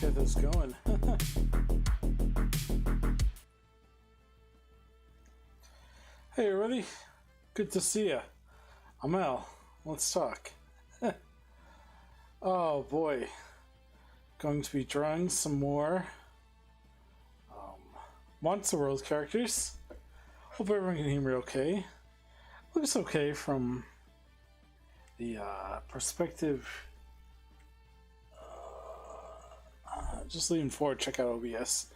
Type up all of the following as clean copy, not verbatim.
get this going. Hey everybody, good to see ya. I'm Al. Let's talk. Oh boy, going to be drawing some more Monster World characters. Hope everyone can hear me okay. Looks okay from the perspective. Just leaning forward, check out OBS.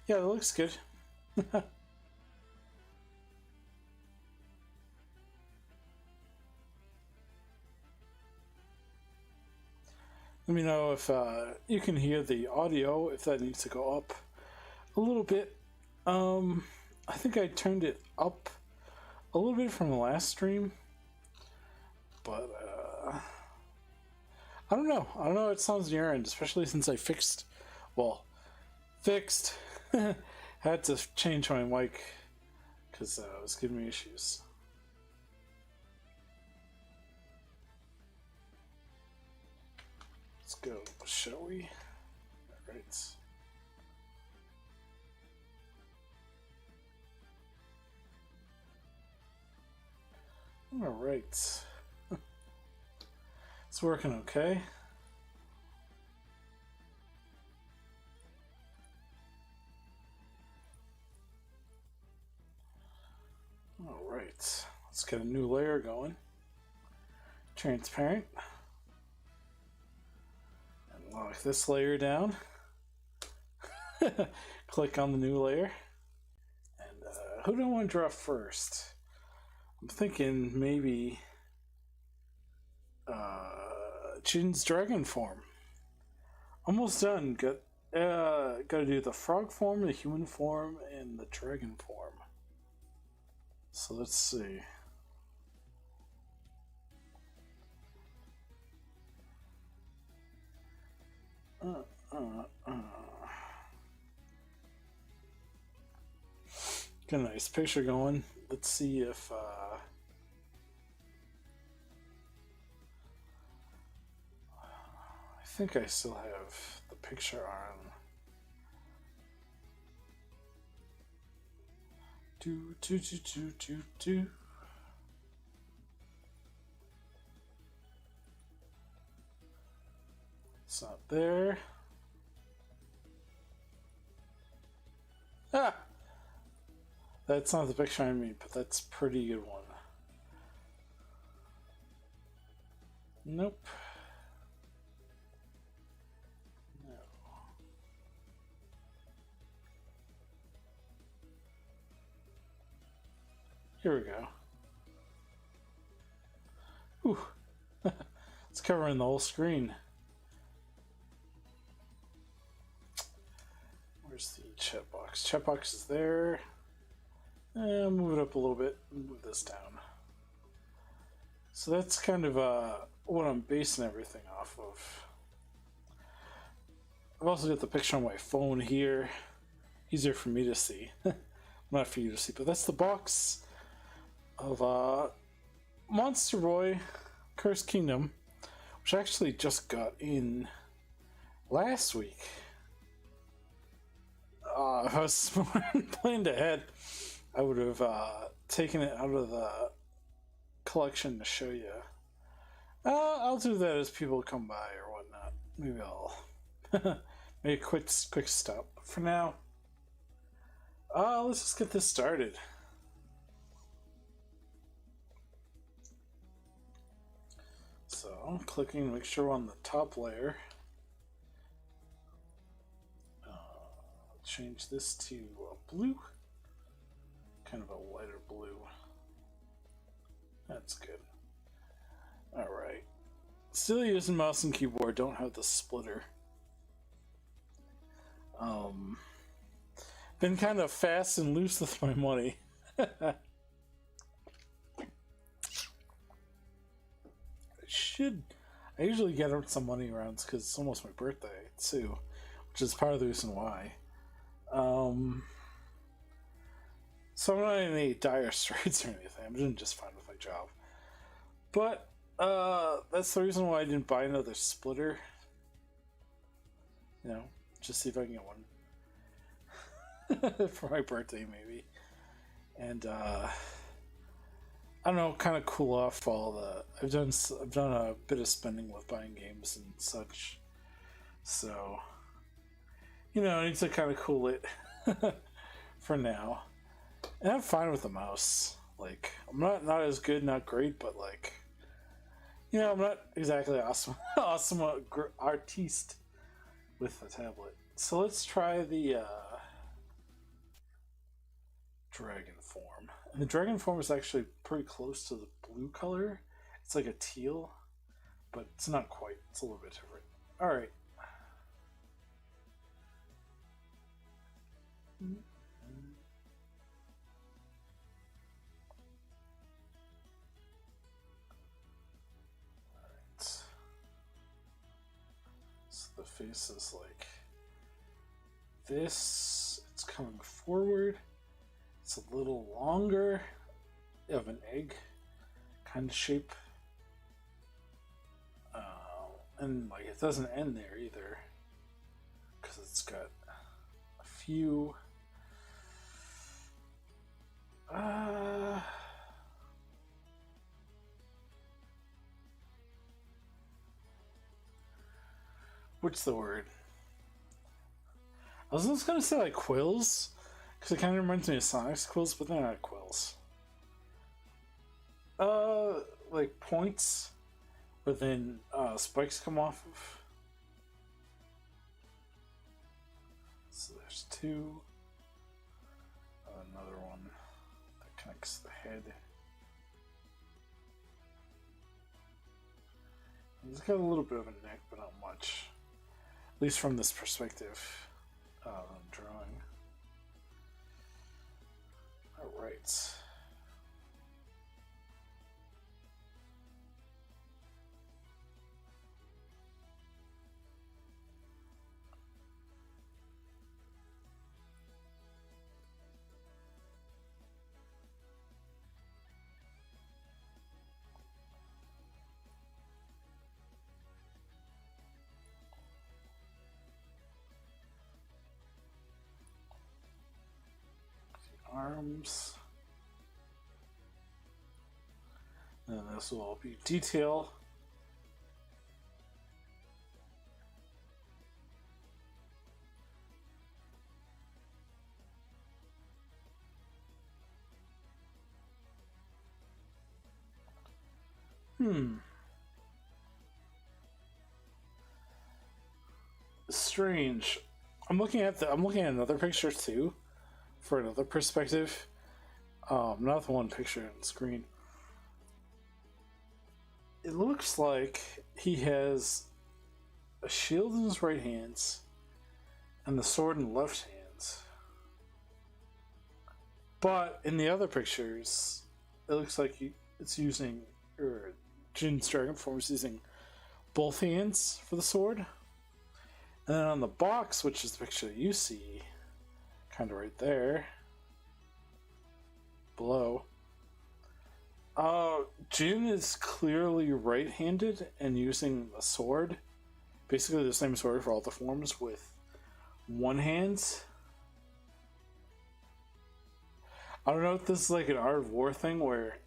Yeah, it looks good. Let me know if you can hear the audio, if that needs to go up a little bit. I think I turned it up a little bit from the last stream, but I don't know. I don't know how it sounds on your end, especially since I fixed, had to change my mic because it was giving me issues. Let's go, shall we? All right. All right. It's working okay. All right. Let's get a new layer going. Transparent. And lock this layer down. Click on the new layer. And who do I want to draw first? I'm thinking maybe Jin's dragon form. Almost done. Got to do the frog form, the human form, and the dragon form. So let's see. Got a nice picture going. Let's see if I think I still have the picture on. Do. It's not there. Ah! That's not the picture I mean, but that's a pretty good one. Nope. No. Here we go. Ooh. It's covering the whole screen. Where's the chat box? Chat box is there. Move it up a little bit. Move this down. So that's kind of what I'm basing everything off of. I've also got the picture on my phone here. Easier for me to see. Not for you to see, but that's the box of Monster Boy Cursed Kingdom, which I actually just got in last week. If I was planned ahead, I would have taken it out of the collection to show you. I'll do that as people come by or whatnot. Maybe I'll make a quick stop. But for now, let's just get this started. So I'm clicking, make sure we're on the top layer. Change this to blue. Kind of a lighter blue. That's good. Alright. Still using mouse and keyboard, don't have the splitter. Been kind of fast and loose with my money. I usually get some money around because it's almost my birthday too, which is part of the reason why. So I'm not in any dire straits or anything. I'm doing just fine with my job. But that's the reason why I didn't buy another splitter. You know, Just see if I can get one for my birthday, maybe. And I don't know, kind of cool off all the. I've done a bit of spending with buying games and such, so I need to kind of cool it for now. And I'm fine with the mouse. Like, I'm not as good, not great, but like, I'm not exactly awesome artiste with the tablet. So let's try the dragon form. And the dragon form is actually pretty close to the blue color. It's like a teal, but it's not quite. It's a little bit different. All right. So the face is like this. It's coming forward. It's a little longer of an egg kind of shape. And like it doesn't end there either because it's got a few what's the word? I was just gonna say like quills, because it kind of reminds me of Sonic's quills, but they're not quills. Like points, but then spikes come off of. So there's two. Another one that connects the head. He's got a little bit of a neck, but not much. At least from this perspective I'm drawing. Alright. Arms. And this will all be detail. Strange. I'm looking at another picture too, for another perspective. Not the one picture on the screen. It looks like he has a shield in his right hands and the sword in the left hands. But in the other pictures, it looks like Jin's dragon form is using both hands for the sword. And then on the box, which is the picture that you see, kind of right there, below, Jin is clearly right-handed and using a sword, basically the same sword for all the forms, with one hand. I don't know if this is like an Art of War thing where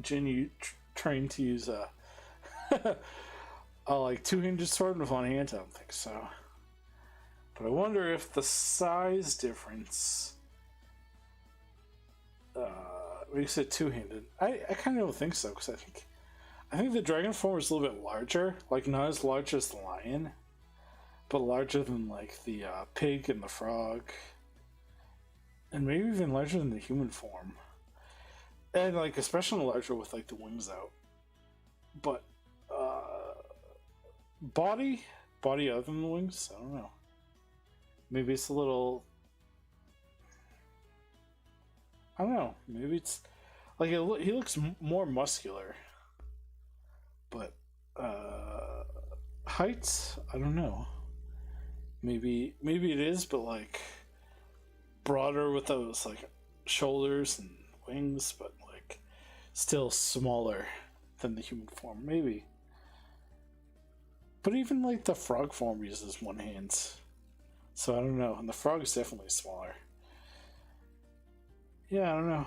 Jin trained to use a like two-handed sword with one hand. I don't think so. But I wonder if the size difference makes it two-handed. I kind of don't think so, because I think the dragon form is a little bit larger, like not as large as the lion, but larger than like the pig and the frog, and maybe even larger than the human form, and like especially larger with like the wings out. But body other than the wings, I don't know. Maybe it's a little. I don't know. Maybe it's like he looks more muscular, but height, I don't know. Maybe it is, but like broader with those like shoulders and wings, but like still smaller than the human form. Maybe, but even like the frog form uses one hand. So I don't know. And the frog is definitely smaller. Yeah, I don't know.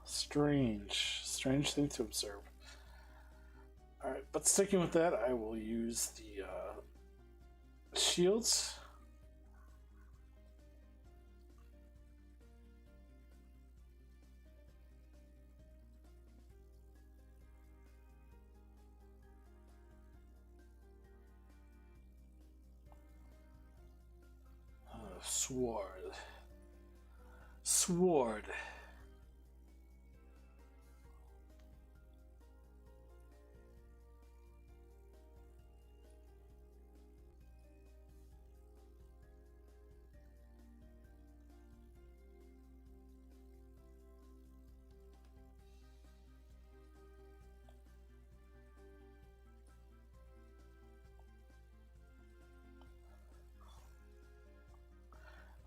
Strange. Strange thing to observe. Alright, but sticking with that, I will use the shields. Sword. Sword.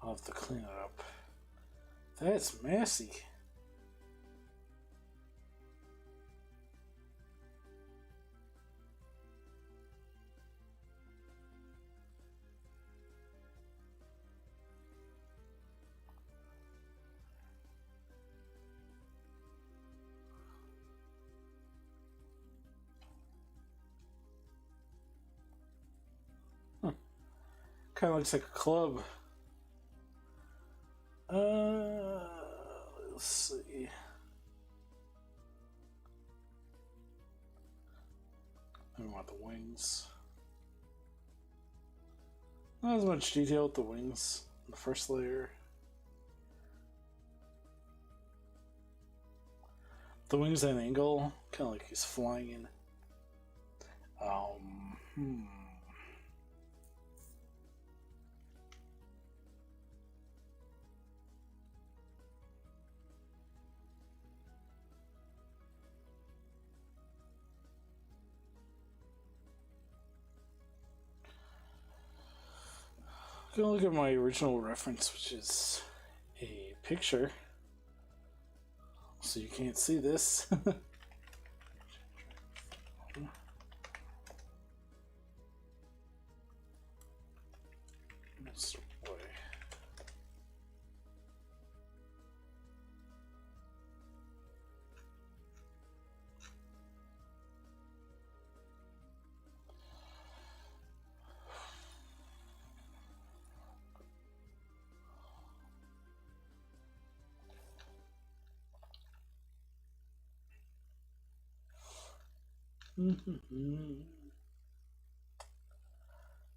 I'll have to clean it up. That's messy. Huh. Kind of looks like a club. Let's see. I want the wings. Not as much detail with the wings in the first layer. The wings at an angle, kind of like he's flying in. Hmm. Gonna look at my original reference, which is a picture. So you can't see this. Wonderboy.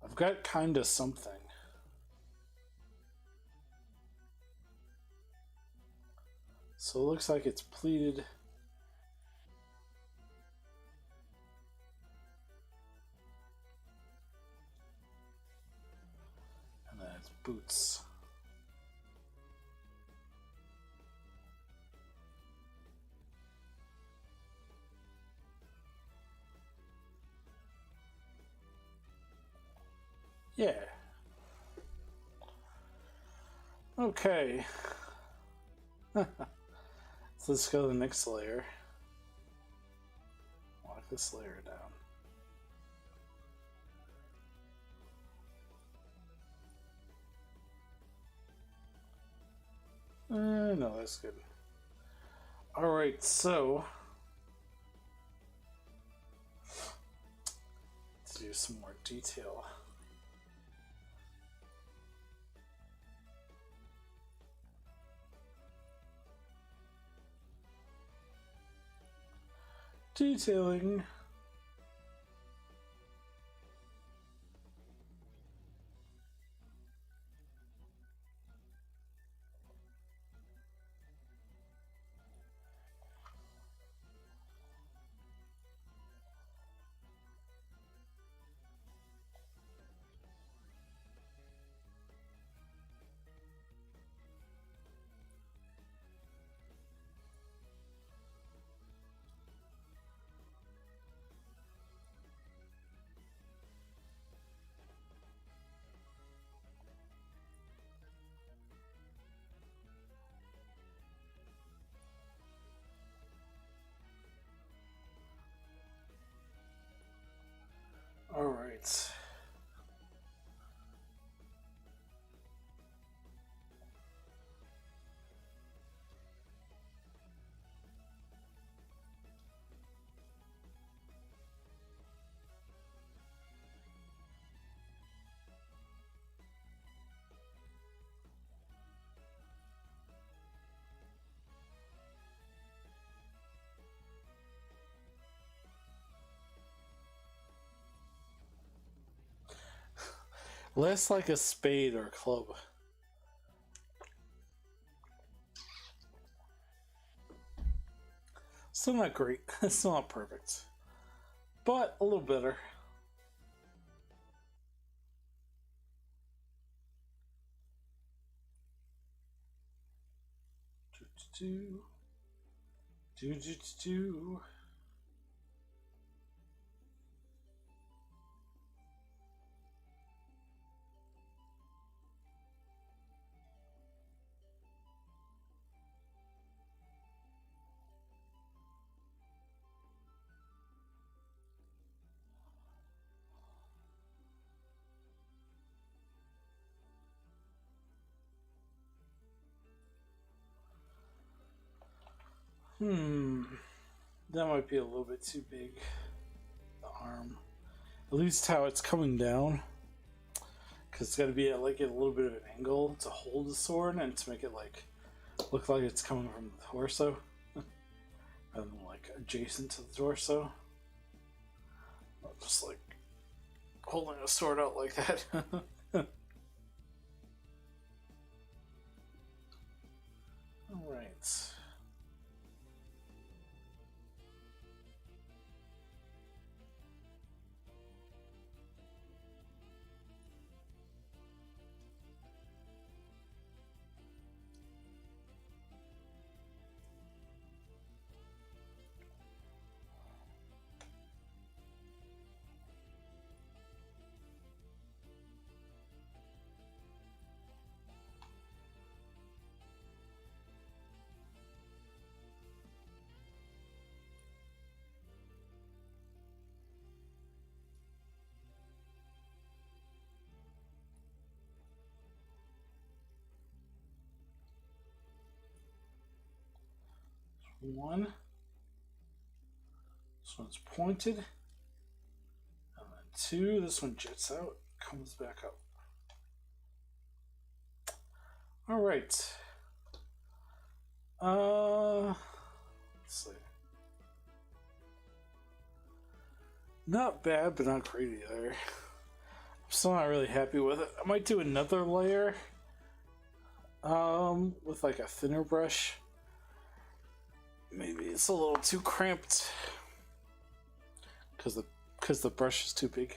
I've got kinda something. So it looks like it's pleated. And then it's boots. Yeah. Okay. So let's go to the next layer. Lock this layer down. No, that's good. Alright, so let's do some more detail. Detailing. Alright. Less like a spade or a club. Still not great. Still not perfect. But a little better. Do. That might be a little bit too big. The arm. At least how it's coming down. Because it's got to be at like a little bit of an angle to hold the sword and to make it like look like it's coming from the torso. Rather than like adjacent to the torso. Not just like holding a sword out like that. Alright. One. This one's pointed. And then two. This one jets out, comes back up. Alright. Let's see. Not bad, but not great either. I'm still not really happy with it. I might do another layer. With like a thinner brush. Maybe it's a little too cramped because the brush is too big.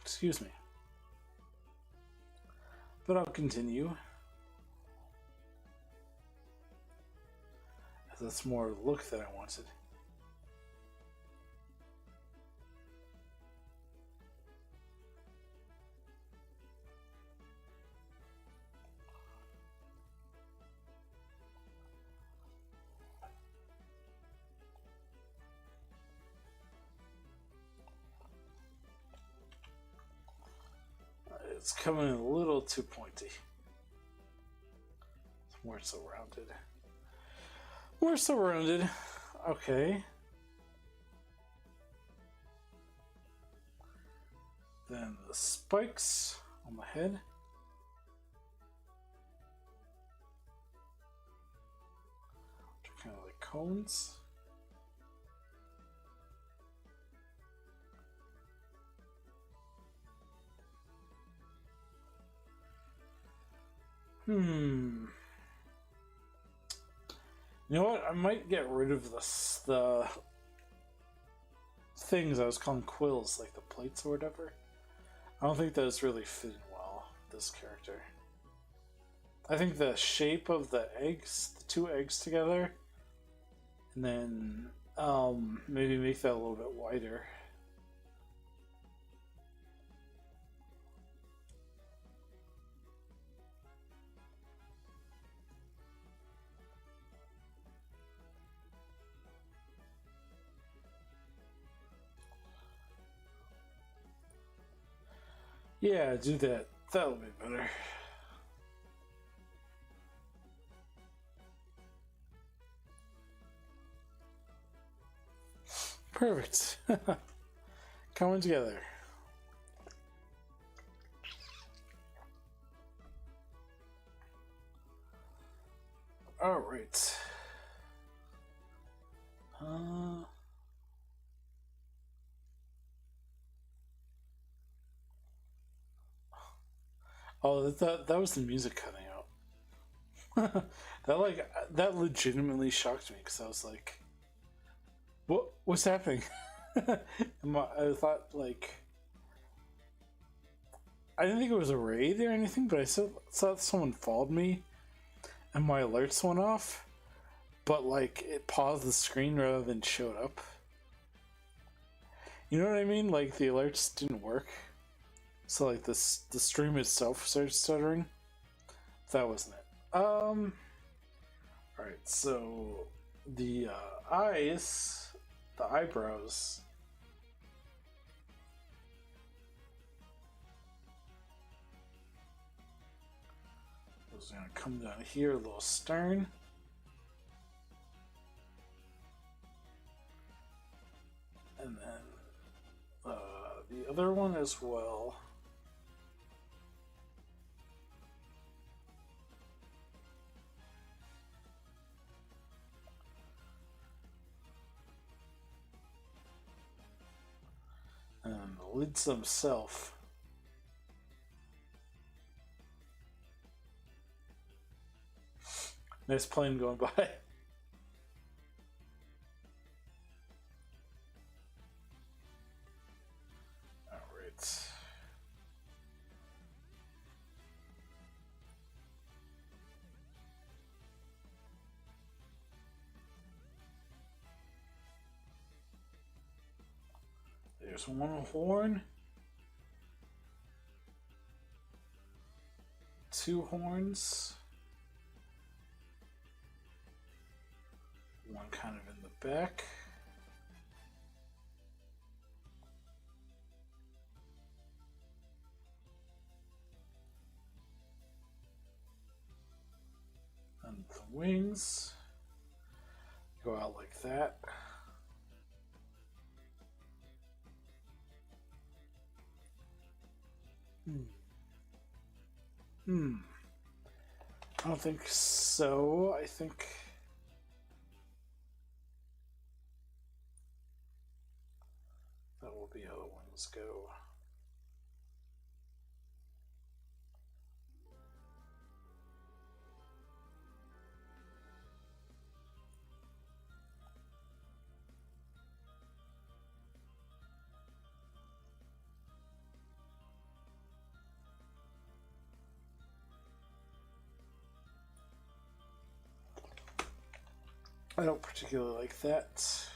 Excuse me. But I'll continue. That's more the look that I wanted. It's coming a little too pointy. It's more so rounded. More so rounded. Okay. Then the spikes on the head. Kind of like cones. You know what? I might get rid of the things I was calling quills, like the plates or whatever. I don't think those really fit in well with this character. I think the shape of the eggs, the two eggs together, and then maybe make that a little bit wider. Yeah, do that. That'll be better. Perfect. Coming together. All right. Oh, that was the music cutting out. That legitimately shocked me because I was like, what's happening? I thought like I didn't think it was a raid or anything, but I saw someone followed me and my alerts went off, but like it paused the screen rather than showed up. You know what I mean? Like the alerts didn't work, so like the stream itself started stuttering. That wasn't it. All right, so the eyes, the eyebrows. Those are gonna come down here, a little stern. And then the other one as well. And the lids themselves. Nice plane going by. Alright. There's one horn. Two horns. One kind of in the back. And the wings go out like that. I don't think so. I think that will be how the wings go. I don't particularly like that.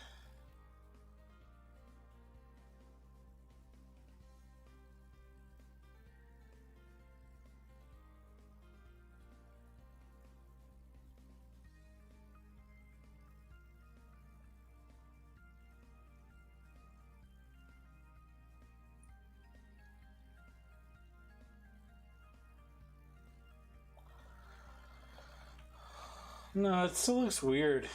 No, it still looks weird.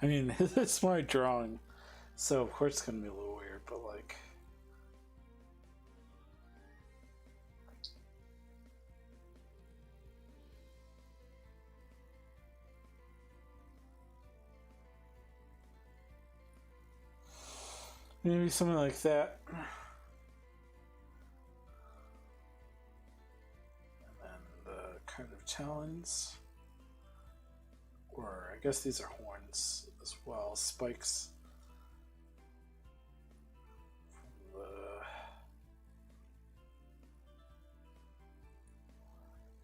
I mean, it's my drawing, so of course it's gonna be a little weird, but like... maybe something like that. And then the kind of talons. Or I guess these are horns as well, spikes. From the...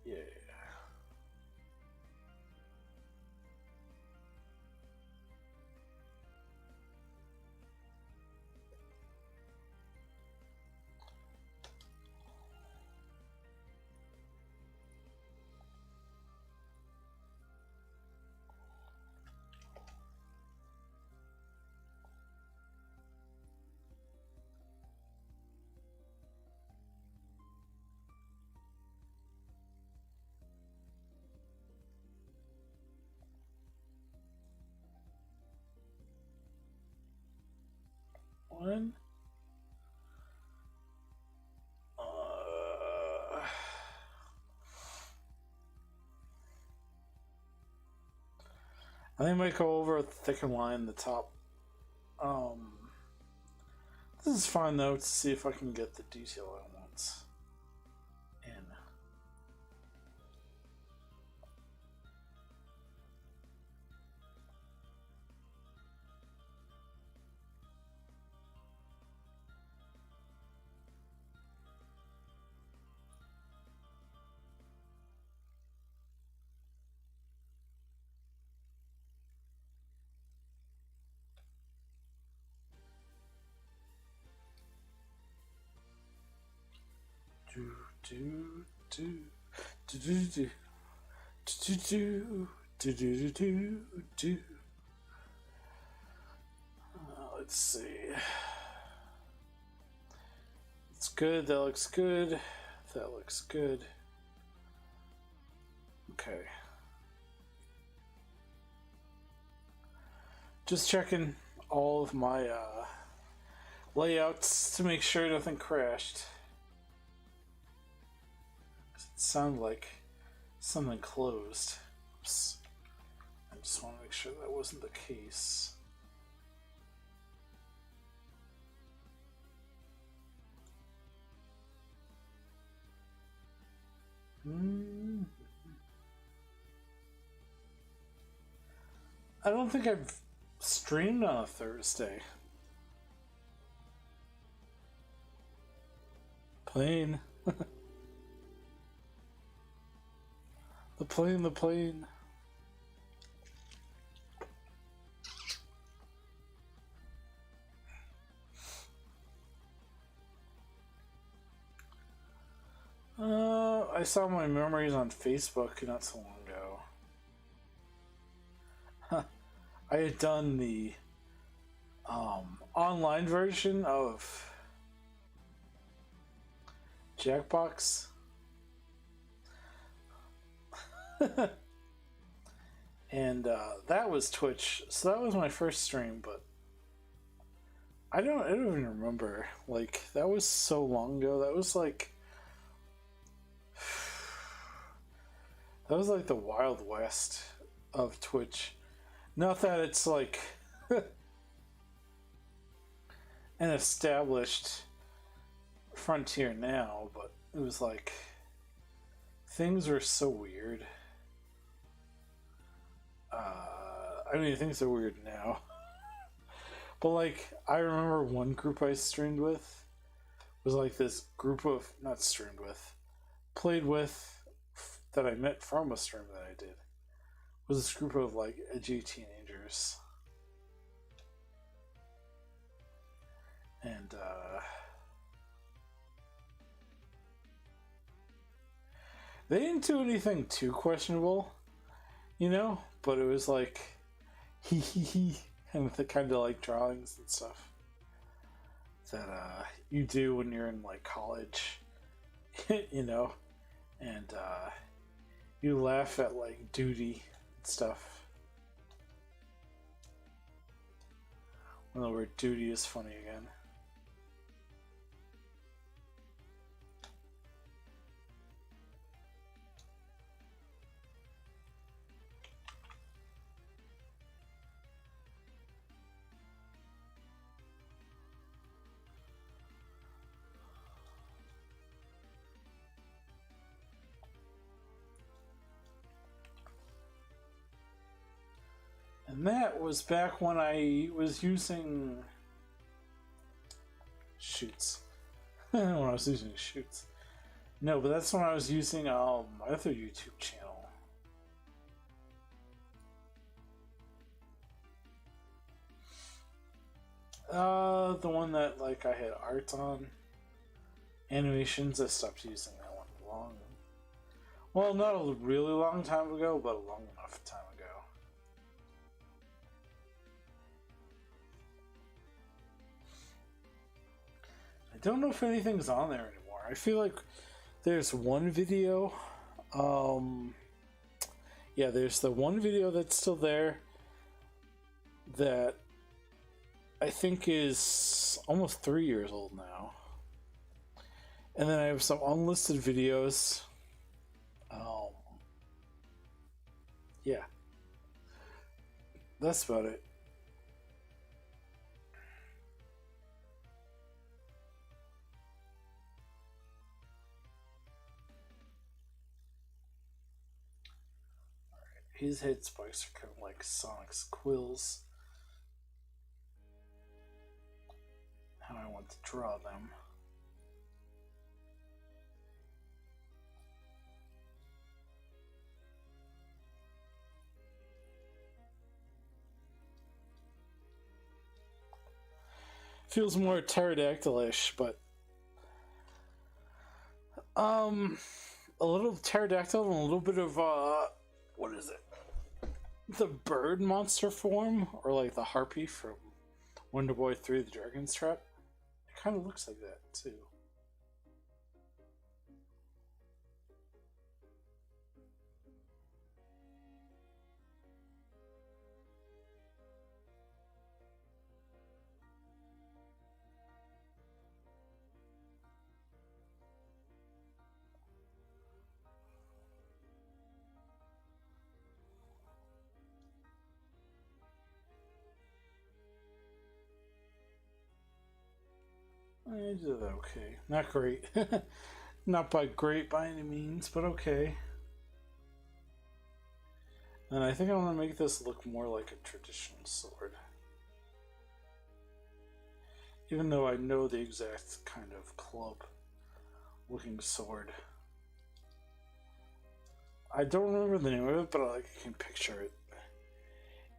yeah. One. I think I might go over a thicker line in the top. This is fine though to see if I can get the detail I want. headphones in. Let's see. It's good. That looks good. That looks good. Okay. Just checking all of my layouts to make sure nothing crashed. It sounded like something closed. Oops. I just want to make sure that wasn't the case. I don't think I've streamed on a Thursday. Plane. The plane, the plane. I saw my memories on Facebook not so long ago. I had done the online version of Jackbox. And that was Twitch, so that was my first stream, but I don't even remember. Like, that was so long ago. That was like the Wild West of Twitch. Not that it's like an established frontier now, but it was like things were so weird. I mean, things are weird now. But like, I remember one group I streamed with was like this group of, not streamed with, played with, that I met from a stream that I did, was this group of like edgy teenagers. And they didn't do anything too questionable, you know, but it was like hee hee hee, and the kind of like drawings and stuff that you do when you're in like college, you know, and you laugh at like duty and stuff. When the word duty is funny again. And that was back when I was using Shoots. When I was using Shoots. No, but that's when I was using my other YouTube channel. The one that like I had art on. Animations, I stopped using that one well, not a really long time ago, but a long enough time ago. I don't know if anything's on there anymore. I feel like there's one video. Yeah, there's the one video that's still there that I think is almost 3 years old now. And then I have some unlisted videos. Yeah. That's about it. His head spikes are kind of like Sonic's quills. How I want to draw them. Feels more pterodactylish, but a little pterodactyl and a little bit of what is it? The bird monster form, or like the harpy from Wonderboy 3: The Dragon's Trap. It kind of looks like that too. I did okay. Not great. Not by great by any means, but okay. And I think I want to make this look more like a traditional sword. Even though I know the exact kind of club looking sword. I don't remember the name of it, but I can picture it.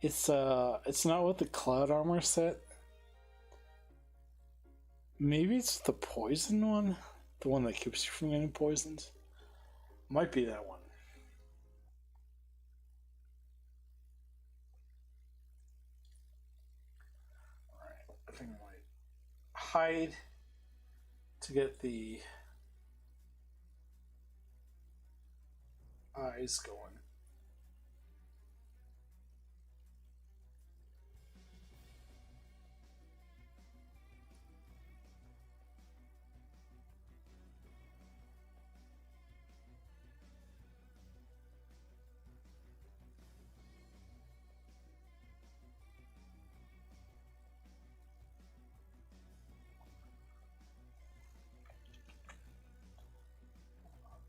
It's not with the cloud armor set. Maybe it's the poison one? The one that keeps you from getting poisoned? Might be that one. Alright, I think I might hide to get the eyes going.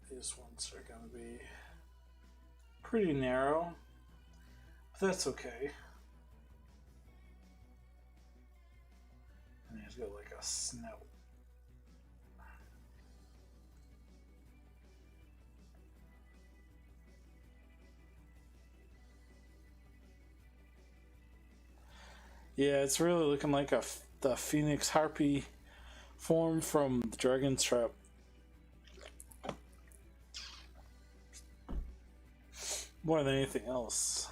These ones are going to be pretty narrow, but that's okay. And he's got like a snout. Yeah, it's really looking like the Phoenix Harpy form from the Dragon's Trap. More than anything else.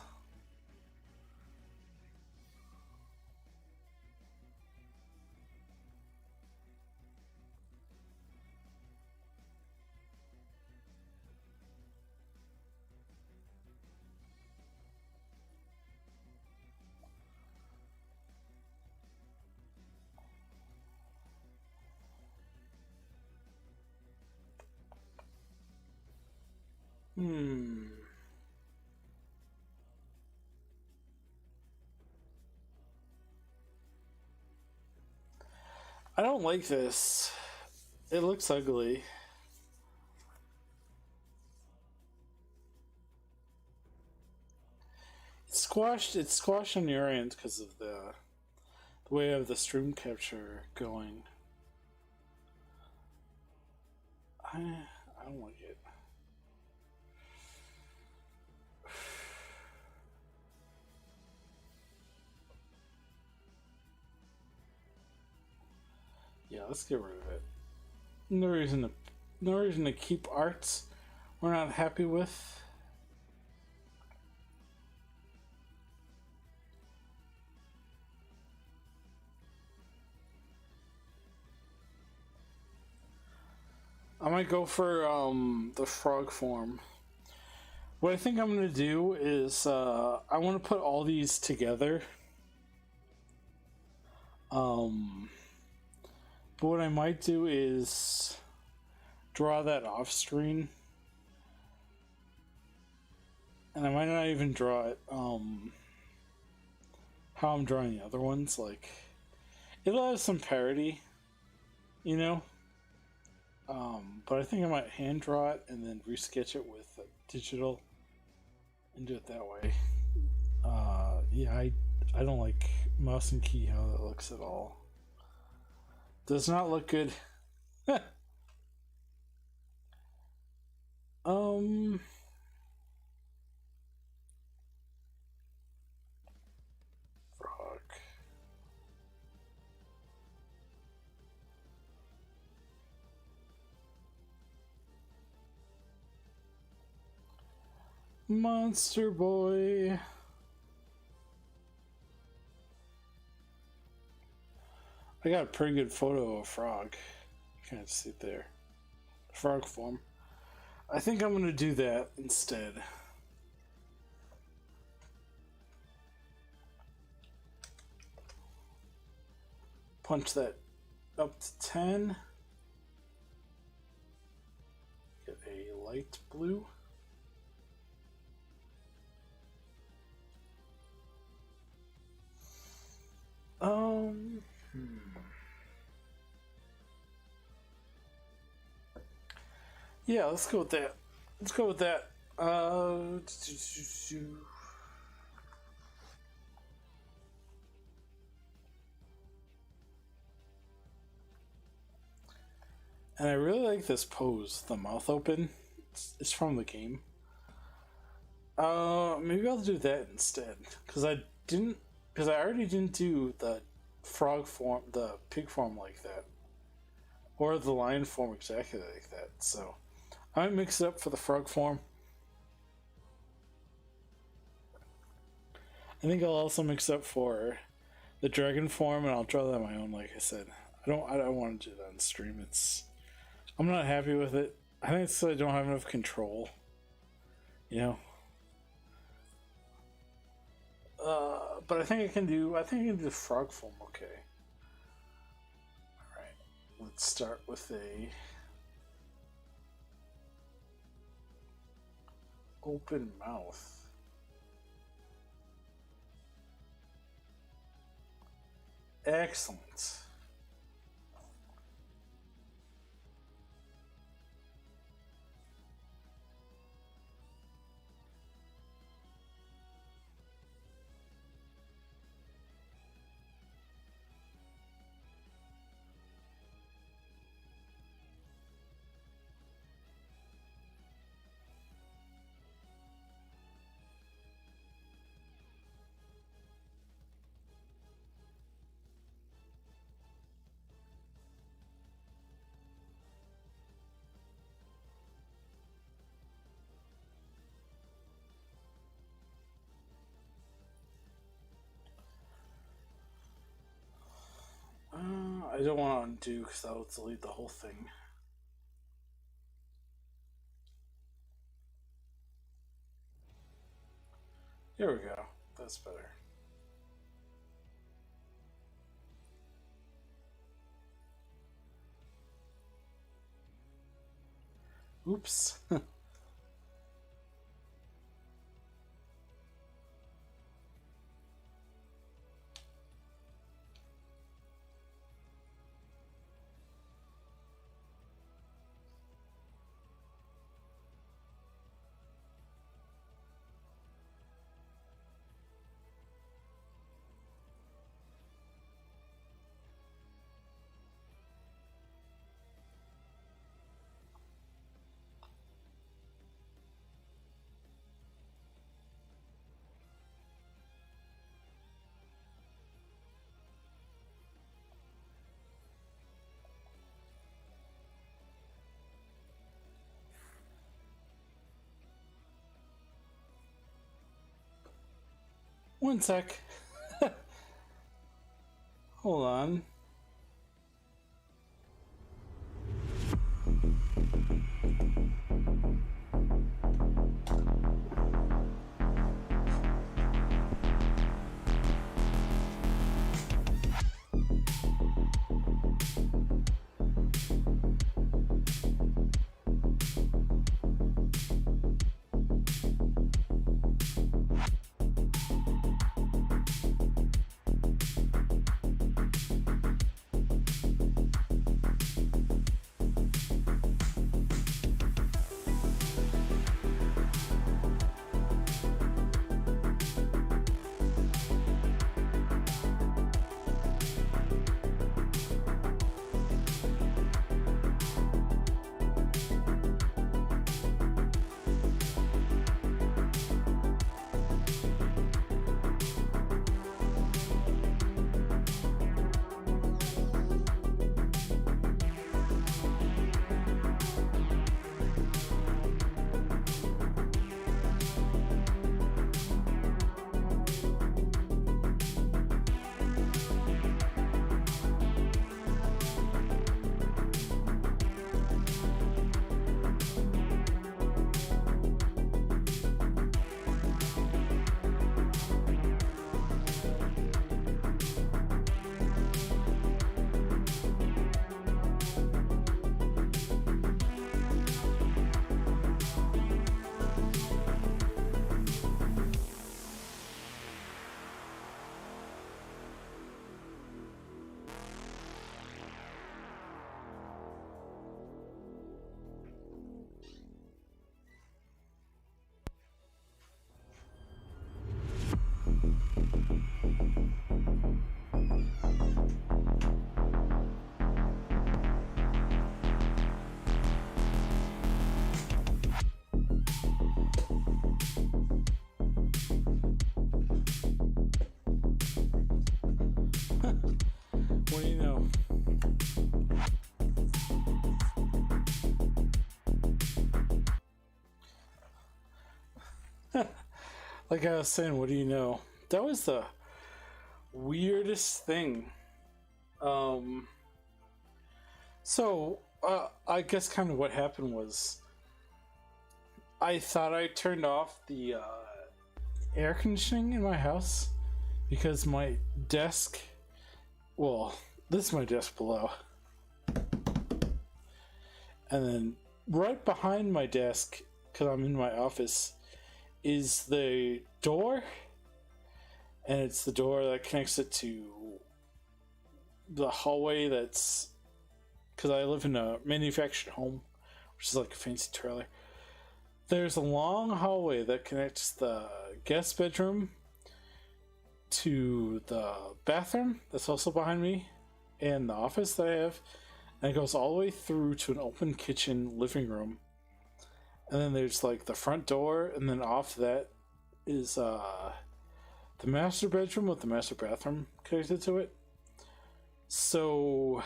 I don't like this. It looks ugly. It's squashed on your end because of the way of the stream capture going. I don't like it. Yeah, let's get rid of it. No reason to keep arts we're not happy with. I might go for the frog form. What I think I'm gonna do is I want to put all these together. But what I might do is draw that off screen, and I might not even draw it how I'm drawing the other ones. Like, it'll have some parity, you know. But I think I might hand draw it and then resketch it with digital and do it that way. Yeah, I don't like mouse and key how that looks at all. Does not look good. um. Frog. Monster Boy. I got a pretty good photo of a frog. You can't see it there. Frog form. I think I'm going to do that instead. Punch that up to 10. Get a light blue. Yeah, let's go with that. Let's go with that. And I really like this pose, the mouth open. It's from the game. Maybe I'll do that instead, because I already didn't do the frog form, the pig form like that, or the lion form exactly like that. So I might mix it up for the frog form. I think I'll also mix up for the dragon form, and I'll draw that on my own. Like I said, I don't want to do that on stream. I'm not happy with it. I think it's I don't have enough control. You know. But I think I can do the frog form okay. Alright. Let's start with a open mouth. Excellent. I don't want to undo because that would delete the whole thing. Here we go. That's better. Oops. One sec. Hold on. Like I was saying, what do you know? That was the weirdest thing. Um, I guess kind of what happened was I thought I turned off the air conditioning in my house because my desk, well, this is my desk below. And then right behind my desk, because I'm in my office, is the door. And it's the door that connects it to the hallway that's... Because I live in a manufactured home, which is like a fancy trailer. There's a long hallway that connects the guest bedroom to the bathroom that's also behind me and the office that I have. And it goes all the way through to an open kitchen living room. And then there's like the front door, and then off that is the master bedroom with the master bathroom connected to it. So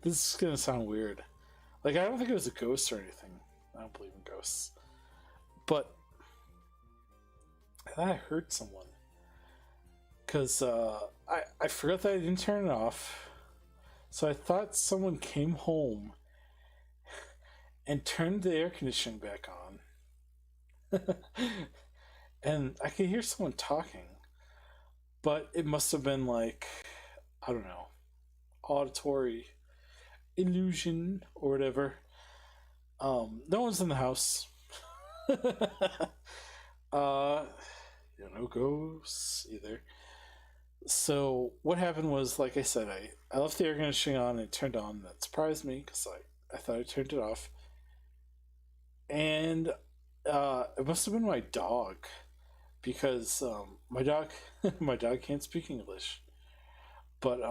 this is gonna sound weird. Like, I don't think it was a ghost or anything. I don't believe in ghosts. But I heard someone. Because I forgot that I didn't turn it off. So I thought someone came home and turned the air conditioning back on. And I could hear someone talking. But it must have been like, I don't know, auditory illusion or whatever. No one's in the house. No ghosts either. So what happened was, like I said, I left the air conditioning on and it turned on. That surprised me because I thought I turned it off. And it must have been my dog, because my dog my dog can't speak English. But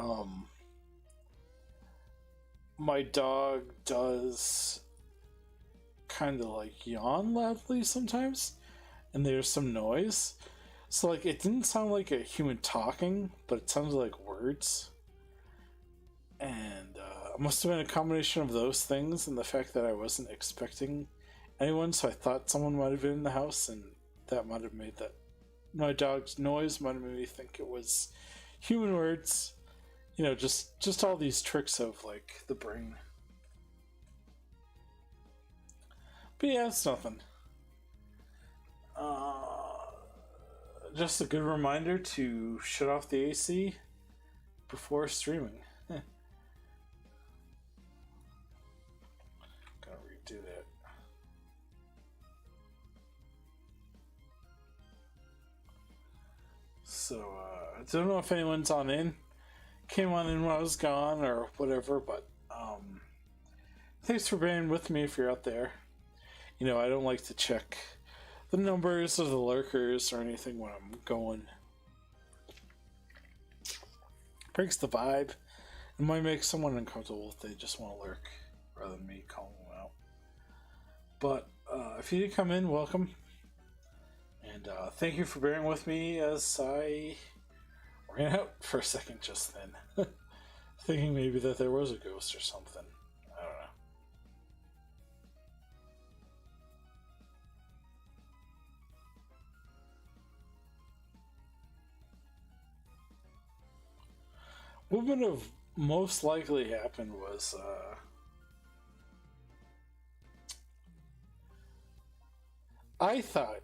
my dog does kind of like yawn loudly sometimes, and there's some noise. So like, it didn't sound like a human talking, but it sounded like words. And it must have been a combination of those things and the fact that I wasn't expecting anyone, so I thought someone might have been in the house, and that might have made that... My dog's noise might have made me think it was human words. You know, just all these tricks of, like, the brain. But yeah, it's nothing. Just a good reminder to shut off the AC before streaming. Gotta redo that. So, I don't know if anyone's came on in when I was gone or whatever, but thanks for being with me if you're out there. You know, I don't like to check the numbers of the lurkers or anything when I'm going. Breaks the vibe. It might make someone uncomfortable if they just want to lurk rather than me calling them out. But if you did come in, welcome. And thank you for bearing with me as I ran out for a second just then. Thinking maybe that there was a ghost or something. I don't know. What would have most likely happened was I thought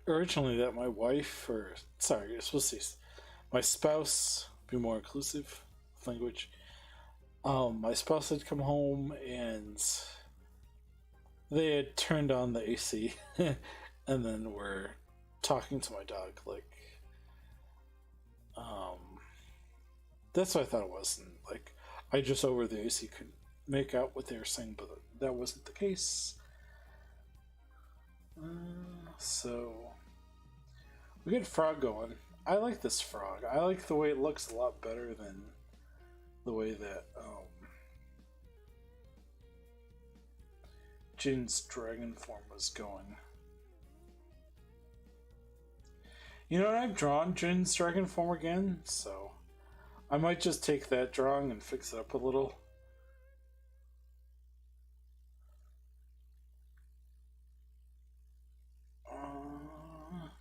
originally that my wife, or sorry, you're supposed to say my spouse, be more inclusive language. My spouse had come home and they had turned on the AC and then were talking to my dog, like, that's what I thought it was. And like, I just over the AC could make out what they were saying, but that wasn't the case. So we get a frog going. I like this frog. I like the way it looks a lot better than the way that Jin's dragon form was going. You know what? I've drawn Jin's dragon form again, so I might just take that drawing and fix it up a little.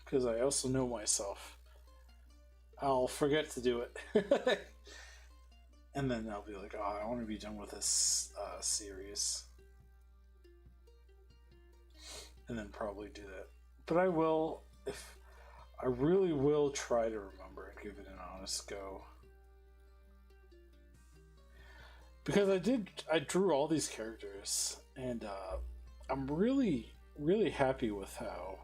because I also know myself. I'll forget to do it. And then I'll be like, oh, I want to be done with this series. And then probably do that. But I will, if I really will try to remember and give it an honest go. Because I drew all these characters, and I'm really, really happy with how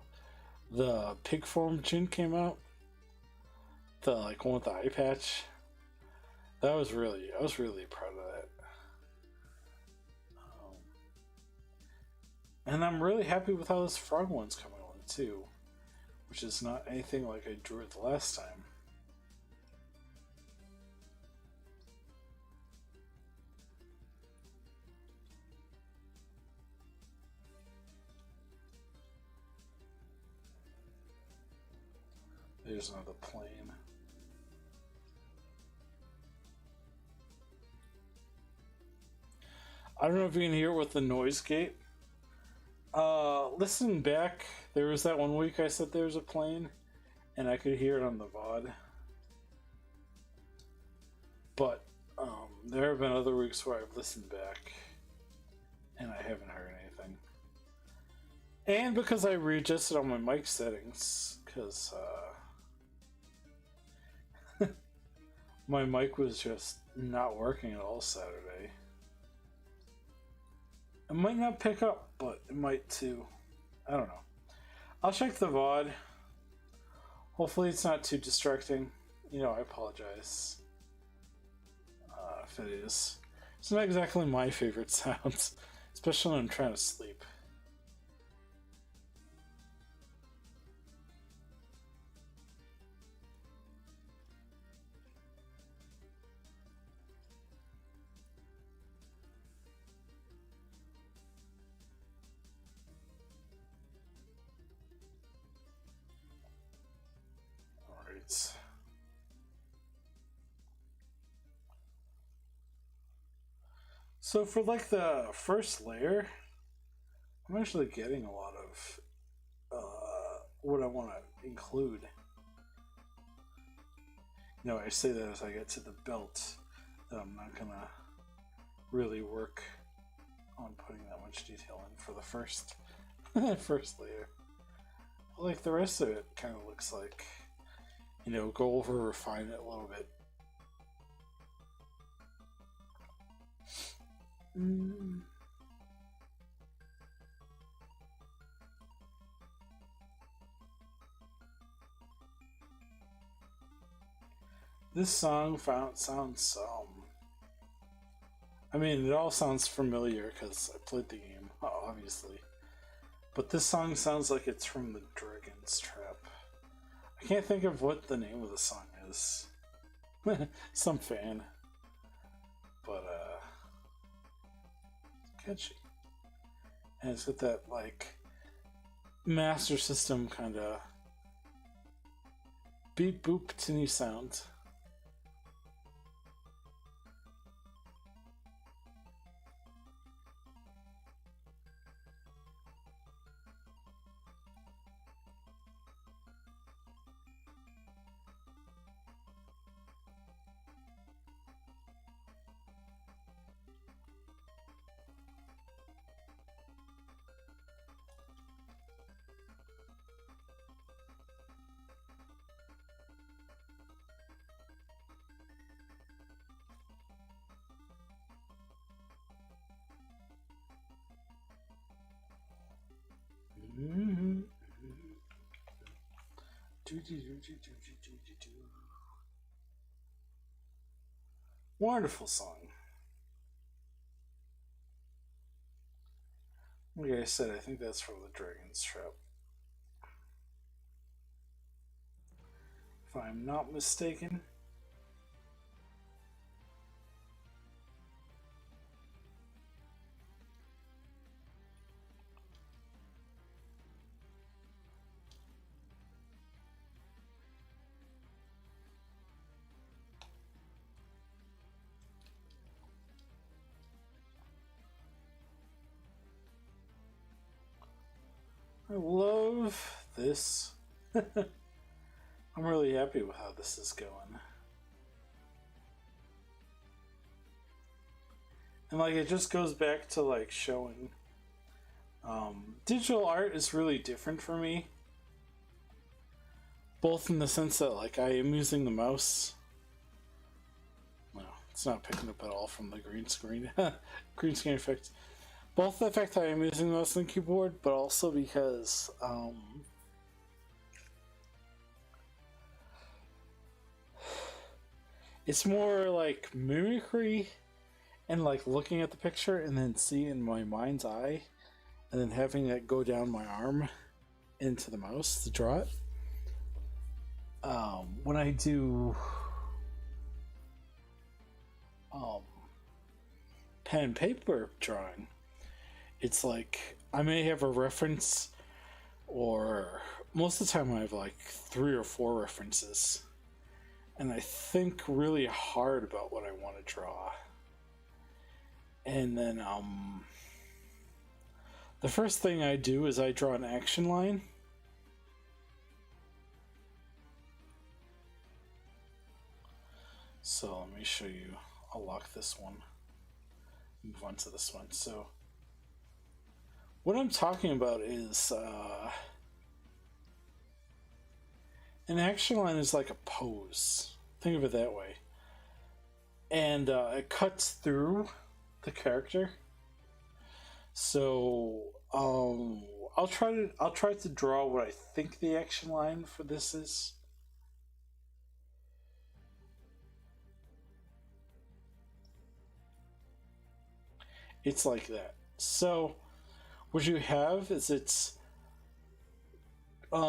the pig form Jin came out. The like one with the eye patch. I was really proud of that. And I'm really happy with how this frog one's coming along too, which is not anything like I drew it the last time. There's another plane. I don't know if you can hear it with the noise gate. Listen back. There was that one week I said there was a plane, and I could hear it on the VOD. But there have been other weeks where I've listened back, and I haven't heard anything. And because I readjusted all my mic settings, because my mic was just not working at all Saturday. It might not pick up, but it might too. I don't know. I'll check the VOD. Hopefully it's not too distracting. I apologize if it is. It's not exactly my favorite sounds, especially when I'm trying to sleep. So for like the first layer, I'm actually getting a lot of what I want to include. I say that as I get to the belt, that I'm not gonna really work on putting that much detail in for the first first layer. Like the rest of it kind of looks like, go over, refine it a little bit. This song sounds I mean, it all sounds familiar because I played the game, obviously. But this song sounds like it's from the Dragon's Trap. I can't think of what the name of the song is. Some fan. But, catchy. And it's got that, like, Master System kind of beep boop tinny sound. Wonderful song. Like I said, I think that's from the Dragon's Trap. If I'm not mistaken. I love this I'm really happy with how this is going. And like it just goes back to like showing digital art is really different for me. Both in the sense that like I am using the mouse. Well, it's not picking up at all from the green screen. Green screen effect. Both the fact that I am using the mouse and keyboard, but also because it's more like mimicry and like looking at the picture and then seeing in my mind's eye and then having it go down my arm into the mouse to draw it. When I do pen and paper drawing, it's like I may have a reference, or most of the time I have like 3 or 4 references, and I think really hard about what I want to draw. And then the first thing I do is I draw an action line. So let me show you. I'll lock this one. Move on to this one. So what I'm talking about is an action line is like a pose. Think of it that way. And it cuts through the character. So I'll try to draw what I think the action line for this is. It's like that. So what you have is it's maybe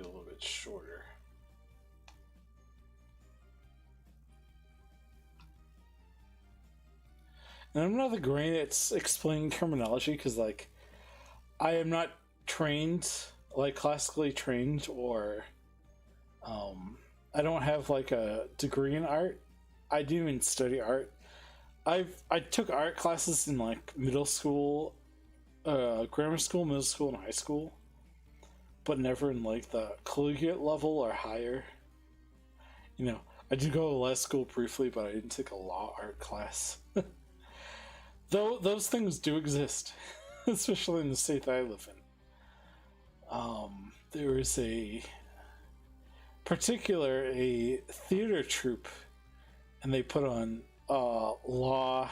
a little bit shorter. And I'm not the great at explaining terminology because, like, I am not trained, like, classically trained, or I don't have like a degree in art. I didn't even study art. I took art classes in like middle school, grammar school, middle school, and high school, but never in like the collegiate level or higher. You know, I did go to law school briefly, but I didn't take a law art class. Though those things do exist, especially in the state that I live in. There is a theater troupe, and they put on law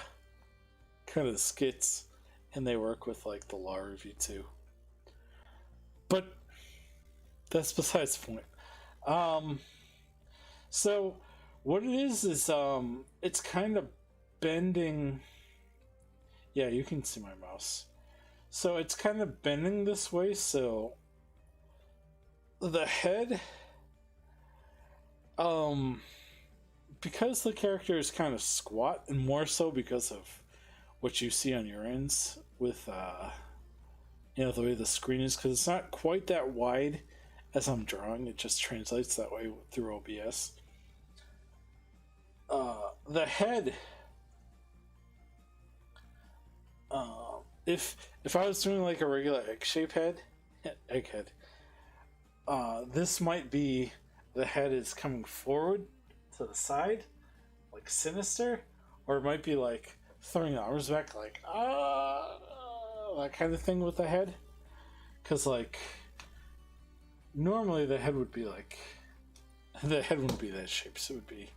kind of skits, and they work with like the law review too. But that's besides the point. So what it is it's kind of bending. Yeah, you can see my mouse. So it's kind of bending this way, so the head, because the character is kind of squat, and more so because of what you see on your ends with, you know, the way the screen is, because it's not quite that wide as I'm drawing, it just translates that way through OBS. The head, if I was doing like a regular egg-shaped head, egghead, this might be the head is coming forward to the side, like sinister, or it might be like throwing the arms back, like that kind of thing with the head. Because like normally the head would be like, the head wouldn't be that shape, so it would be,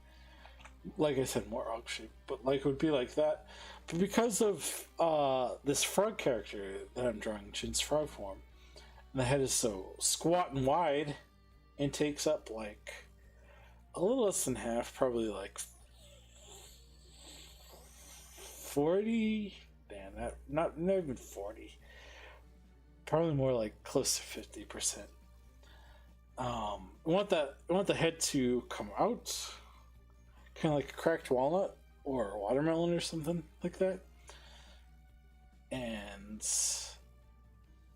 like I said, more ogg shape, but like it would be like that. But because of this frog character that I'm drawing, Jin's frog form, and the head is so squat and wide, and takes up like a little less than half, probably like 40. Damn, not even 40. Probably more like close to 50%. I want the head to come out, kind of like a cracked walnut or a watermelon or something like that. And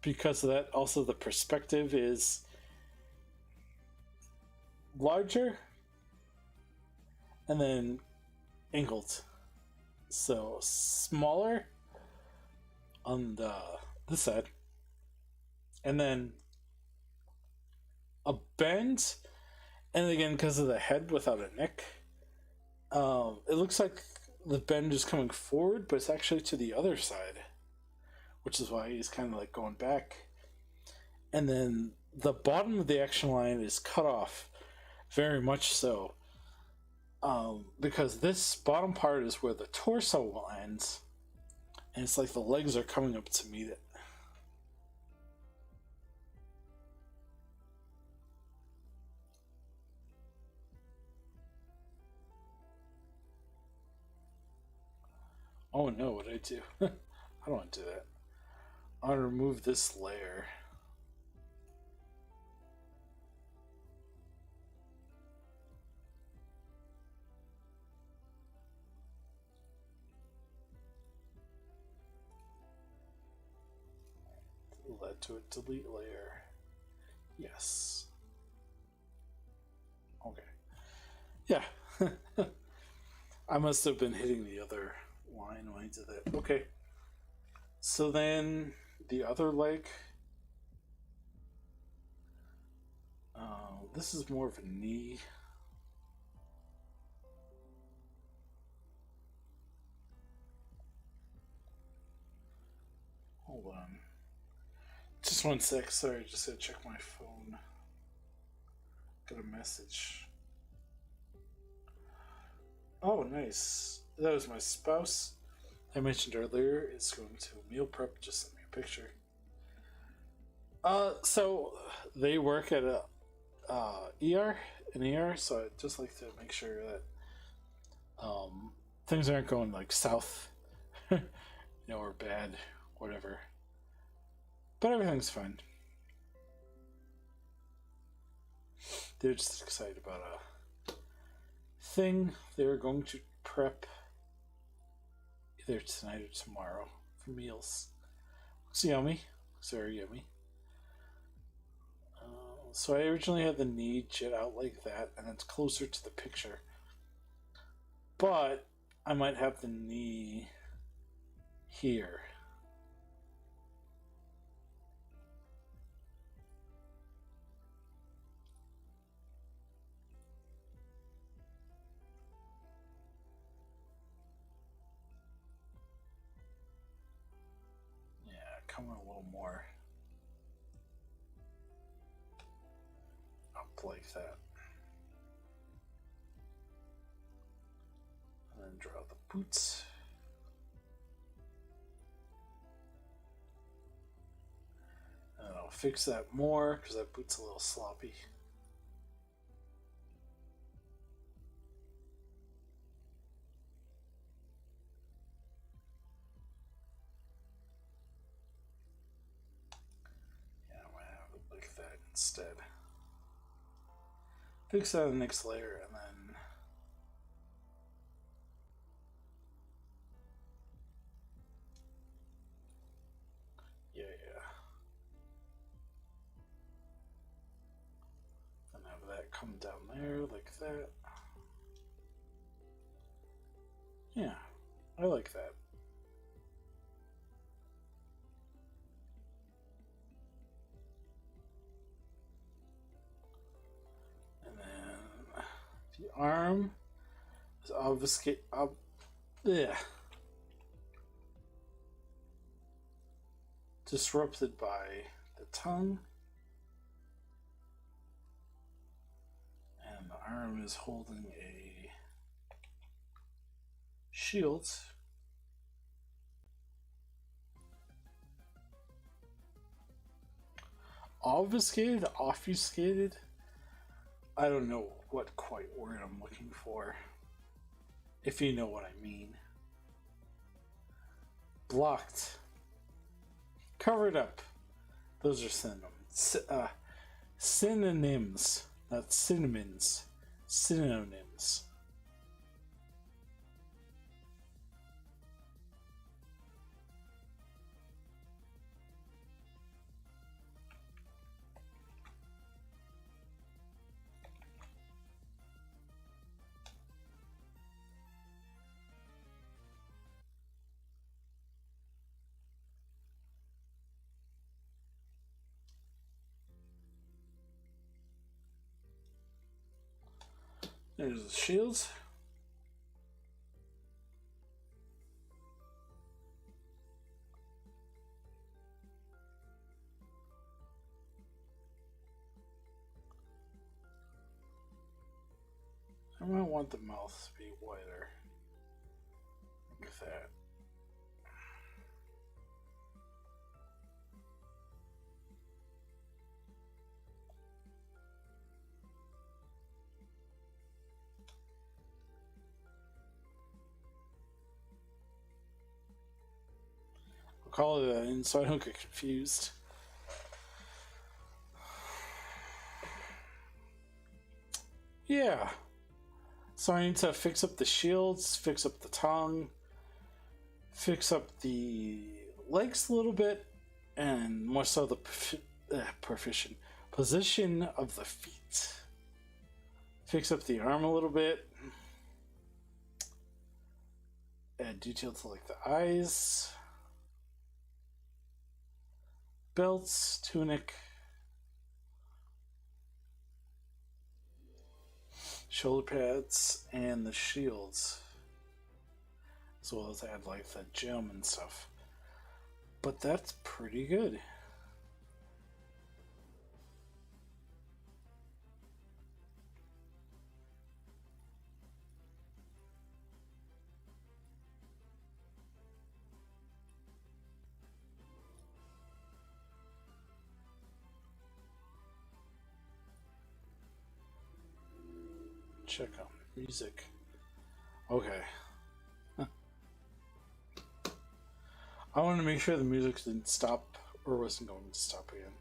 because of that, also the perspective is larger and then angled, so smaller, on this side, and then a bend, and again because of the head without a neck, it looks like the bend is coming forward, but it's actually to the other side, which is why he's kind of like going back. And then the bottom of the action line is cut off, very much so, because this bottom part is where the torso lands, and it's like the legs are coming up to meet it. Oh no, what did I do? I don't want to do that. I'll remove this layer. Led to a delete layer. Yes. Okay. Yeah. I must have been hitting the other line when I did that. Okay. So then the other leg. This is more of a knee. Hold on. Just one sec. Sorry, just gotta check my phone. Got a message. Oh, nice. That was my spouse. I mentioned earlier is going to meal prep. Just sent me a picture. So they work at a an ER. So I'd just like to make sure that things aren't going like south, or bad, whatever. But everything's fine. They're just excited about a thing they were going to prep either tonight or tomorrow for meals. Looks yummy. Looks very yummy. So I originally had the knee jet out like that, and it's closer to the picture. But I might have the knee here. Yeah, come in a little more up like that. And then draw the boots. And I'll fix that more because that boot's a little sloppy. Yeah, I'm gonna have it like that instead. Fix that in the next layer, and then yeah. Then have that come down there like that. Yeah, I like that. And then the arm is obfuscate. Yeah. Disrupted by the tongue. And the arm is holding a shield. Obfuscated? I don't know what quite word I'm looking for. If you know what I mean. Blocked. Covered up. Those are synonyms, not synonyms. Synonyms. There's the shields. I might want the mouth to be wider. Like that. I'll call it that in so I don't get confused. Yeah. So I need to fix up the shields, fix up the tongue, fix up the legs a little bit, and more so the position of the feet. Fix up the arm a little bit. Add detail to like the eyes. Belts, tunic. Shoulder pads, and the shields. As well as add like the gem and stuff. But that's pretty good. Check out music. Okay. I wanted to make sure the music didn't stop or wasn't going to stop again.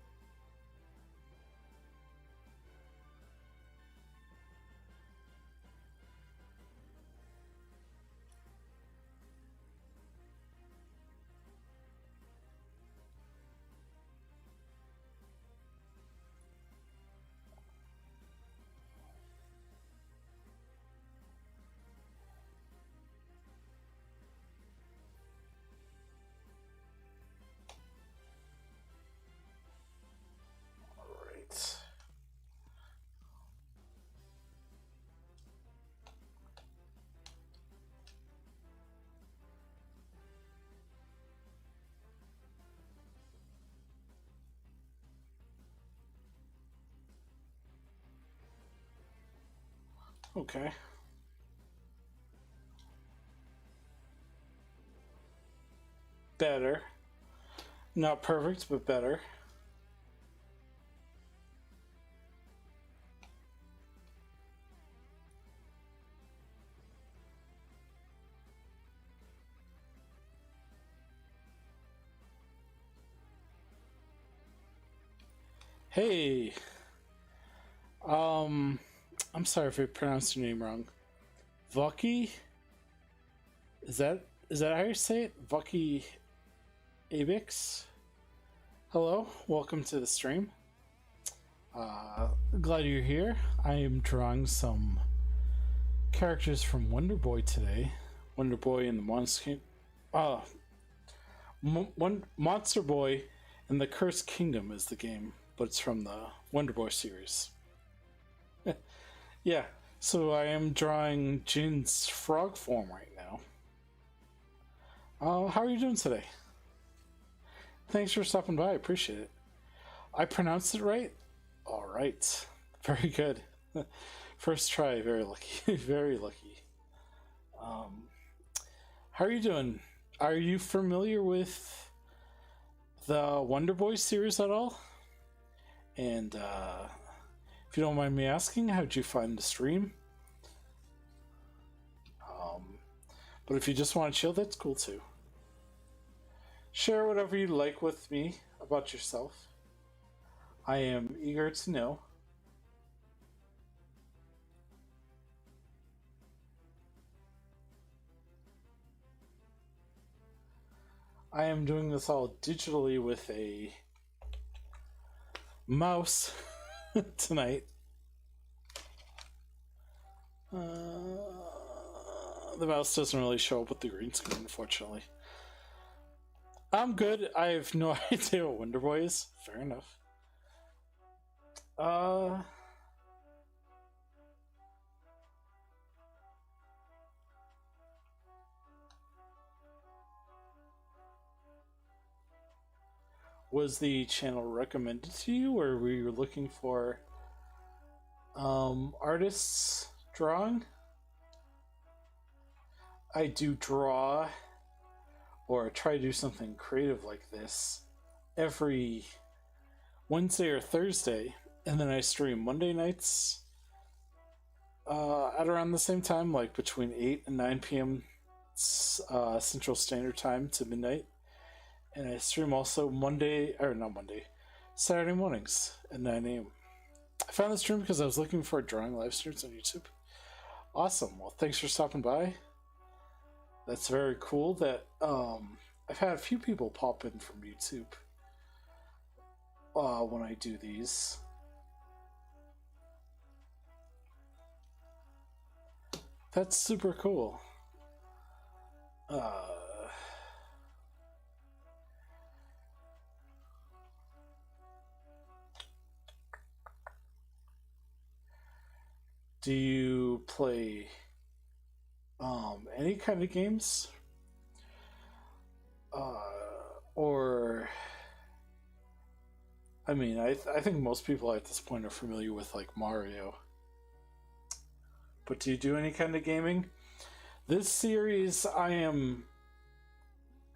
Okay. Better. Not perfect, but better. Hey. I'm sorry if I pronounced your name wrong. Vucky? Is that how you say it? Vucky Abix? Hello, welcome to the stream. Glad you're here. I am drawing some characters from Wonderboy today. Wonderboy and the Monster Boy and the Cursed Kingdom is the game, but it's from the Wonderboy series. Yeah, so I am drawing Jin's frog form right now. How are you doing today? Thanks for stopping by, I appreciate it. I pronounced it right? Alright, very good. First try, very lucky, very lucky. How are you doing? Are you familiar with the Wonderboy series at all? And, if you don't mind me asking, how'd you find the stream? But if you just want to chill, that's cool too. Share whatever you like with me about yourself. I am eager to know. I am doing this all digitally with a mouse tonight. The mouse doesn't really show up with the green screen, unfortunately. I'm good. I have no idea what Wonderboy is. Fair enough. Was the channel recommended to you, or were you looking for artists drawing? I do draw or try to do something creative like this every Wednesday or Thursday, and then I stream Monday nights at around the same time, like between 8 and 9 p.m. Central Standard Time to midnight. And I stream also Saturday mornings at 9 a.m. I found this stream because I was looking for drawing live streams on YouTube. Awesome. Well, thanks for stopping by. That's very cool that I've had a few people pop in from YouTube when I do these. That's super cool. Do you play any kind of games? Or I mean, I think most people at this point are familiar with like Mario. But do you do any kind of gaming? This series I am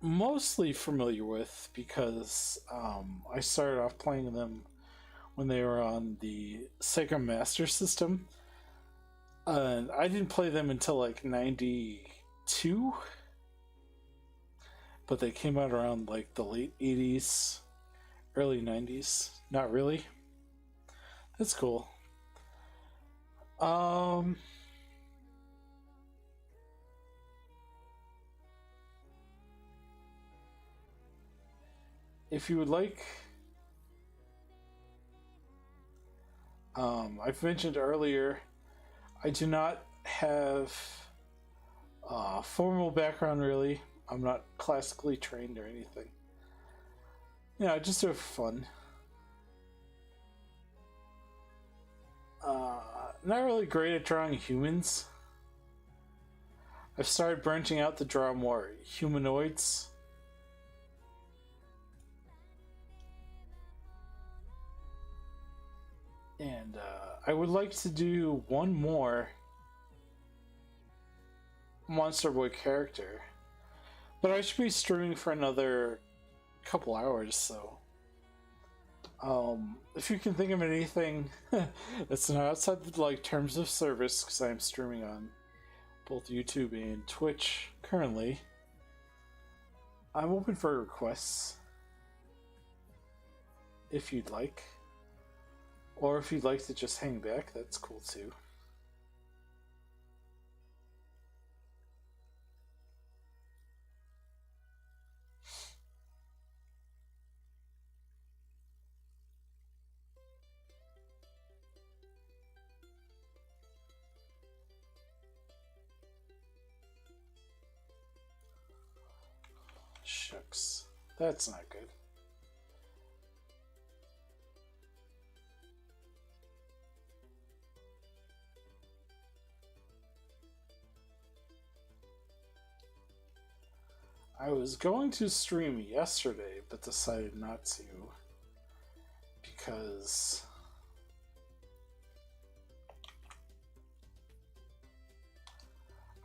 mostly familiar with because I started off playing them when they were on the Sega Master System. And I didn't play them until like 92. But they came out around like the late 80s, early 90s. Not really. That's cool. If you would like, I've mentioned earlier, I do not have a formal background really. I'm not classically trained or anything. Yeah, I just do it for fun. Not really great at drawing humans. I've started branching out to draw more humanoids. And I would like to do one more Wonderboy character. But I should be streaming for another couple hours, so if you can think of anything that's not outside the like terms of service, because I'm streaming on both YouTube and Twitch currently, I'm open for requests if you'd like. Or if you'd like to just hang back, that's cool too. Shucks. That's not good. I was going to stream yesterday, but decided not to because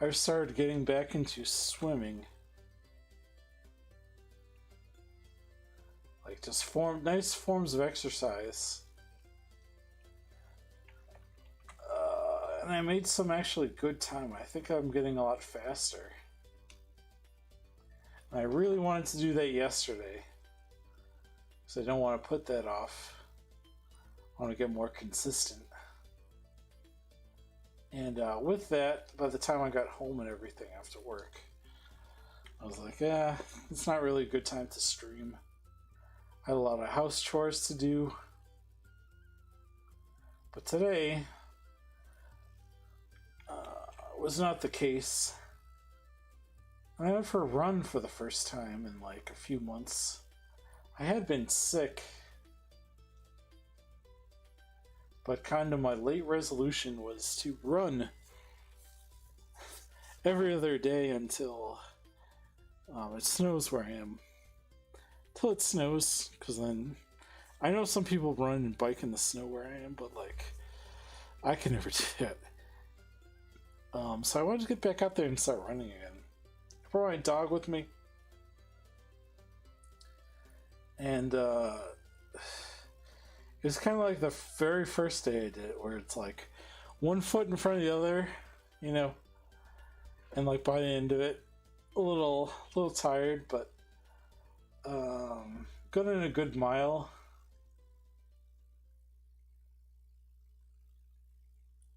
I started getting back into swimming. Like just nice forms of exercise. And I made some actually good time. I think I'm getting a lot faster. I really wanted to do that yesterday, so I don't want to put that off. I want to get more consistent. And with that, by the time I got home and everything after work, I was like, it's not really a good time to stream. I had a lot of house chores to do. But today was not the case. I went for a run for the first time in like a few months. I had been sick, but kind of my late resolution was to run every other day until it snows where I am till it snows, because then I know some people run and bike in the snow where I am, but like I can never do that. So I wanted to get back out there and start running again. I brought my dog with me, and it was kind of like the very first day I did it, where it's like one foot in front of the other, you know, and like by the end of it, a little tired, but got in a good mile,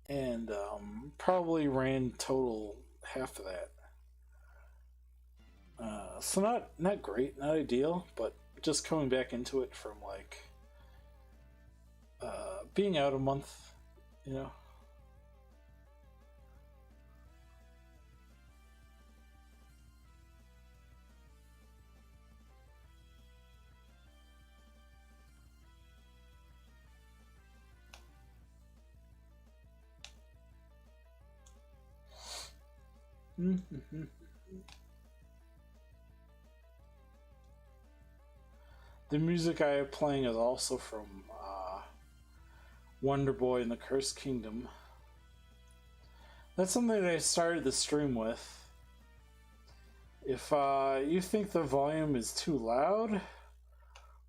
and probably ran total half of that. So not great, not ideal, but just coming back into it from like being out a month, you know. The music I am playing is also from Wonderboy and the Cursed Kingdom. That's something that I started the stream with. If you think the volume is too loud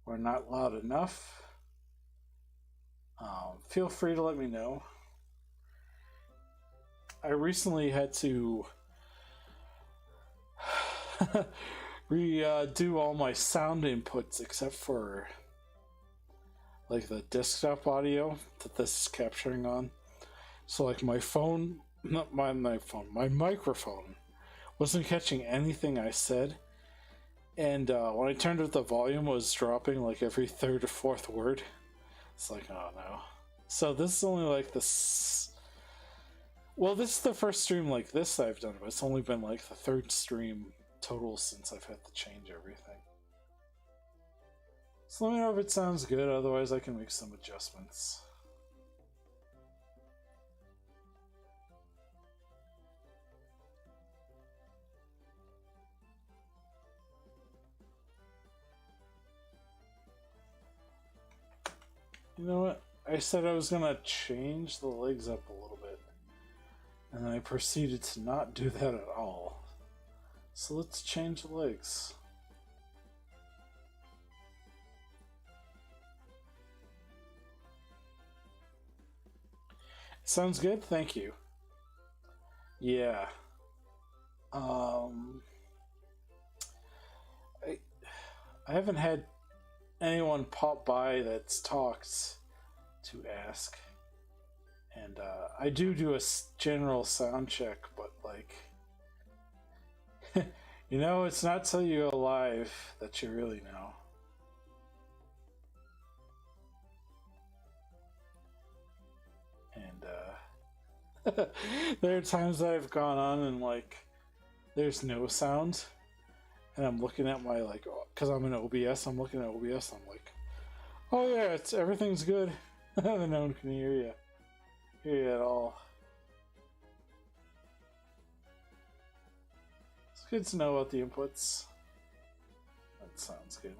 or not loud enough, feel free to let me know. I recently had to redo all my sound inputs except for like the desktop audio that this is capturing on. So like my phone, not my phone, my microphone wasn't catching anything I said, and when I turned up the volume, it was dropping like every third or fourth word. It's like, oh no. So this is only like this. Well, this is the first stream like this I've done, but it's only been like the third stream total since I've had to change everything. So let me know if it sounds good, otherwise I can make some adjustments. You know what? I said I was gonna change the legs up a little bit, and then I proceeded to not do that at all. So let's change the legs. Sounds good, thank you. Yeah. I haven't had anyone pop by that's talked to ask, and I do a general sound check, but like, you know, it's not till you go live that you really know. And there are times that I've gone on and like there's no sound, and I'm looking at my like, because I'm in OBS, I'm looking at OBS, I'm like, oh yeah, everything's good. And no one can hear you at all. It's good to know about the inputs. That sounds good.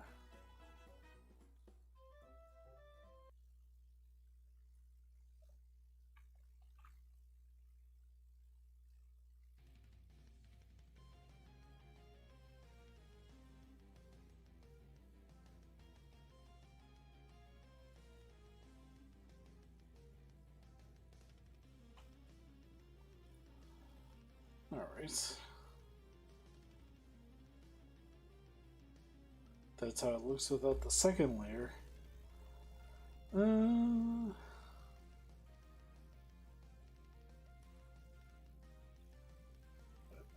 Alright. That's how it looks without the second layer. Right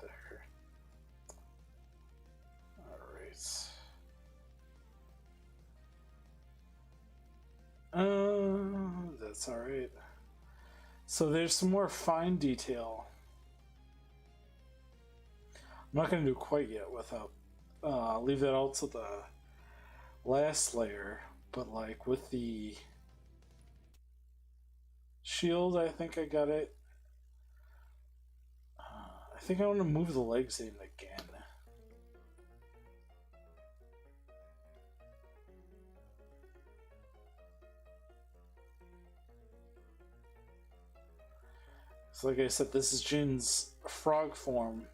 there. Alright. That's alright. So there's some more fine detail. I'm not going to do quite yet without leave that all to the last layer, but like with the shield, I think I got it. I think I want to move the legs in again. So like I said, this is Jin's frog form.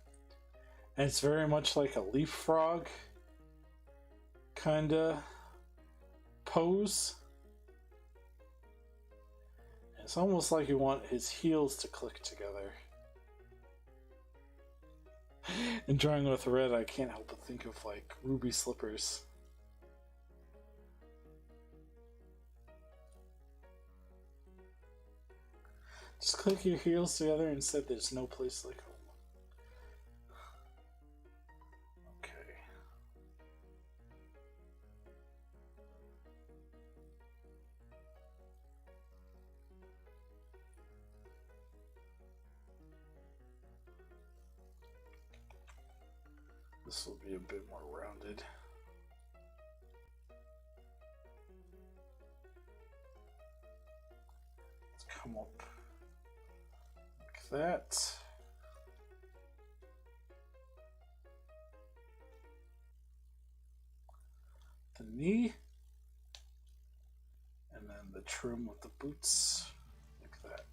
And it's very much like a leaf frog kinda pose. It's almost like you want his heels to click together. And drawing with red, I can't help but think of like ruby slippers. Just click your heels together and said there's no place like home. Okay. This will be a bit more rounded. Let's come up like that. The knee. And then the trim with the boots. Like that.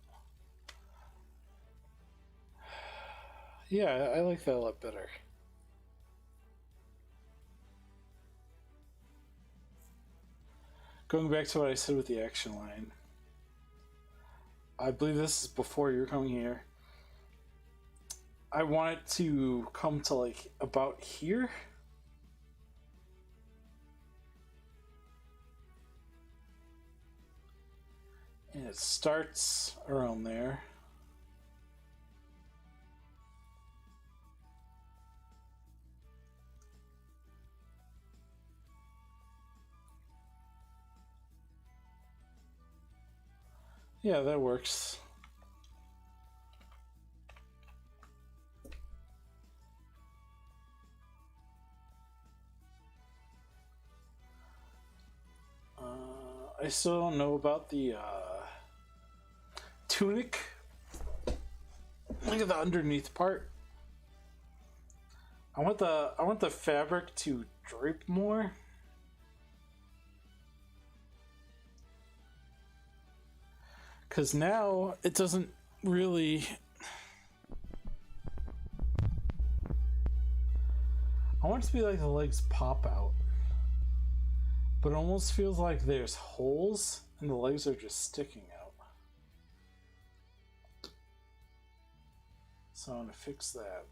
Yeah, I like that a lot better. Going back to what I said with the action line, I believe this is before you're coming here. I want it to come to like about here. And it starts around there. Yeah, that works. I still don't know about the tunic. Look at the underneath part. I want the fabric to drape more. Because now it doesn't really. I want it to be like the legs pop out. But it almost feels like there's holes and the legs are just sticking out. So I'm going to fix that.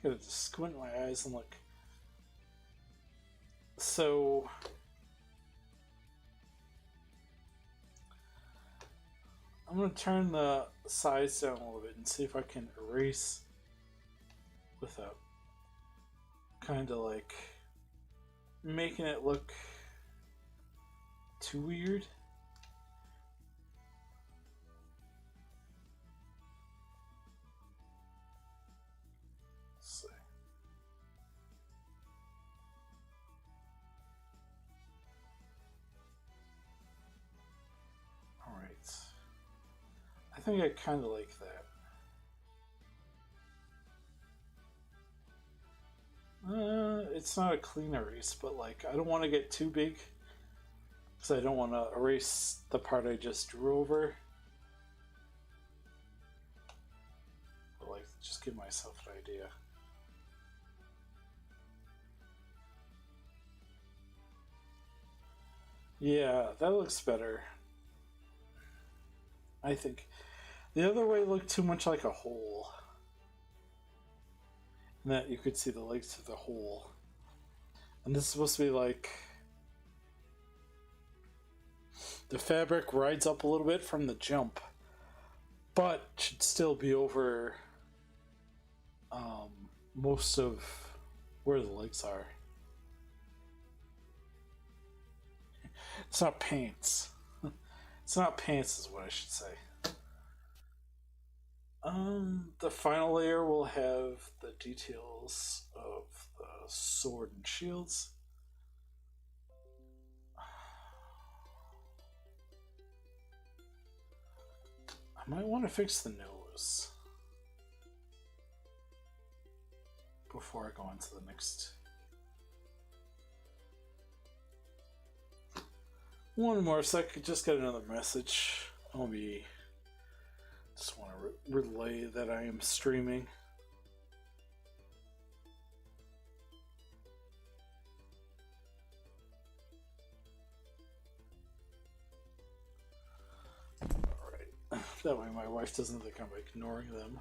Gotta just squint my eyes and look. So I'm gonna turn the size down a little bit and see if I can erase without kind of like making it look too weird. I think I kind of like that. It's not a clean erase, but like I don't want to get too big because I don't want to erase the part I just drew over. But like, just give myself an idea. Yeah, that looks better. I think. The other way looked too much like a hole. And that you could see the legs through the hole. And this is supposed to be like... The fabric rides up a little bit from the jump. But should still be over most of where the legs are. It's not pants. It's not pants is what I should say. The final layer will have the details of the sword and shields. I might want to fix the nose before I go on to the next. One more sec. Just got another message. I'll be. Just want to relay that I am streaming. Alright. That way my wife doesn't think I'm ignoring them.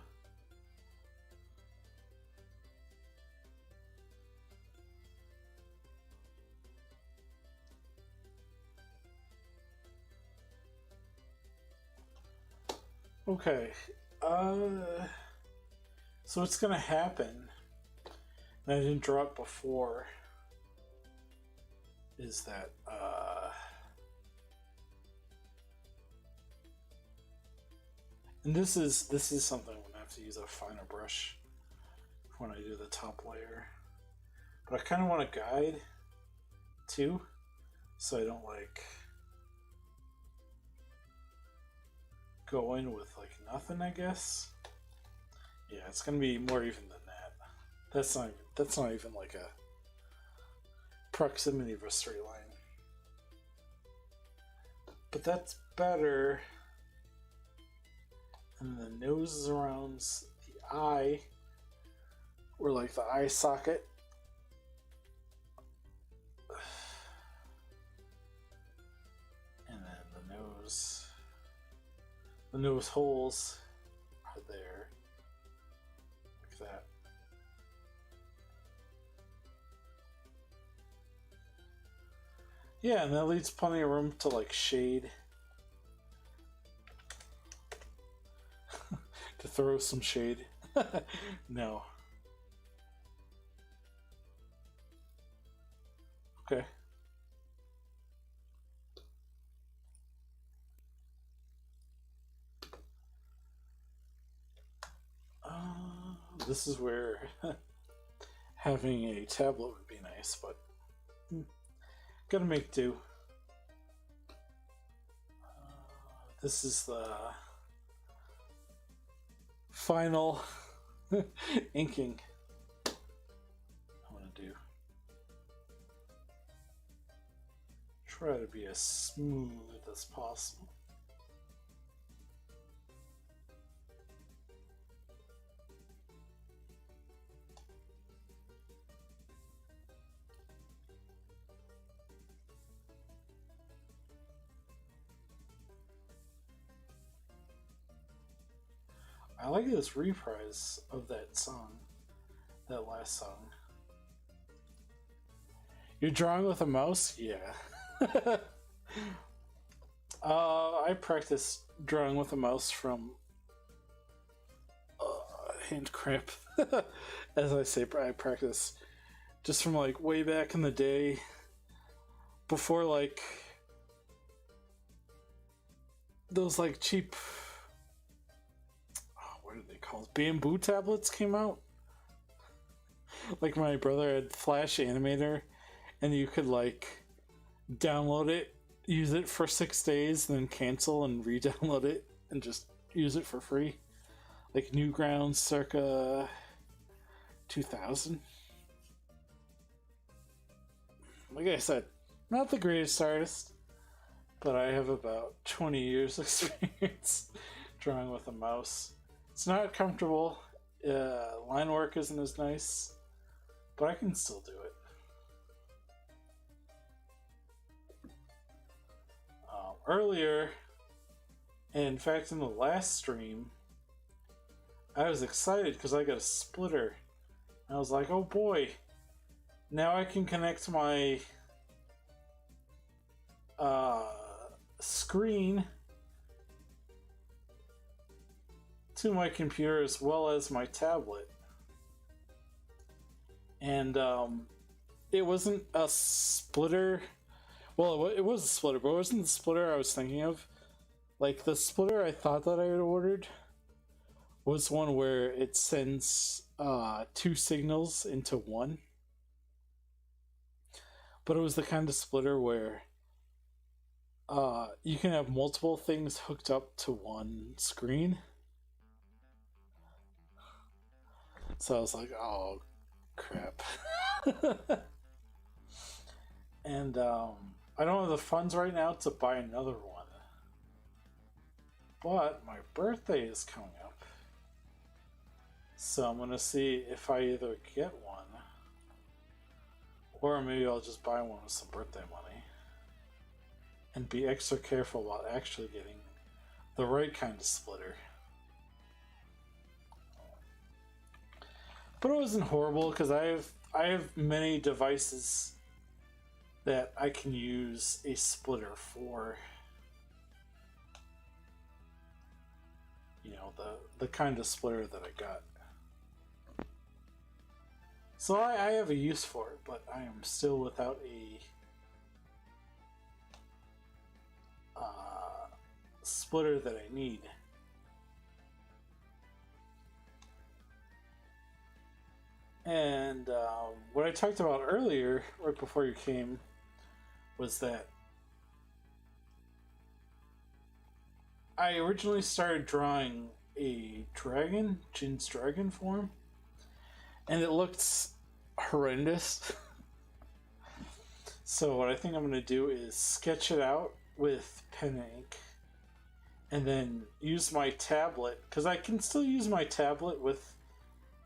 Okay. So what's gonna happen, and I didn't draw it before, is that, and this is something I'm gonna have to use a finer brush when I do the top layer. But I kind of want a guide, too, so I don't, like, go in with like nothing, I guess. Yeah, it's gonna be more even than that. That's not even like a proximity of a straight line. But that's better. And the nose is around the eye, or like the eye socket. And then the nose holes are there, like that. Yeah, and that leaves plenty of room to like shade. To throw some shade. No. Okay. This is where having a tablet would be nice, but gotta make do. This is the final inking I want to do. Try to be as smooth as possible. I like this reprise of that song, that last song. You're drawing with a mouse? Yeah. I practice drawing with a mouse from hand cramp. As I say, I practice just from like way back in the day, before like those like cheap, what are they called? Bamboo tablets came out. Like my brother had Flash Animator, and you could like download it, use it for 6 days, then cancel and re-download it and just use it for free. Like Newgrounds circa 2000. Like I said, not the greatest artist, but I have about 20 years experience drawing with a mouse. It's not comfortable. Line work isn't as nice, but I can still do it. Earlier, in fact, in the last stream, I was excited because I got a splitter. I was like, oh boy, now I can connect my screen to my computer as well as my tablet. And it wasn't a splitter. Well, it was a splitter, but it wasn't the splitter I was thinking of. Like, the splitter I thought that I had ordered was one where it sends two signals into one, but it was the kind of splitter where you can have multiple things hooked up to one screen. So I was like, oh crap. And I don't have the funds right now to buy another one. But my birthday is coming up. So I'm going to see if I either get one or maybe I'll just buy one with some birthday money and be extra careful about actually getting the right kind of splitter. But it wasn't horrible because I have many devices that I can use a splitter for. You know, the kind of splitter that I got. So I have a use for it, but I am still without a splitter that I need. And what I talked about earlier, right before you came, was that I originally started drawing a dragon, Jin's dragon form, and it looked horrendous. So what I think I'm going to do is sketch it out with pen and ink, and then use my tablet, because I can still use my tablet with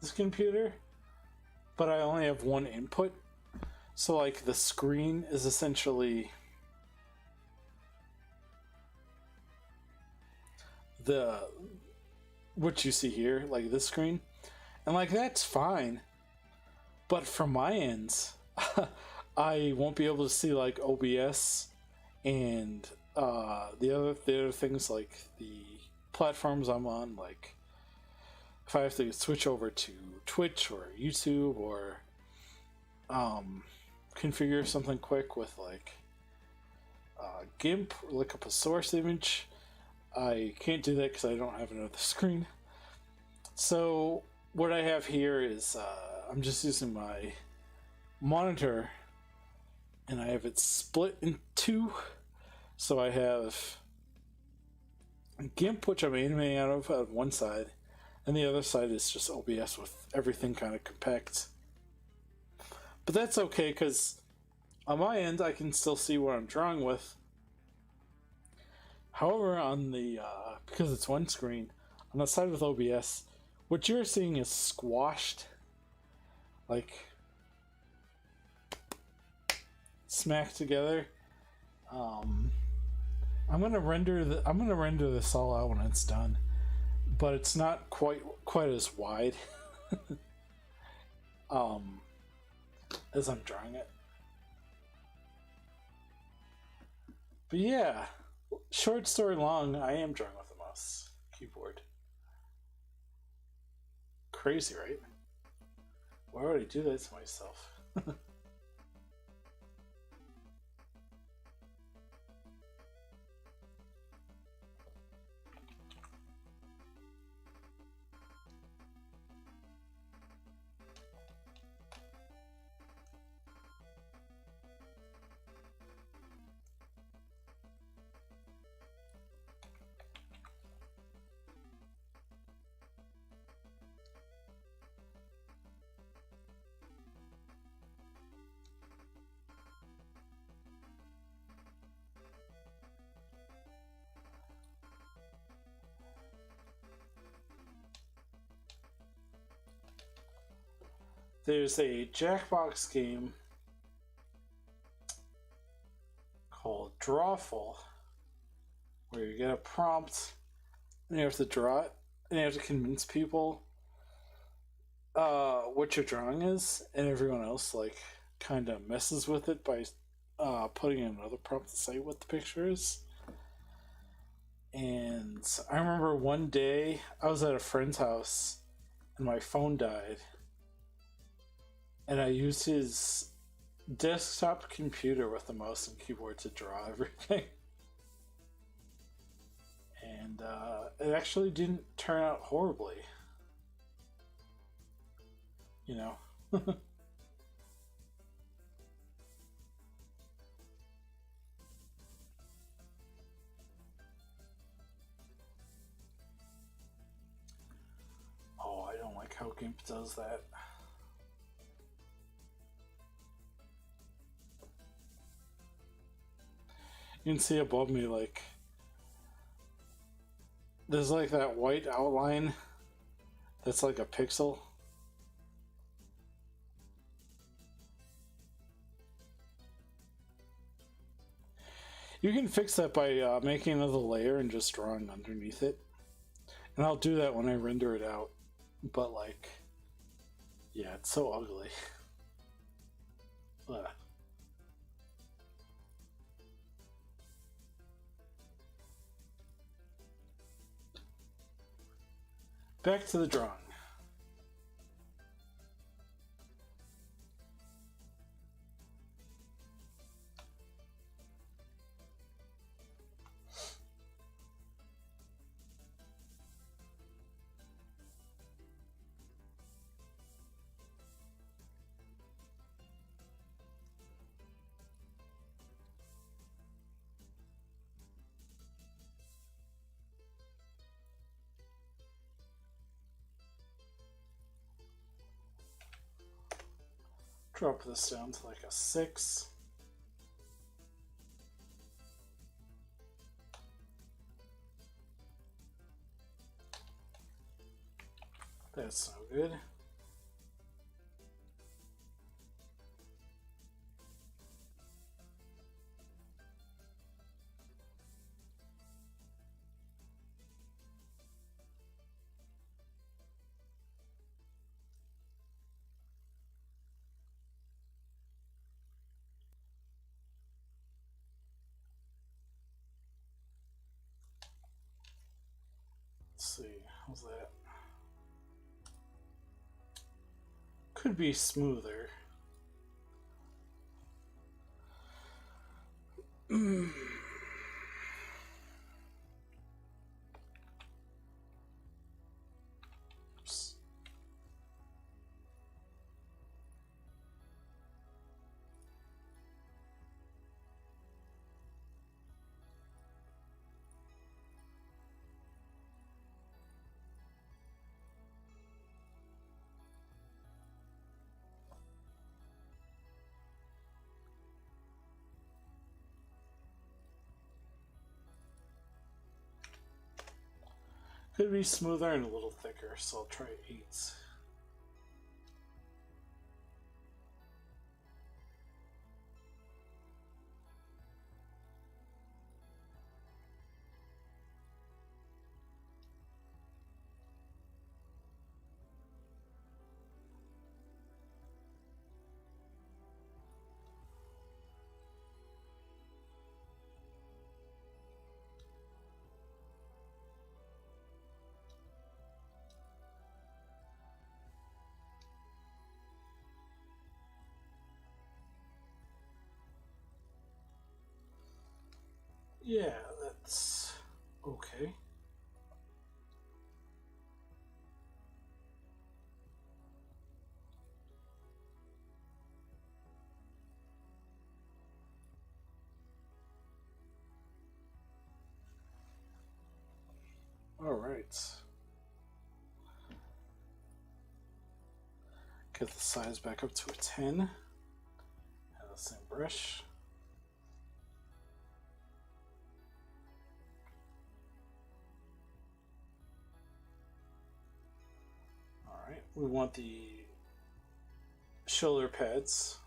this computer, but I only have one input. So like the screen is essentially what you see here, like this screen, and like that's fine, but from my ends I won't be able to see like OBS and the other things, like the platforms I'm on. Like if I have to switch over to Twitch or YouTube or configure something quick with like GIMP, or look up a source image, I can't do that because I don't have another screen. So what I have here is I'm just using my monitor, and I have it split in two. So I have GIMP, which I'm animating out of on one side, and the other side is just OBS with everything kind of compact. But that's okay, because on my end I can still see what I'm drawing with. However, on the because it's one screen, on the side with OBS, what you're seeing is squashed, like smacked together. I'm gonna render this all out when it's done, but it's not quite as wide as I'm drawing it. But yeah, short story long, I am drawing with a mouse keyboard. Crazy, right? Why would I do that to myself? There's a Jackbox game called Drawful, where you get a prompt and you have to draw it, and you have to convince people what your drawing is, and everyone else like kind of messes with it by putting in another prompt to say what the picture is. And I remember one day I was at a friend's house and my phone died, and I used his desktop computer with the mouse and keyboard to draw everything. And and it actually didn't turn out horribly. You know. Oh, I don't like how GIMP does that. You can see above me, like, there's like that white outline that's like a pixel. You can fix that by making another layer and just drawing underneath it. And I'll do that when I render it out. But, like, yeah, it's so ugly. Ugh. Back to the drawing. Drop this down to like a 6. That's no good. Let's see, how's that? Could be smoother. Oops. Could be smoother and a little thicker, so I'll try 8s. Yeah, that's okay. All right. Get the size back up to a 10. Have the same brush. All right. We want the shoulder pads.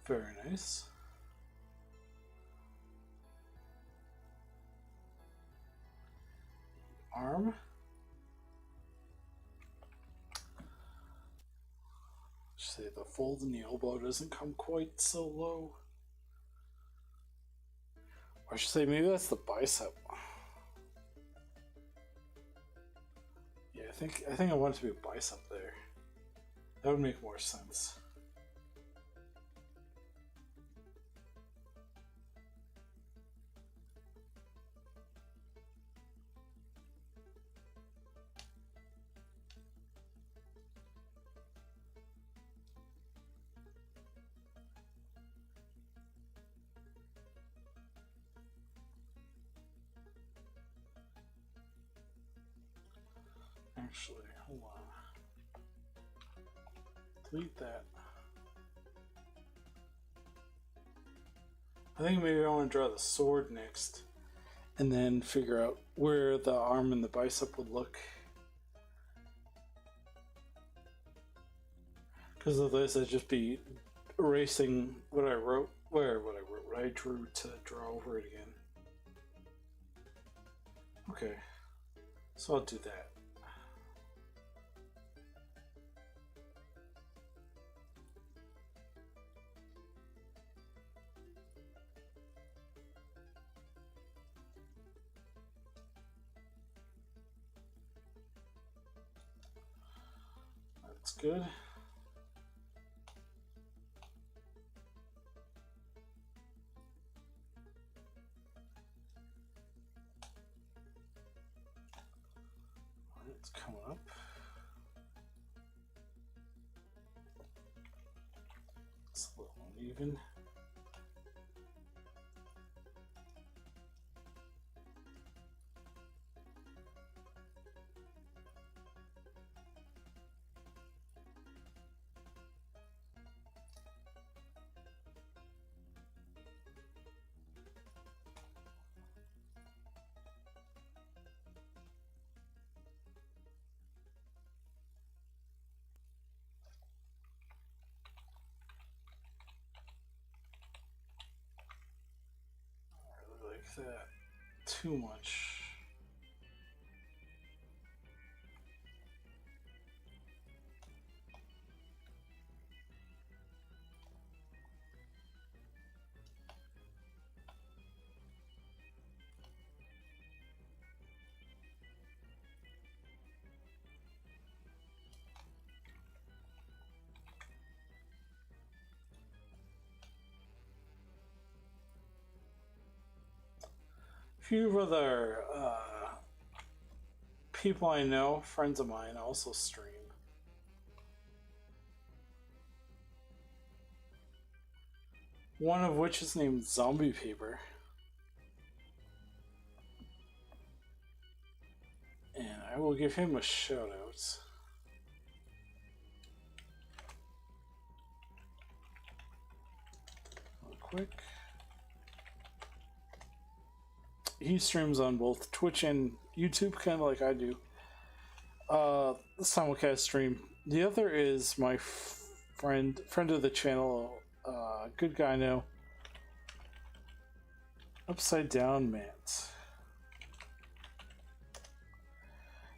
Very nice. Arm. Say the fold in the elbow doesn't come quite so low. I should say maybe that's the bicep. Yeah, I think I want it to be a bicep there. That would make more sense. Actually, hold on. Delete that. I think maybe I want to draw the sword next, and then figure out where the arm and the bicep would look. Because of this, I'd just be erasing what I wrote, what I drew to draw over it again. Okay, so I'll do that. That's good. It's coming up. It's a little uneven. That too much. A few other people I know, friends of mine, also stream. One of which is named Zombie Paper. And I will give him a shout out. Real quick. He streams on both Twitch and YouTube, kind of like I do. Simulcast stream. The other is my friend of the channel, good guy now. Upside Down Matt.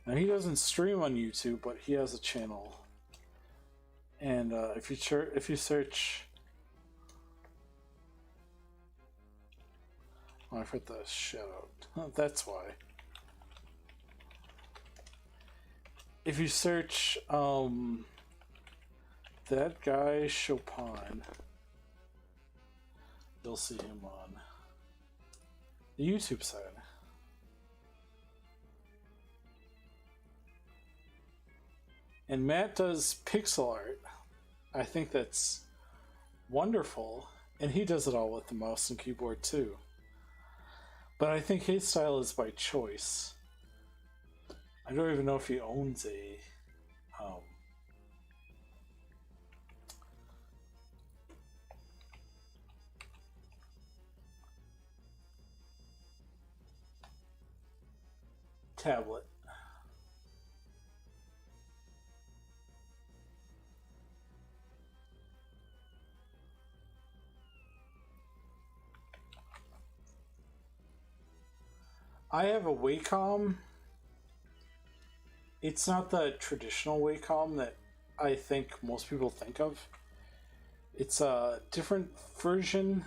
Now he doesn't stream on YouTube, but he has a channel. And if you search. Oh, I put the shout out. That's why. If you search that guy Chopin, you'll see him on the YouTube side. And Matt does pixel art. I think that's wonderful. And he does it all with the mouse and keyboard too. But I think his style is by choice. I don't even know if he owns a tablet. I have a Wacom. It's not the traditional Wacom that I think most people think of. It's a different version.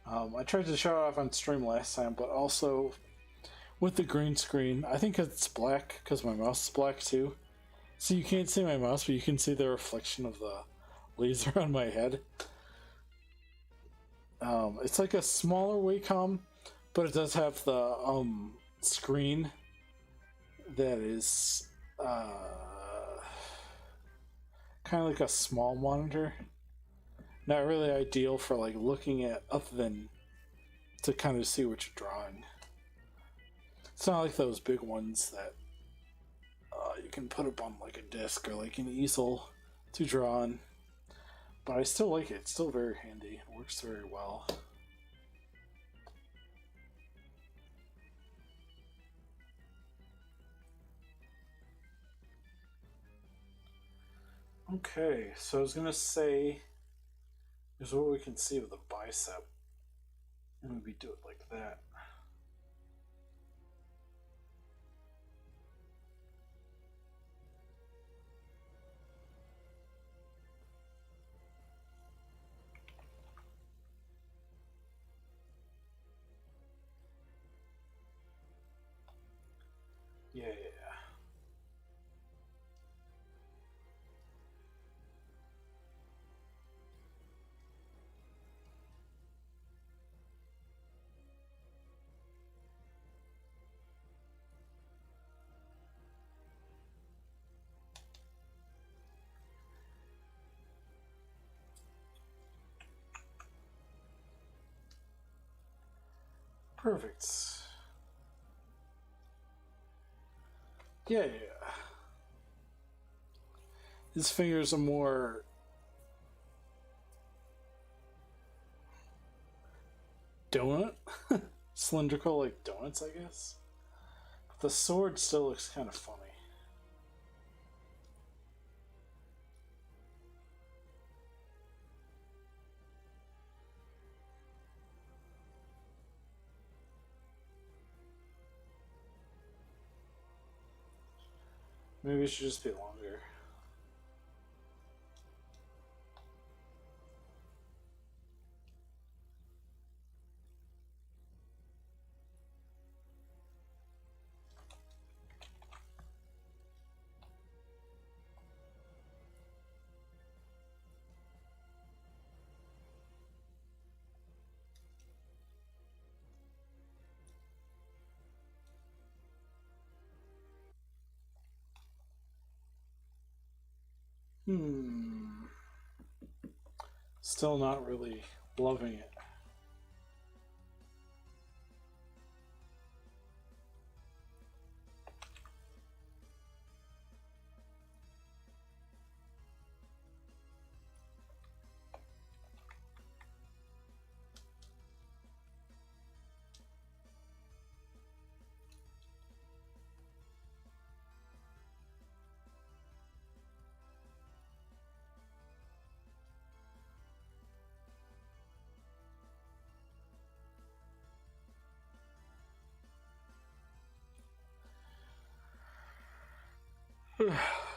I tried to show it off on stream last time, but also with the green screen, I think it's black because my mouse is black too. So you can't see my mouse, but you can see the reflection of the laser on my head. It's like a smaller Wacom, but it does have the screen that is kind of like a small monitor. Not really ideal for like looking at other than to kind of see what you're drawing. It's not like those big ones that you can put up on like a disc or like an easel to draw on. But I still like it. It's still very handy. It works very well. Okay, so I was gonna say, here's what we can see of the bicep. And maybe do it like that. Yeah. Perfect. Yeah. His fingers are more donut, cylindrical like donuts, I guess. But the sword still looks kind of funny. Maybe it should just be longer. Still not really loving it.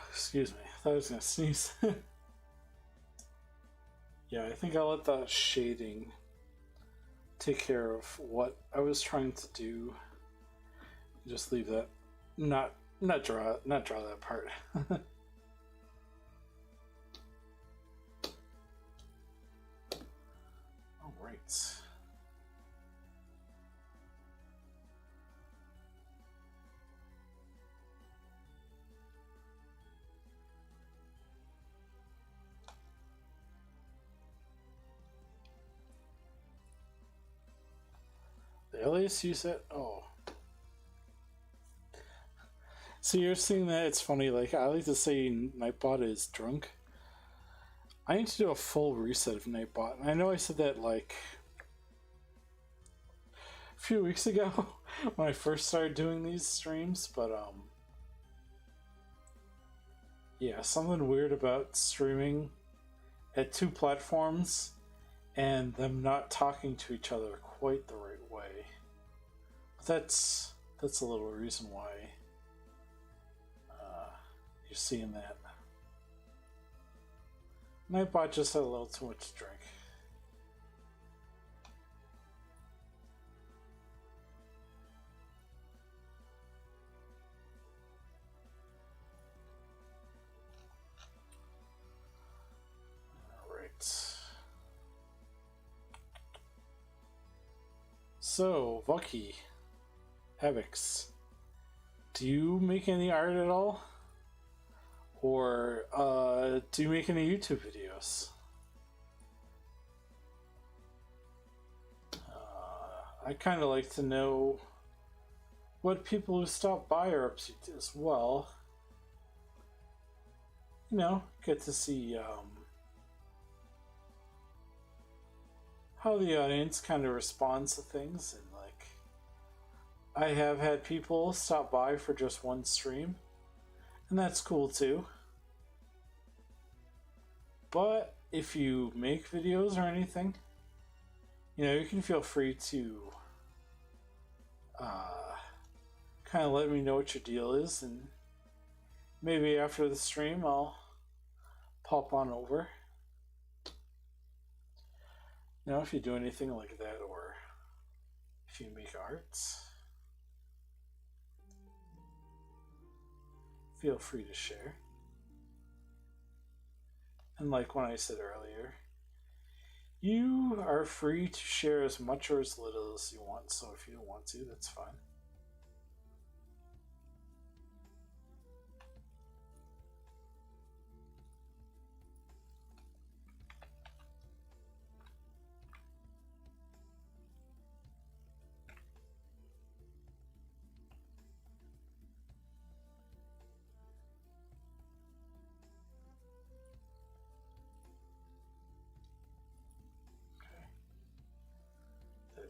Excuse me. I thought I was gonna sneeze. Yeah, I think I'll let that shading take care of what I was trying to do. Just leave that, not draw that part. All right. The alias you said? Oh. So you're seeing that it's funny, like I like to say Nightbot is drunk. I need to do a full reset of Nightbot. And I know I said that like a few weeks ago when I first started doing these streams, but yeah, something weird about streaming at two platforms and them not talking to each other quite the right way. But that's a little reason why you're seeing that. Nightbot just had a little too much to drink. So, Vucky, Havocs, do you make any art at all? Or do you make any YouTube videos? I kind of like to know what people who stop by are up to as well. You know, get to see how the audience kind of responds to things. And like, I have had people stop by for just one stream, and that's cool too. But if you make videos or anything, you know, you can feel free to kind of let me know what your deal is, and maybe after the stream I'll pop on over. You know, if you do anything like that, or if you make arts, feel free to share. And like when I said earlier, you are free to share as much or as little as you want, so if you don't want to, that's fine.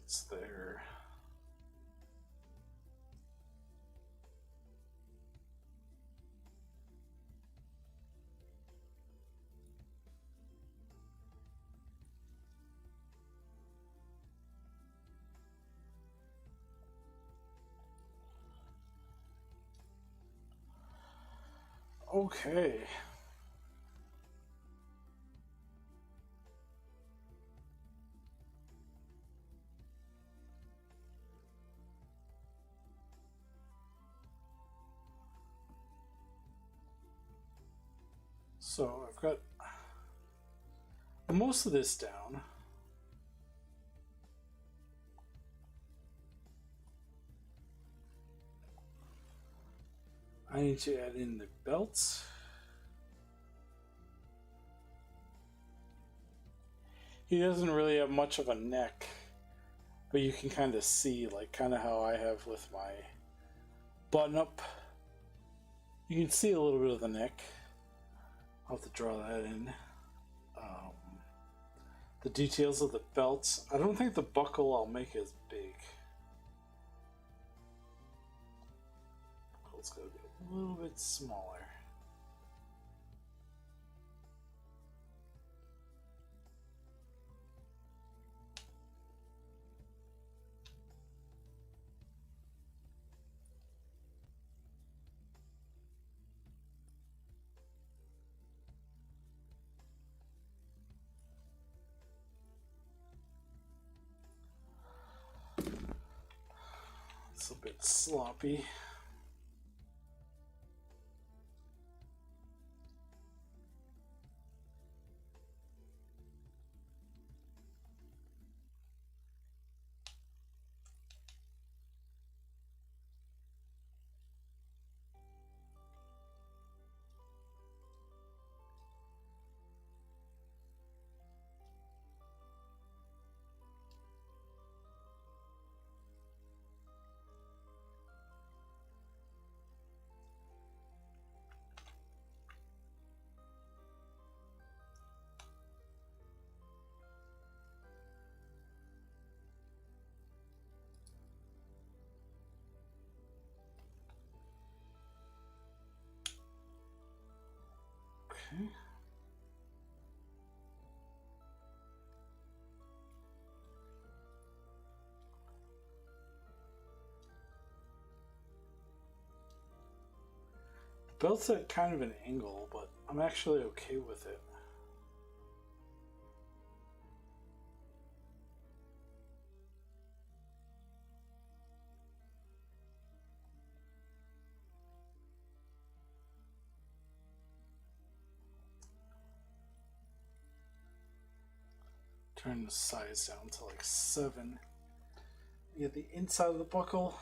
It's there. Okay. So I've got most of this down. I need to add in the belts. He doesn't really have much of a neck, but you can kind of see, like, kind of how I have with my button up. You can see a little bit of the neck. I'll have to draw that in. The details of the belts. I don't think the buckle I'll make as big. Buckle's gotta be a little bit smaller. It's a bit sloppy. Okay. The belt's at kind of an angle, but I'm actually okay with it. Turn the size down to like 7. You get the inside of the buckle.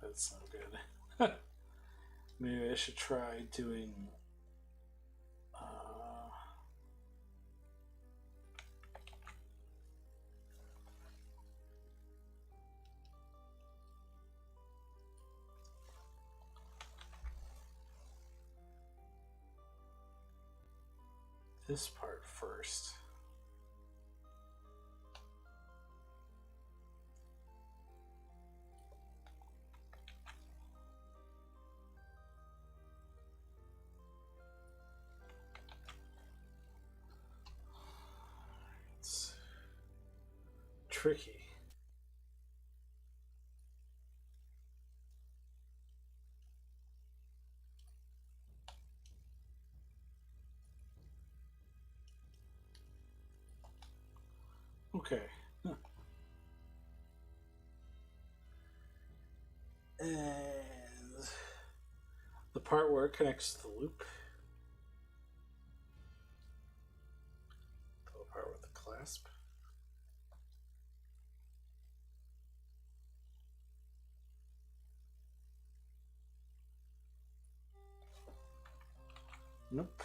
That's no good. Maybe I should try doing. This part first. It's tricky. Okay. And the part where it connects to the loop. The part with the clasp. Nope.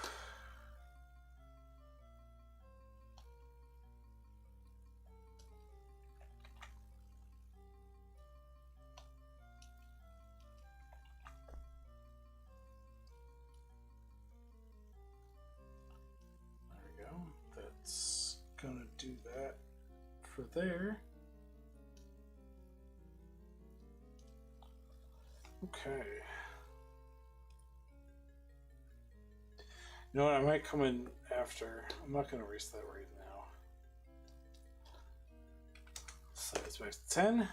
That's gonna do that for there. Okay. You know what? I might come in after. I'm not gonna erase that right now. Size back to 10.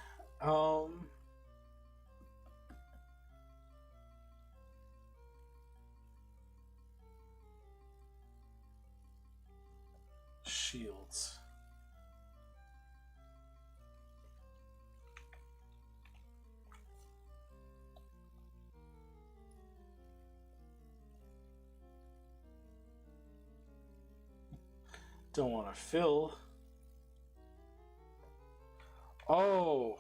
Shields. Don't want to fill. Oh!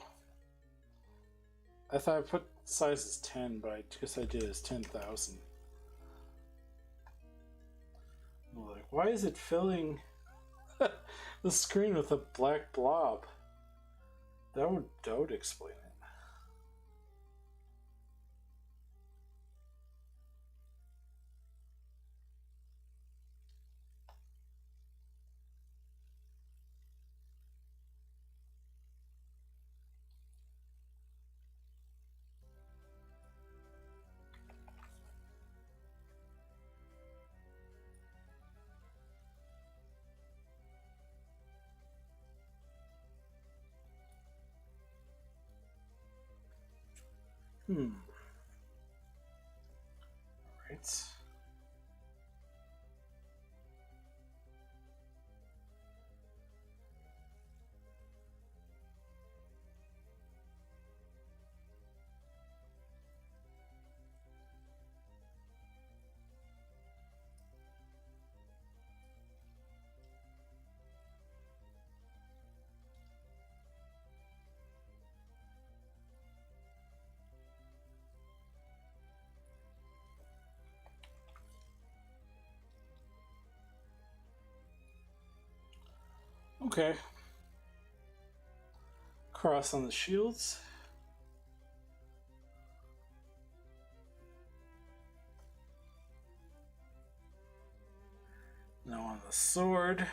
I thought I put size as 10, but I guess I did as 10,000. Like, why is it filling the screen with a black blob? That would explain it. All right. Okay. Cross on the shields. Now on the sword.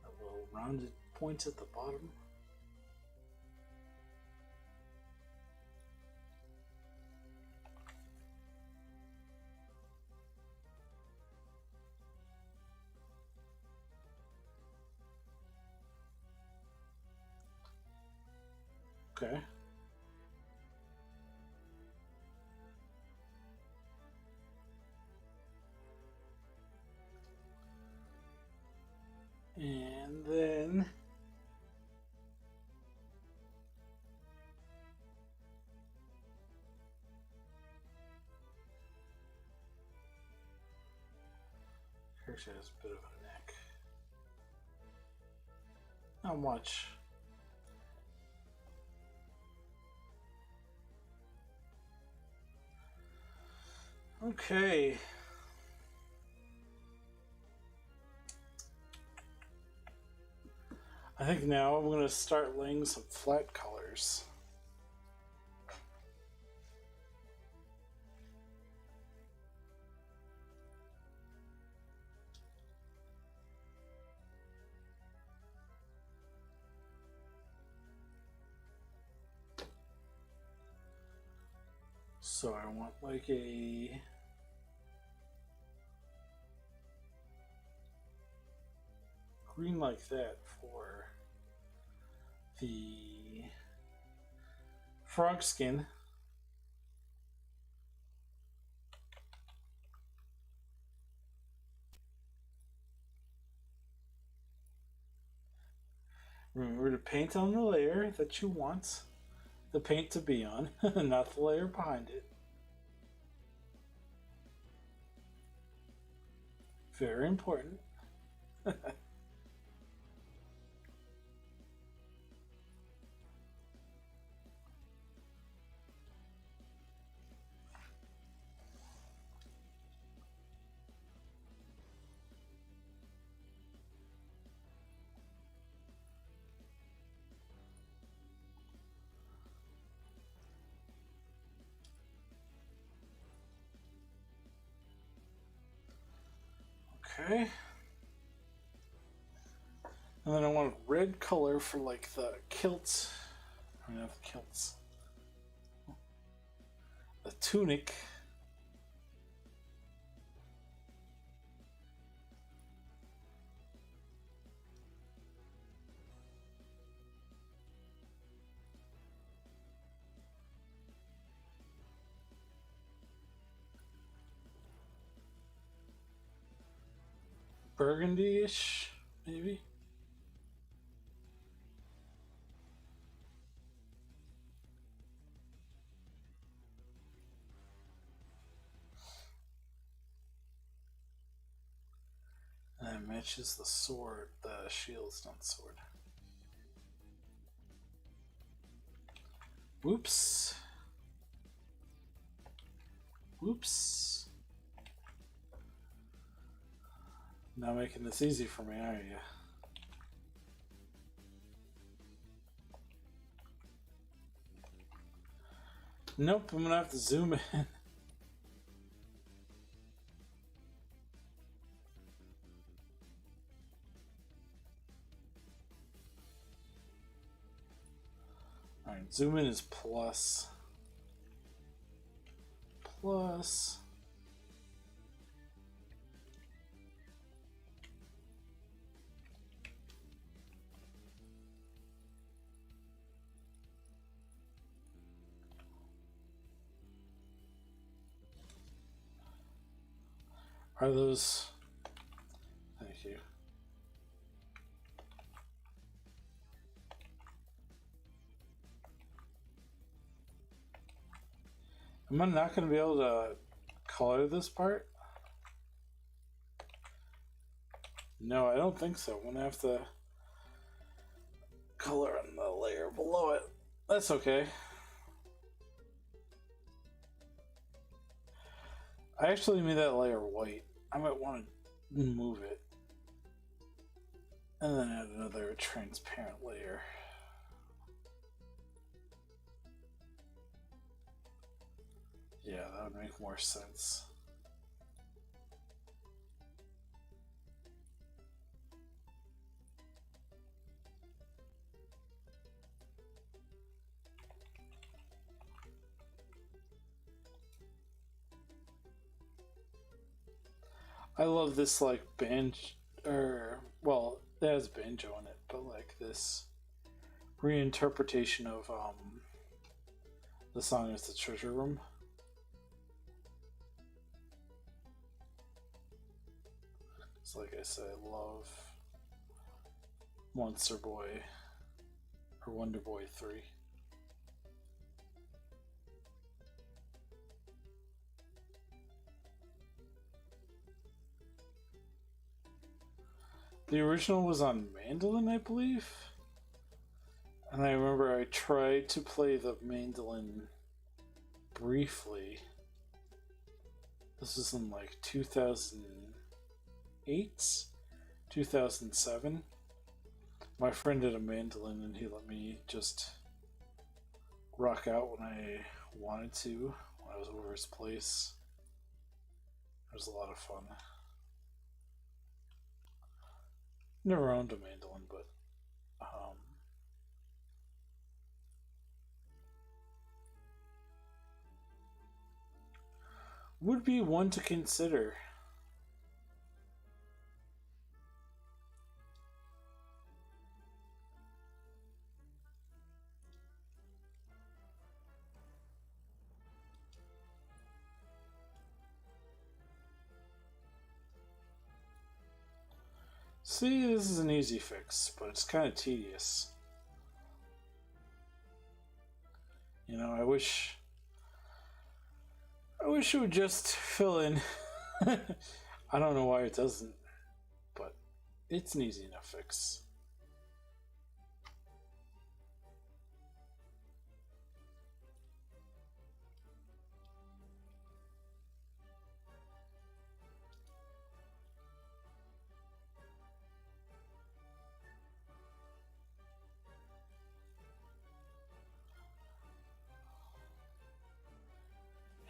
A little rounded point at the bottom. Okay. And then here she has a bit of a neck. Not much. Okay. I think now I'm going to start laying some flat colors. So I want like a green like that for the frog skin. Remember to paint on the layer that you want the paint to be on, not the layer behind it. Very important. Okay. And then I want red color for like the kilts. I mean, not the kilts. The tunic. Burgundy-ish, maybe. And it matches the sword, the shield's not sword. Whoops. Whoops. Not making this easy for me, are you? Nope, I'm gonna have to zoom in. Alright, zoom in is plus. Plus. Are those... Thank you. Am I not going to be able to color this part? No, I don't think so. I'm going to have to color on the layer below it. That's okay. I actually made that layer white. I might want to move it. And then add another transparent layer. Yeah, that would make more sense. I love this like banjo, or well, it has banjo in it, but like this reinterpretation of the song is the Treasure Room. It's like I said, I love Monster Boy or Wonderboy 3. The original was on mandolin, I believe. And I remember I tried to play the mandolin briefly. This was in like 2008, 2007. My friend had a mandolin and he let me just rock out when I wanted to when I was over his place. It was a lot of fun. Never owned a mandolin, but would be one to consider. See, this is an easy fix, but it's kind of tedious. You know, I wish it would just fill in. I don't know why it doesn't, but it's an easy enough fix.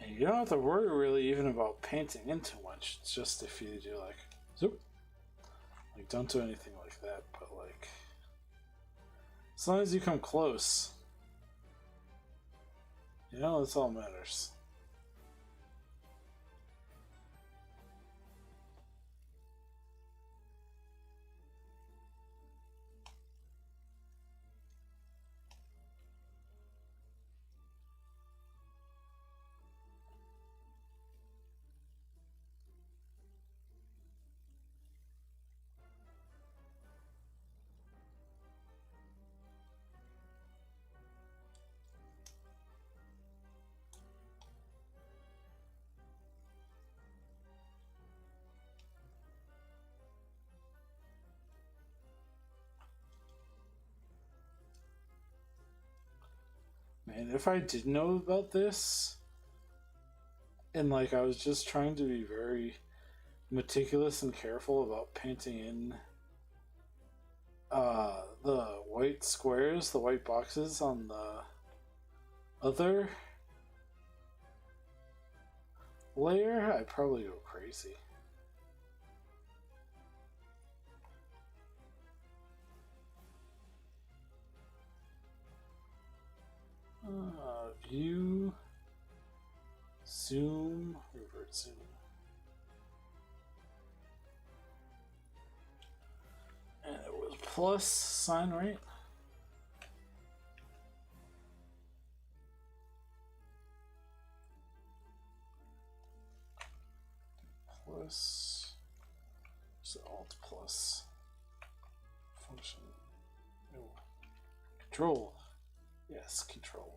And you don't have to worry really even about painting in too much. It's just if you do like zoop, like don't do anything like that, but like as long as you come close, you know, that's all that matters. Man, if I did know about this, and like I was just trying to be very meticulous and careful about painting in the white squares, the white boxes on the other layer, I'd probably go crazy. View, zoom, revert zoom. And it was plus sign, right? Plus, so alt plus function. No. Control. Yes, control.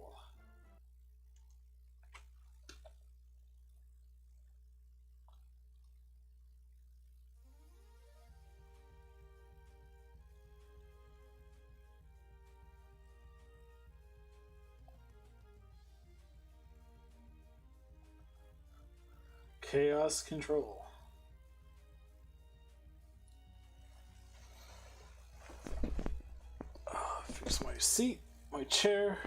Chaos control. Fix my seat, my chair.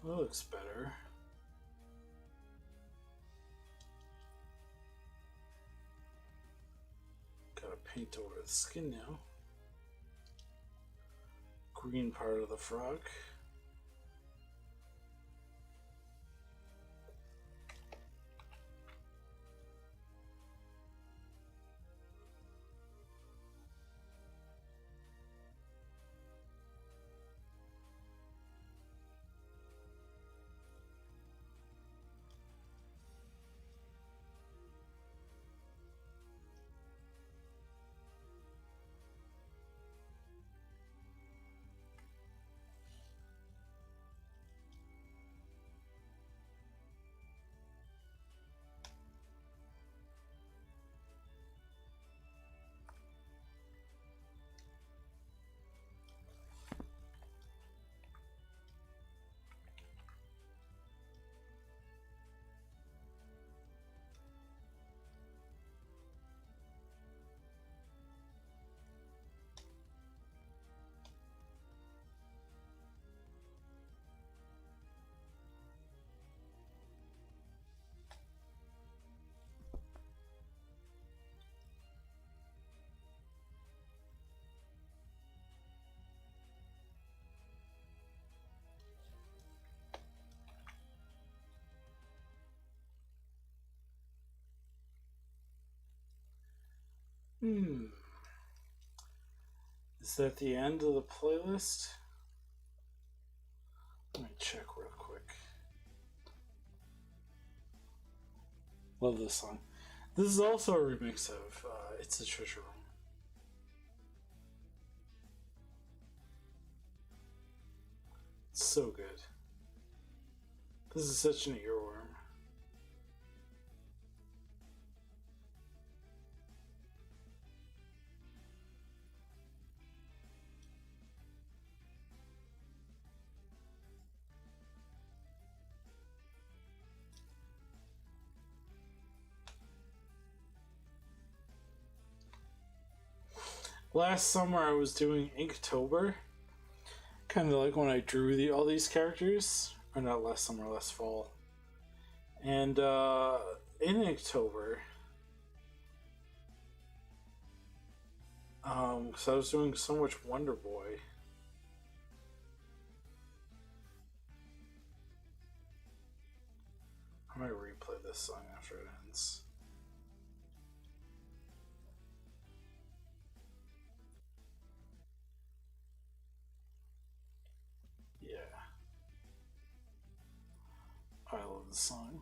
That looks better. Gotta paint over the skin now. Green part of the frog. Is that the end of the playlist? Let me check real quick. Love this song. This is also a remix of It's a Treasure Room. It's so good. This is such an earworm. Last summer I was doing Inktober, kind of like when I drew all these characters, or not last summer, last fall. And in Inktober, because I was doing so much Wonderboy. I might replay this song after it ends. Yeah. I love this song.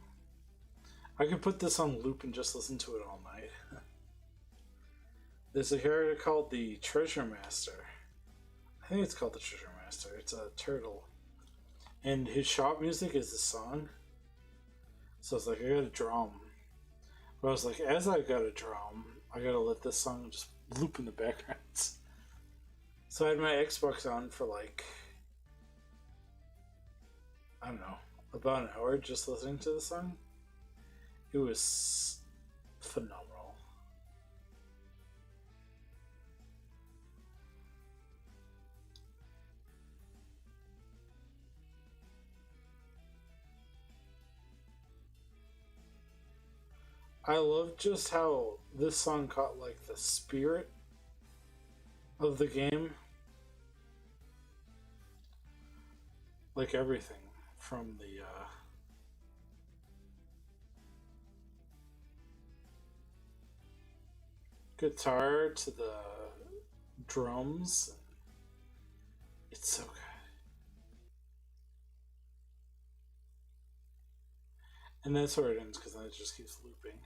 I could put this on loop and just listen to it all night. There's a character called the Treasure Master. I think it's called the Treasure Master. It's a turtle. And his shop music is this song. So it's like, I got a drum. But I was like, as I got a drum, I gotta let this song just loop in the background. So I had my Xbox on for like, I don't know, about an hour just listening to the song. It was phenomenal. I love just how this song caught like the spirit of the game. Like everything from the guitar to the drums. It's so good. And that's where it ends because then it just keeps looping.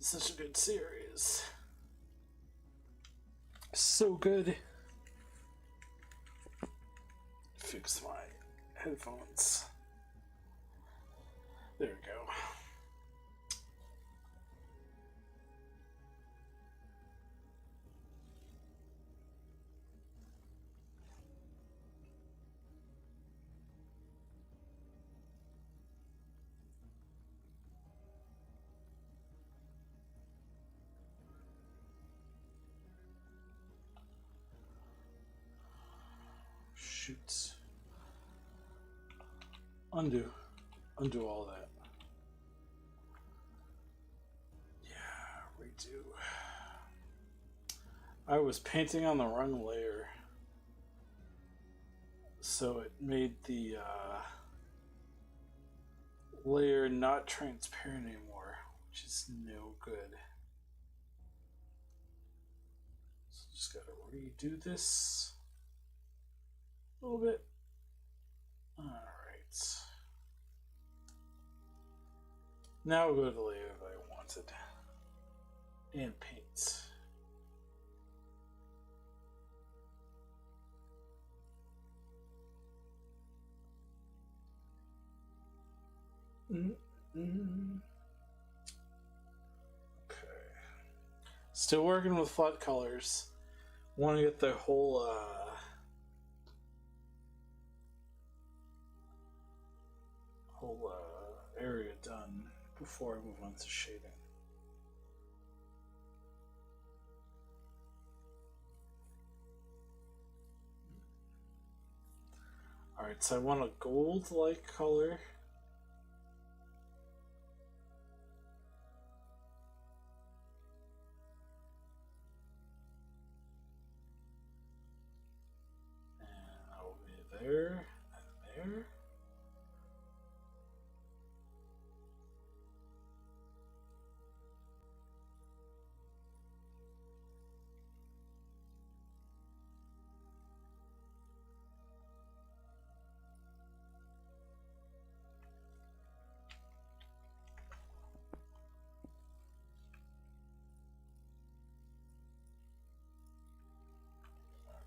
Such a good series. So good. fix my headphones. There we go. Shoot. Undo all that. Yeah, redo. I was painting on the wrong layer, so it made the layer not transparent anymore, which is no good. So just gotta redo this a little bit. Alright. Now we'll go to the layer that I wanted. And paint. Okay. Still working with flat colors. Want to get the whole area done before I move on to shading. Alright, so I want a gold-like color. And that will be there and there.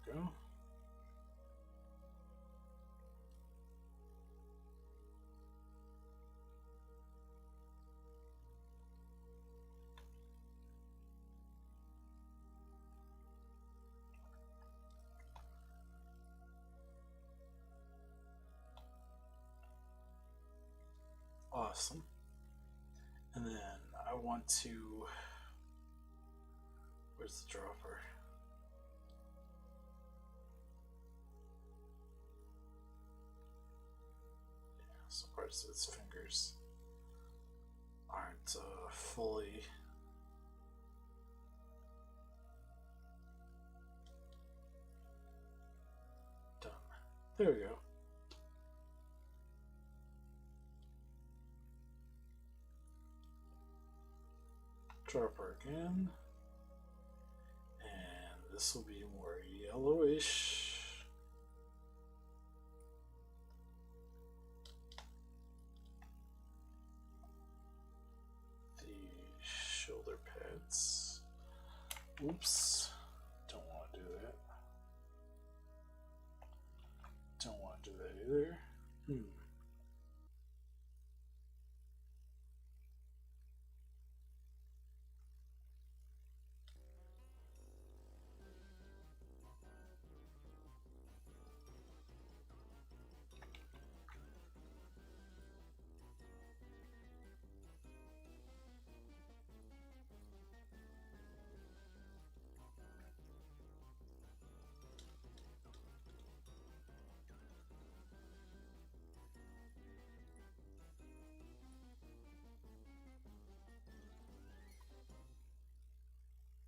Go. Awesome. And then I want to. Where's the dropper? Some parts of its fingers aren't fully done. There we go. Dropper again. And this will be more yellowish. Shoulder pads. Oops. Don't want to do that. Don't want to do that either.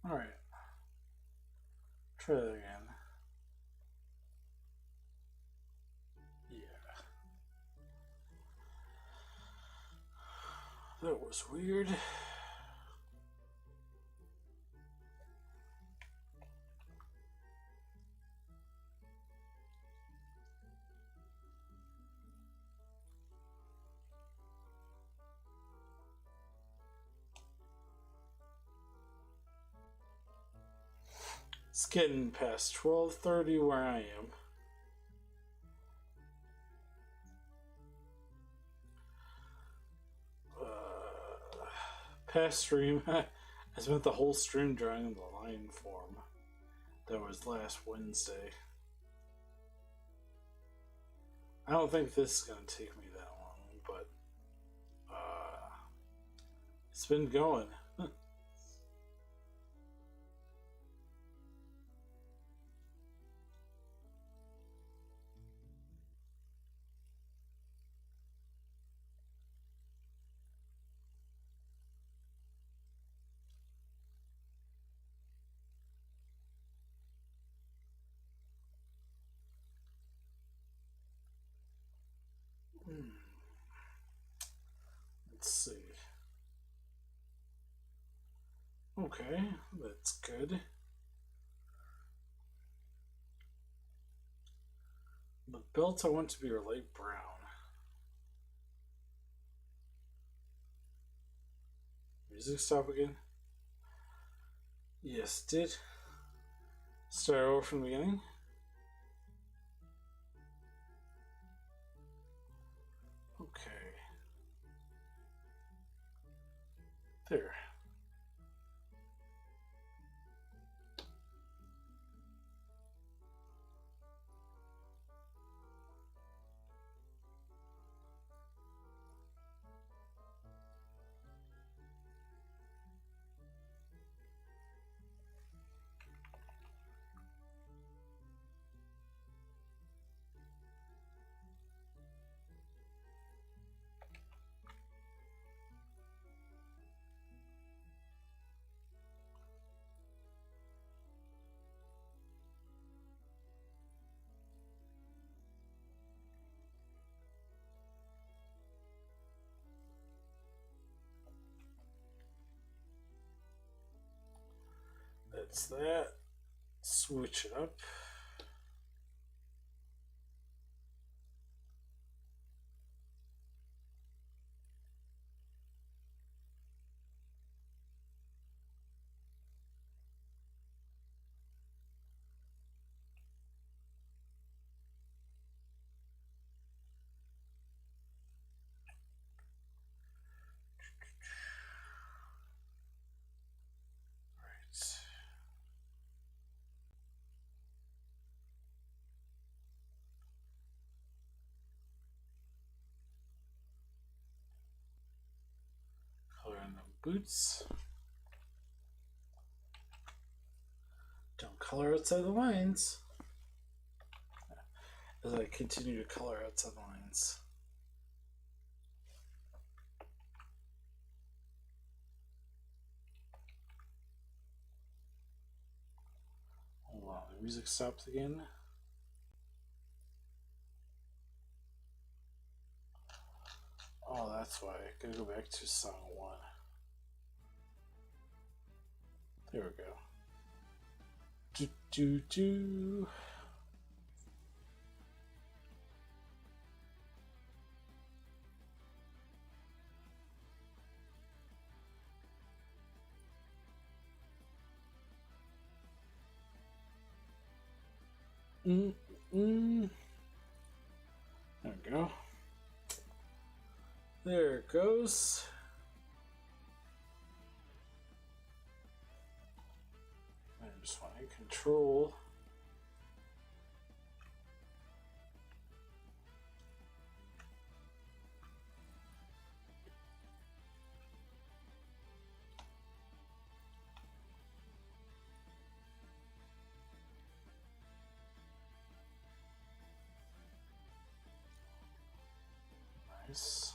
All right. Try that again. Yeah. That was weird. It's getting past 12:30 where I am. past stream, I spent the whole stream drawing the line form. That was last Wednesday. I don't think this is going to take me that long, but it's been going. Let's see. Okay, that's good. The belt I want to be a light brown. Music stop again? Yes, it did. Start over from the beginning. Okay. There. That's that. Switch it up. Right. Color in the boots. Don't color outside the lines. As I continue to color outside the lines. Hold on, the music stops again. Oh, that's why. I gotta go back to song 1. There we go. Do do do. There we go. There it goes. I just want to control. Nice.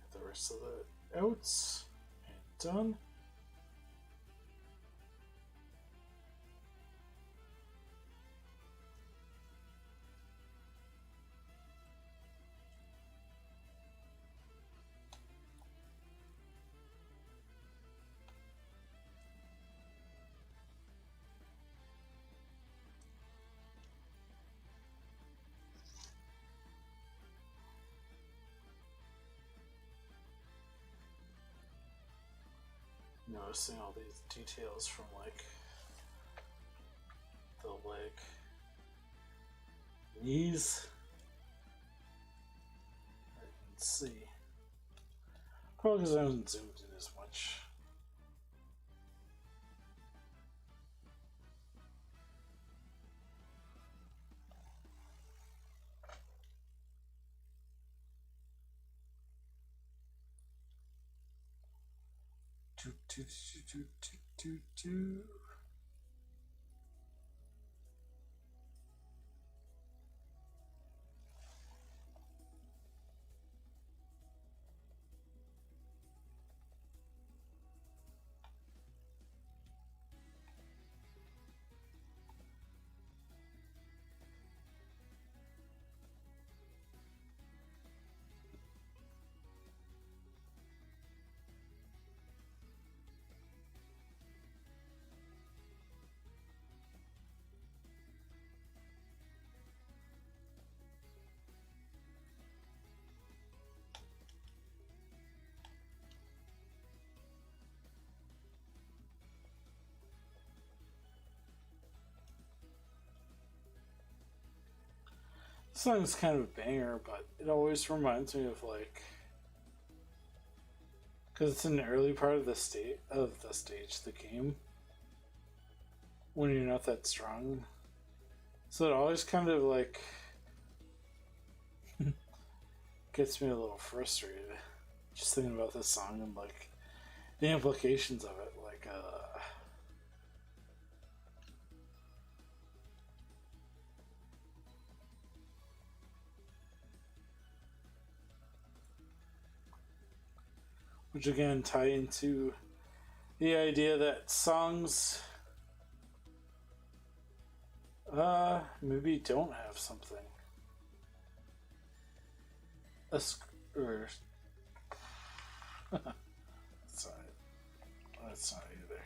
Get the rest of the outs and done. noticing all these details from like the leg, knees. I can see. Probably because I haven't zoomed in as much. Do, do, do, do, do, do. This song's kind of a banger, but it always reminds me of like, because it's in the early part of the game, when you're not that strong. So it always kind of like gets me a little frustrated just thinking about this song and like the implications of it. Like, which again tie into the idea that songs maybe don't have something. Or that's not either.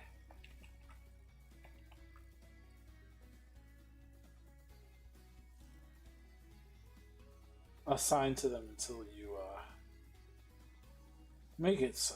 Assigned to them until you make it so.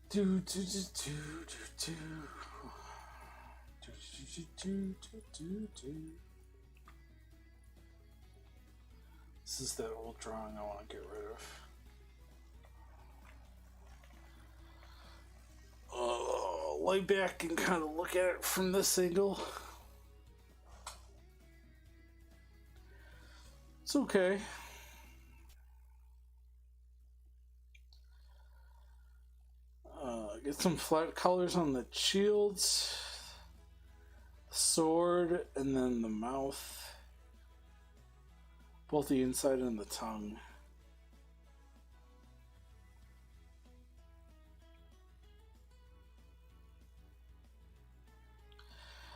Do do do do do do do do do do do. This is that old drawing I want to get rid of. Lay back and kind of look at it from this angle. It's okay. Get some flat colors on the shields, the sword, and then the mouth. Both the inside and the tongue.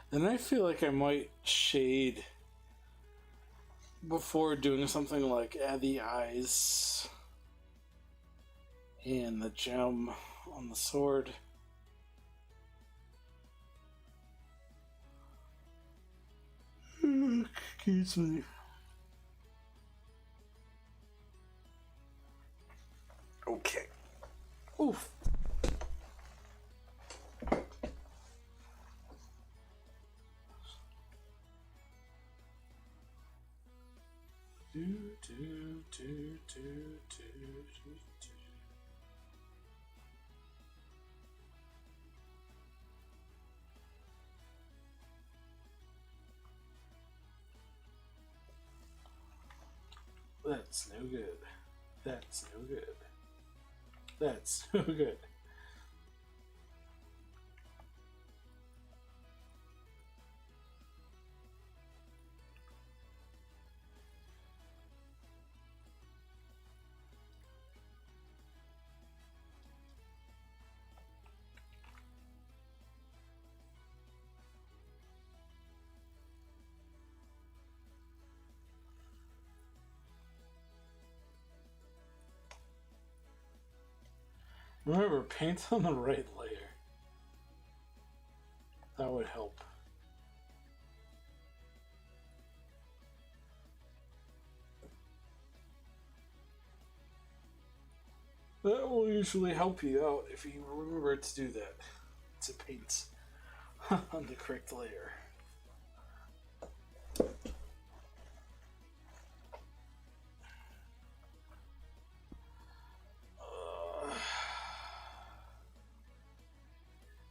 Then I feel like I might shade before doing something like add the eyes and the gem on the sword. Excuse me. Okay. Oof. That's no good. That's no good. That's no good. Remember, paint on the right layer. That would help. That will usually help you out if you remember to do that. To paint on the correct layer.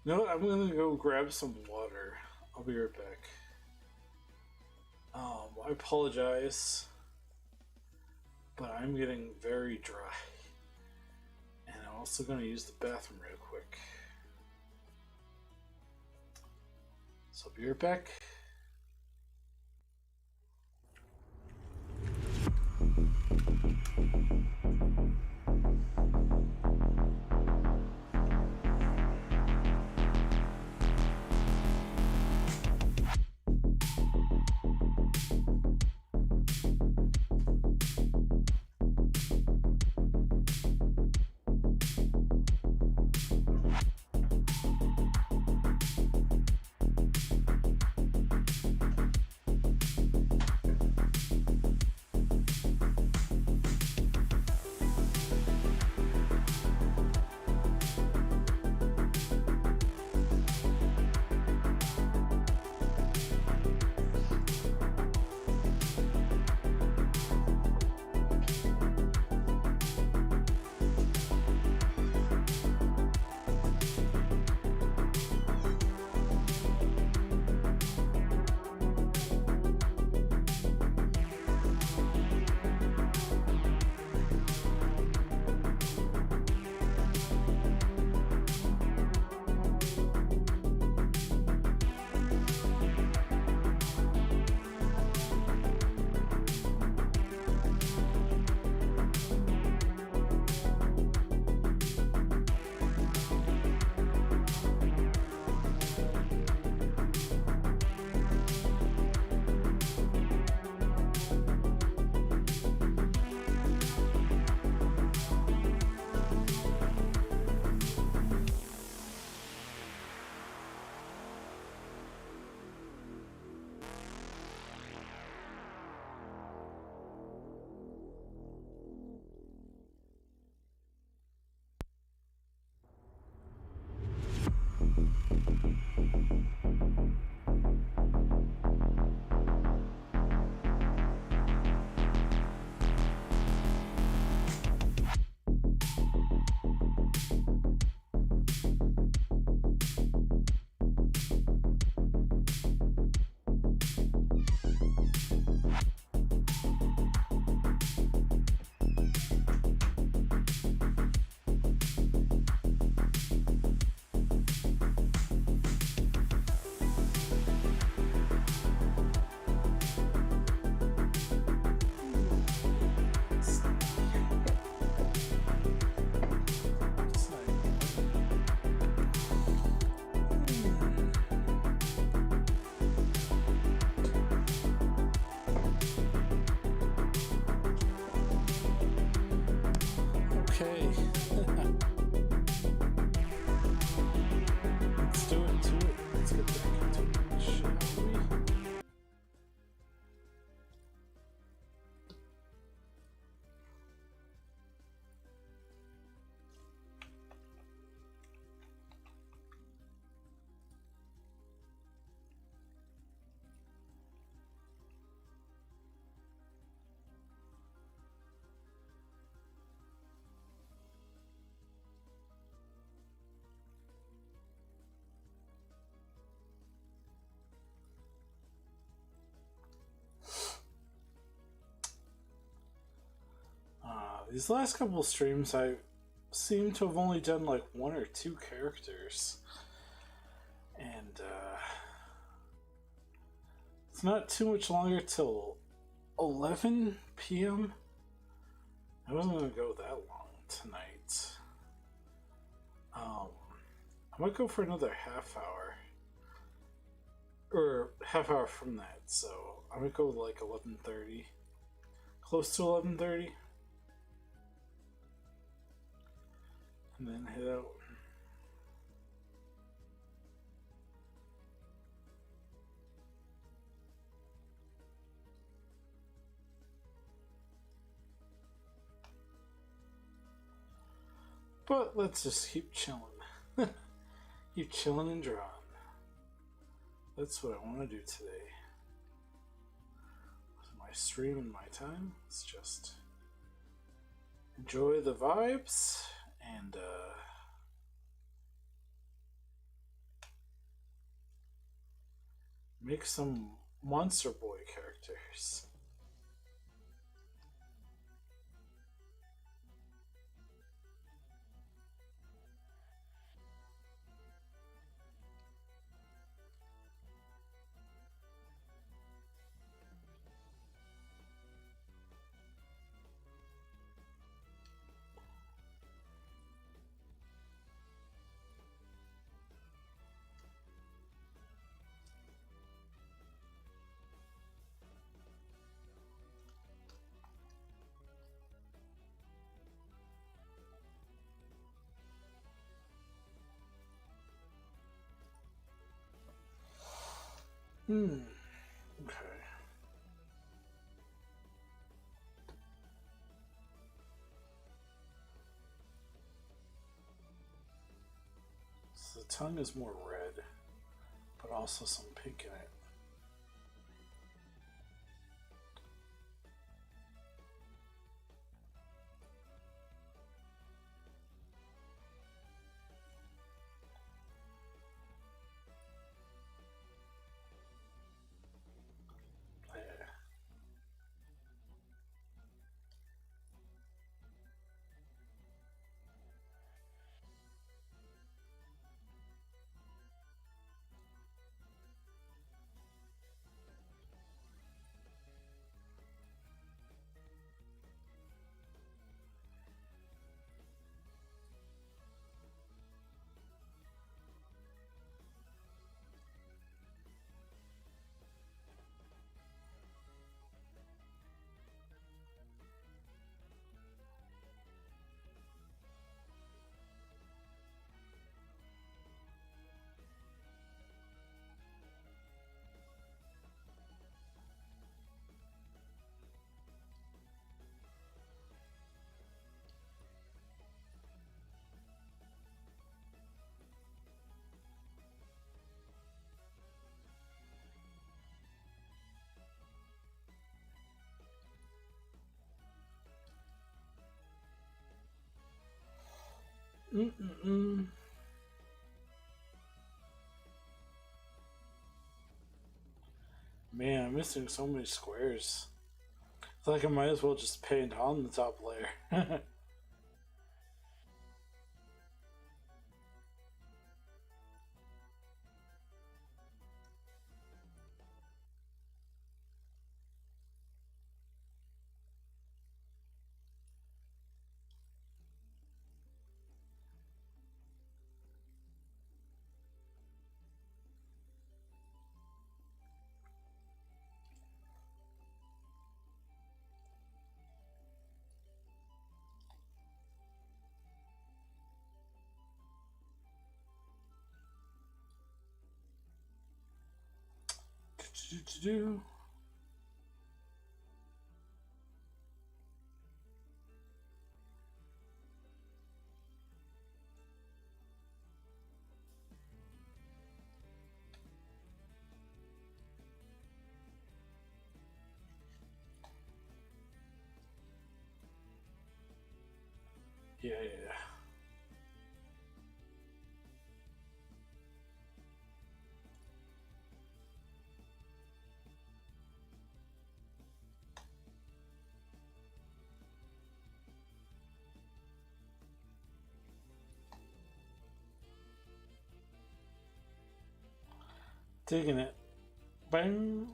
You know what? I'm gonna go grab some water. I'll be right back. I apologize, but I'm getting very dry. And I'm also gonna use the bathroom real quick. So I'll be right back. Okay. Let's do it to it. Let's get back into it, shall we? These last couple of streams, I seem to have only done like one or two characters. And it's not too much longer till 11 p.m. I wasn't going to go that long tonight. I might go for another half hour. Or half hour from that, so I might go like 11:30. Close to 11:30. And then head out. But let's just keep chilling. Keep chilling and drawing. That's what I want to do today. With my stream and my time, let's just enjoy the vibes and make some Monster Boy characters. Okay. So the tongue is more red, but also some pink in it. Man, I'm missing so many squares. It's like I might as well just paint on the top layer. Do. Yeah. Digging it. Bang.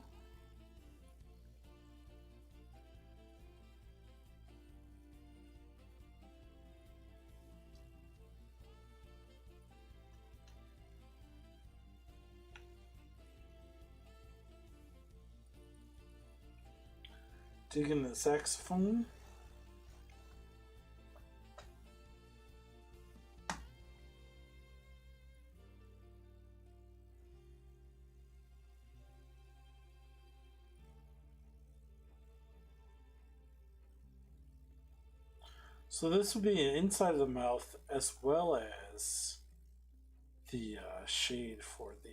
Digging the saxophone. So this would be an inside of the mouth as well as the shade for the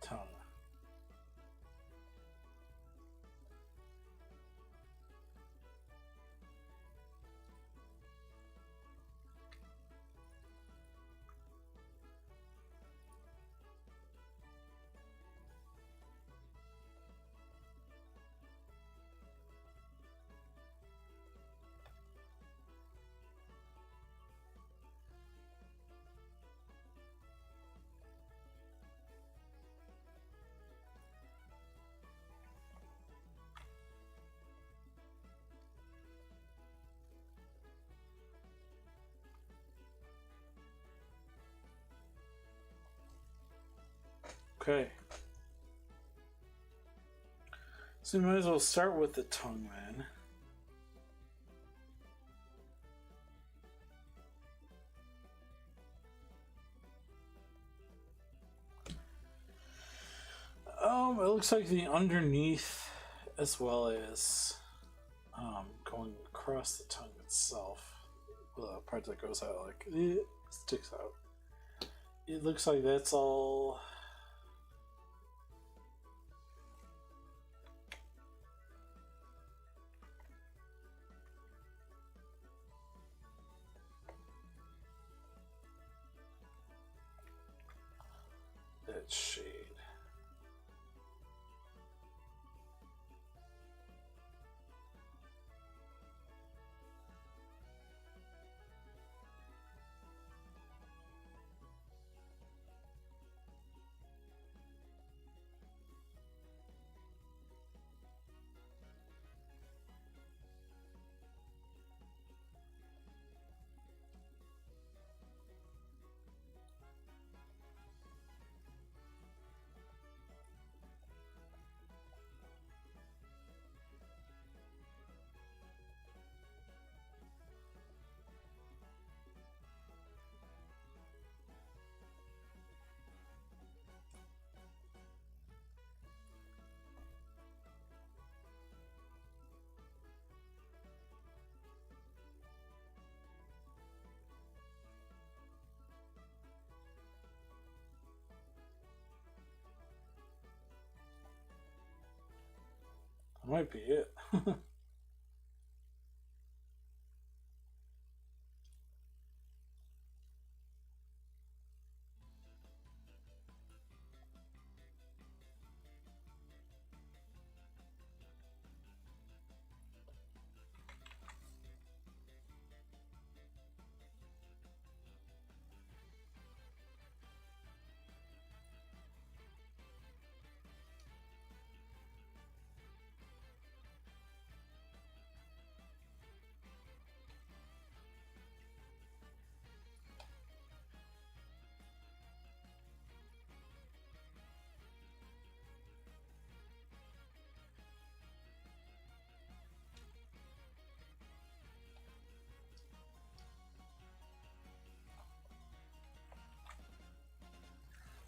tongue. Okay. So we might as well start with the tongue then. It looks like the underneath as well as going across the tongue itself. The part that goes out like it sticks out. It looks like that's all. That shade. That might be it.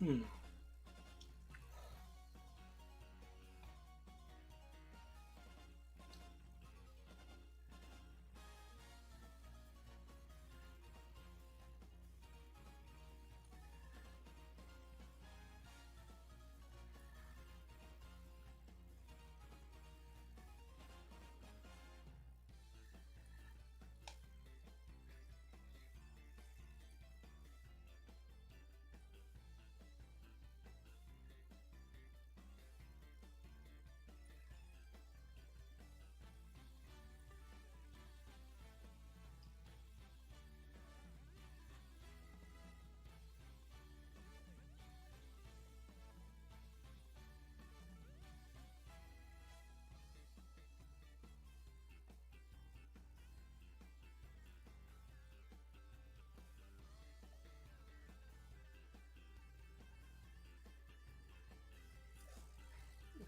Hmm.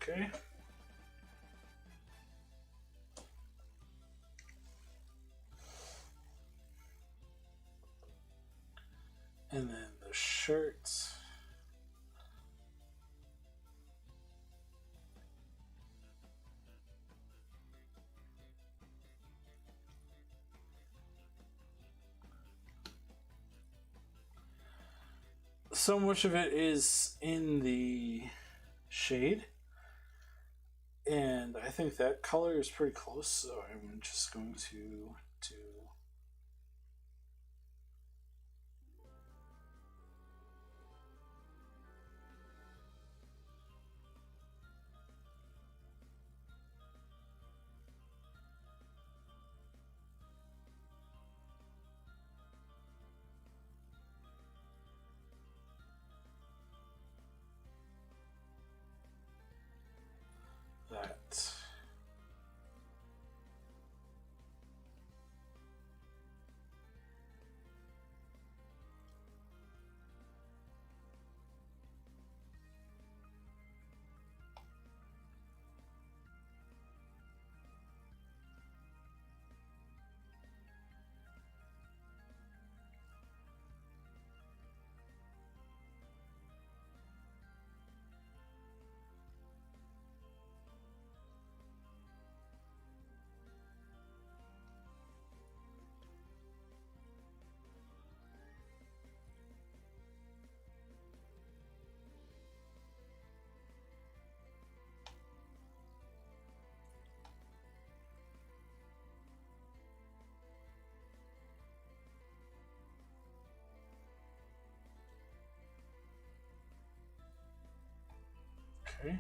Okay. And then the shirt. So much of it is in the shade, and I think that color is pretty close, so I'm just going to do that. Okay.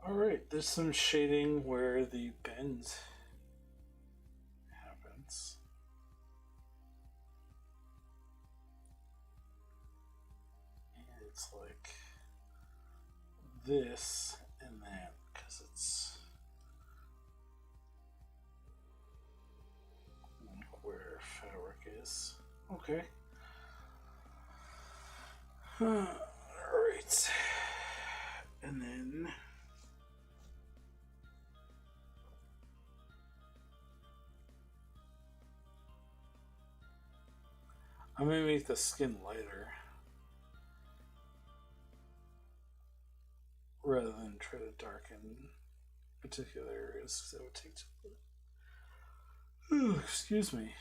All right, there's some shading where the bend happens. And it's like this and that because it's where fabric is. Okay. All right. And then I'm going to make the skin lighter rather than try to darken particular areas because that would take too. Excuse me.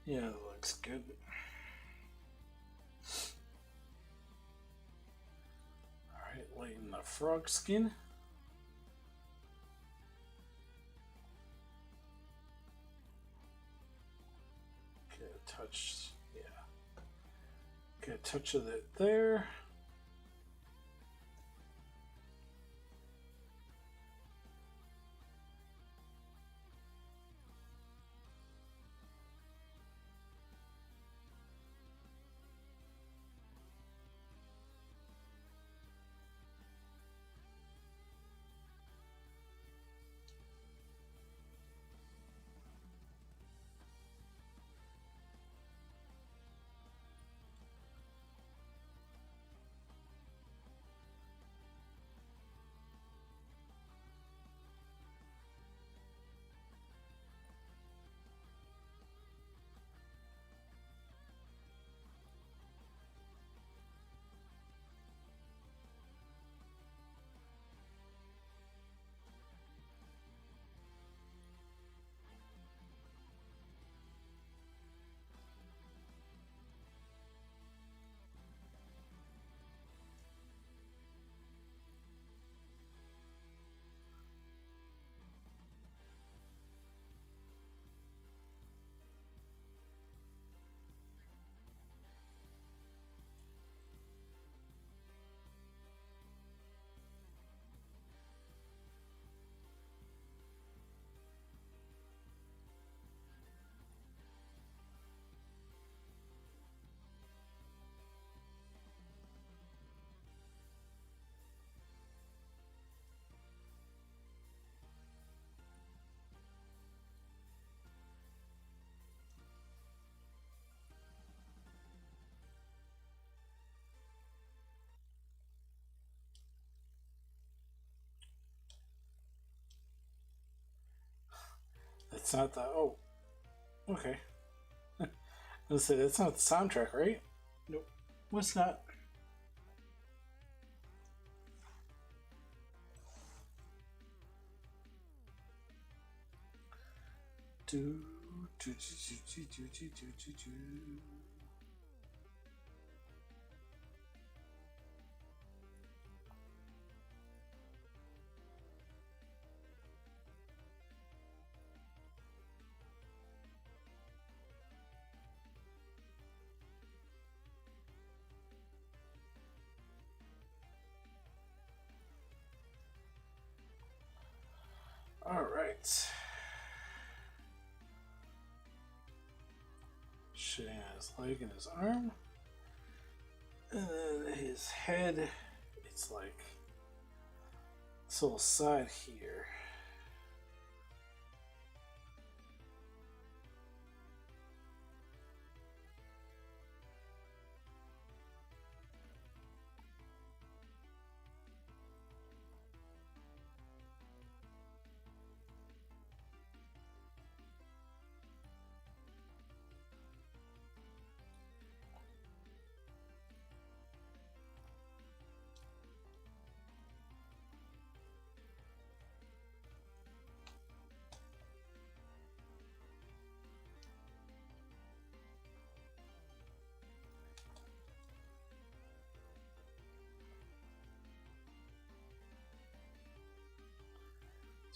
Yeah, that looks good. Alright, lighten the frog skin. Get a touch, yeah. Get a touch of it there. That's not the. Oh, okay. I was say that's not the soundtrack, right? Nope. What's not? Do do do do do do do do do. All right. Shitting on his leg and his arm. And then his head, it's like this little side here.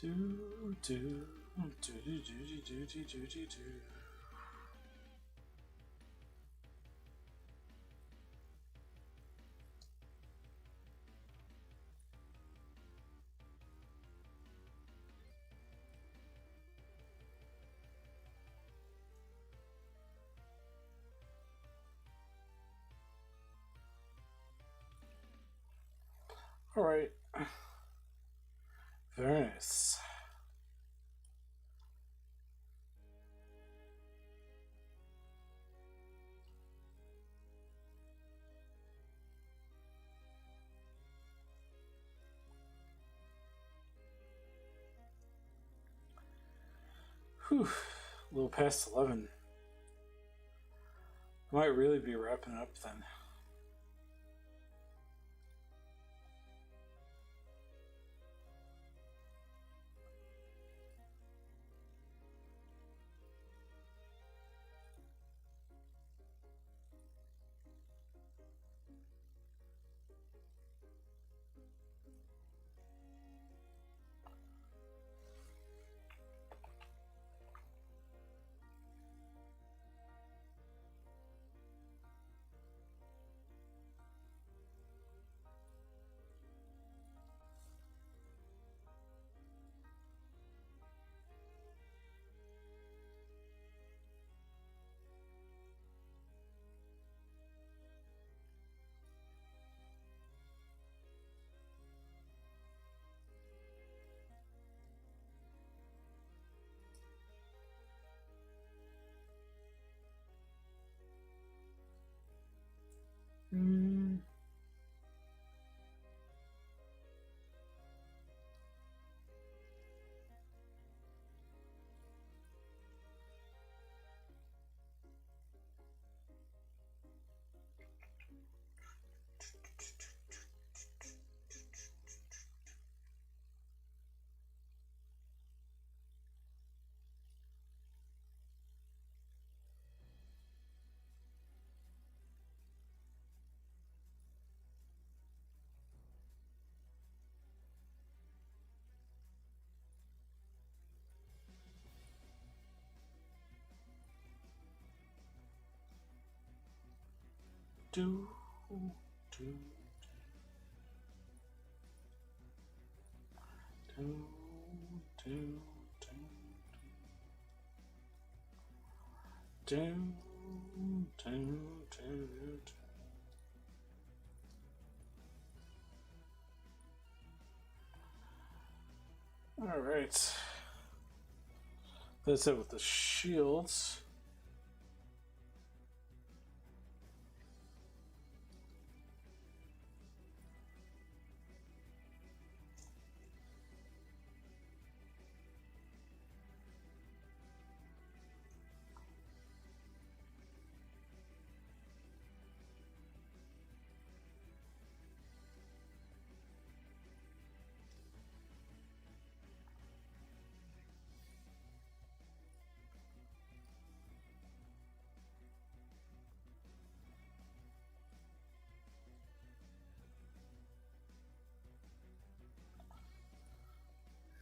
Do do do do do do do do do do. All right. Very nice. Whew. A little past 11. I might really be wrapping up then. Mm. Do do do do do do do do. All right. That's it with the shields.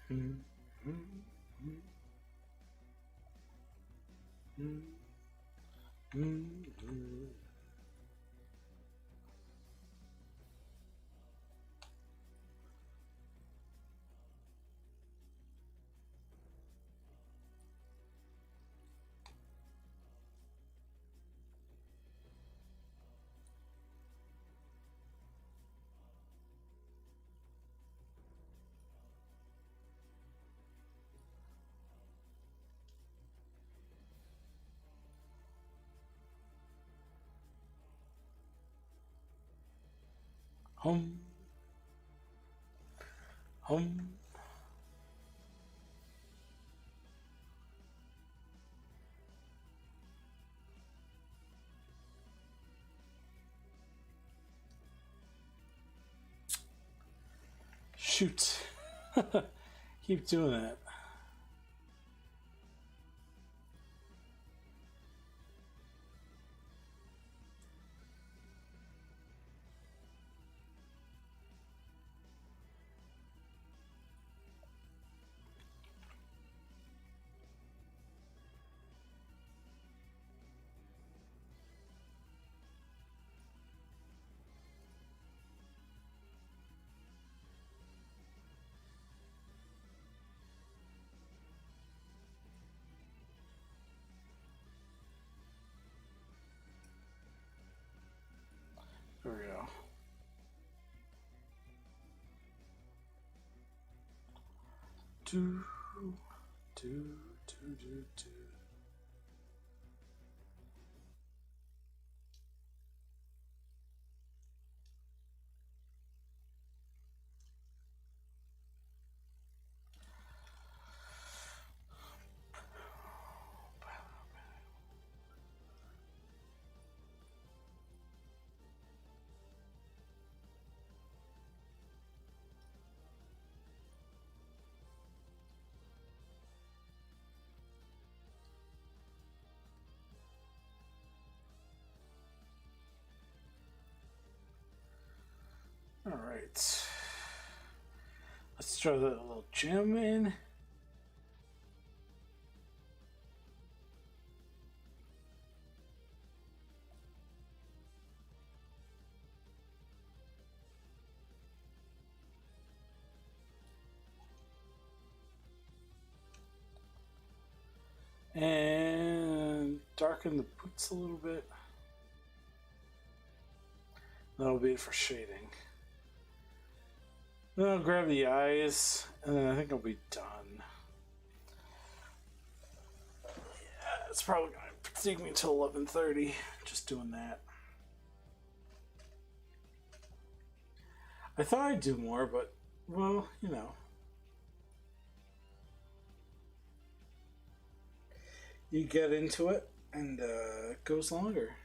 Hum, hum. Shoot. Keep doing that. There we go. Do, do, do. All right. Let's throw that little gem in. And darken the boots a little bit. That'll be it for shading. Then I'll grab the eyes, and then I think I'll be done. Yeah, it's probably going to take me until 11:30 just doing that. I thought I'd do more, but, well, you know. You get into it, and it goes longer.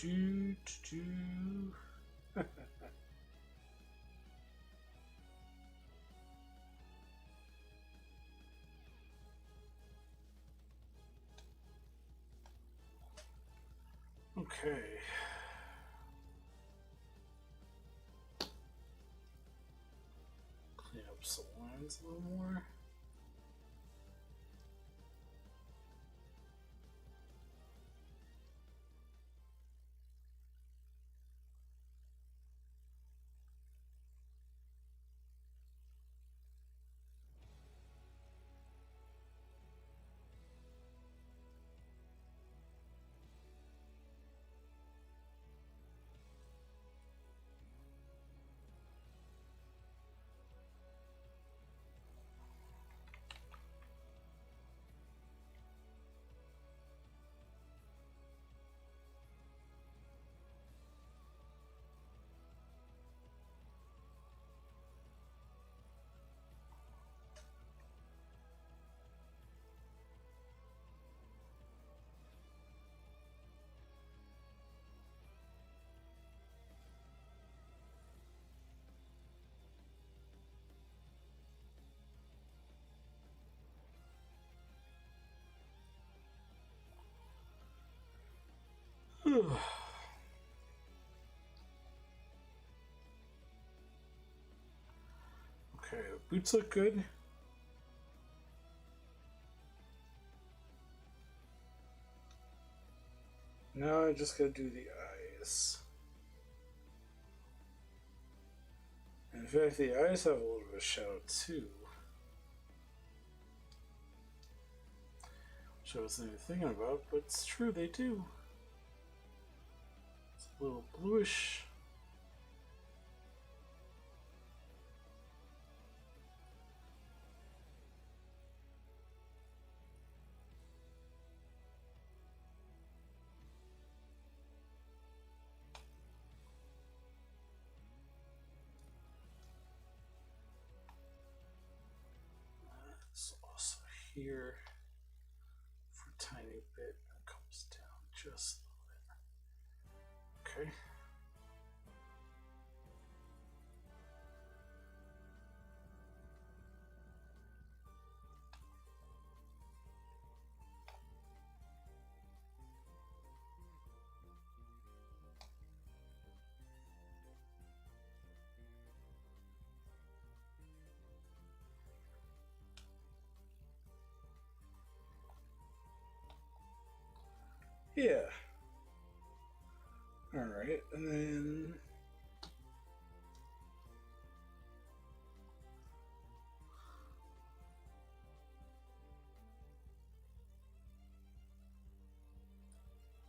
Do, do, do. Okay. Clean up some lines a little more. Okay, boots look good. Now I just gotta do the eyes. In fact, the eyes have a little bit of shadow too. Which I wasn't even thinking about, but it's true, they do. It's a little bluish. It's also here for a tiny bit. It comes down just a little bit. Okay. Yeah. Alright, and then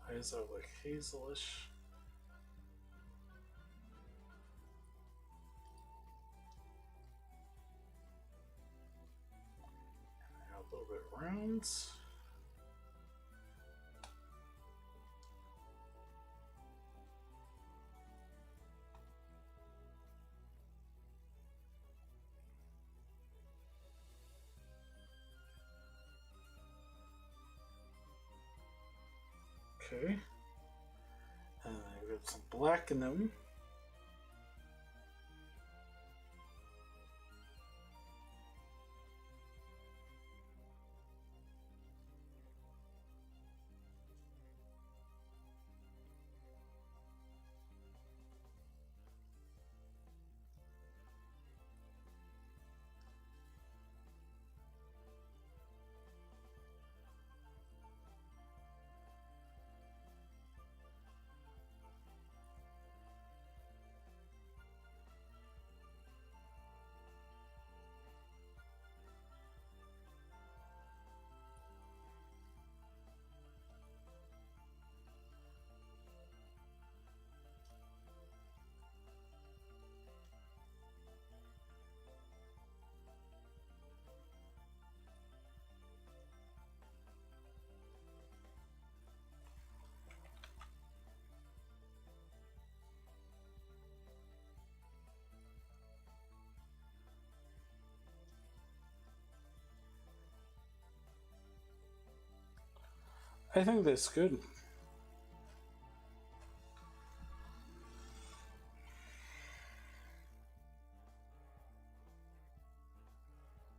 eyes are like hazelish. And a little bit round. Okay. And I've got some black in them. I think that's good.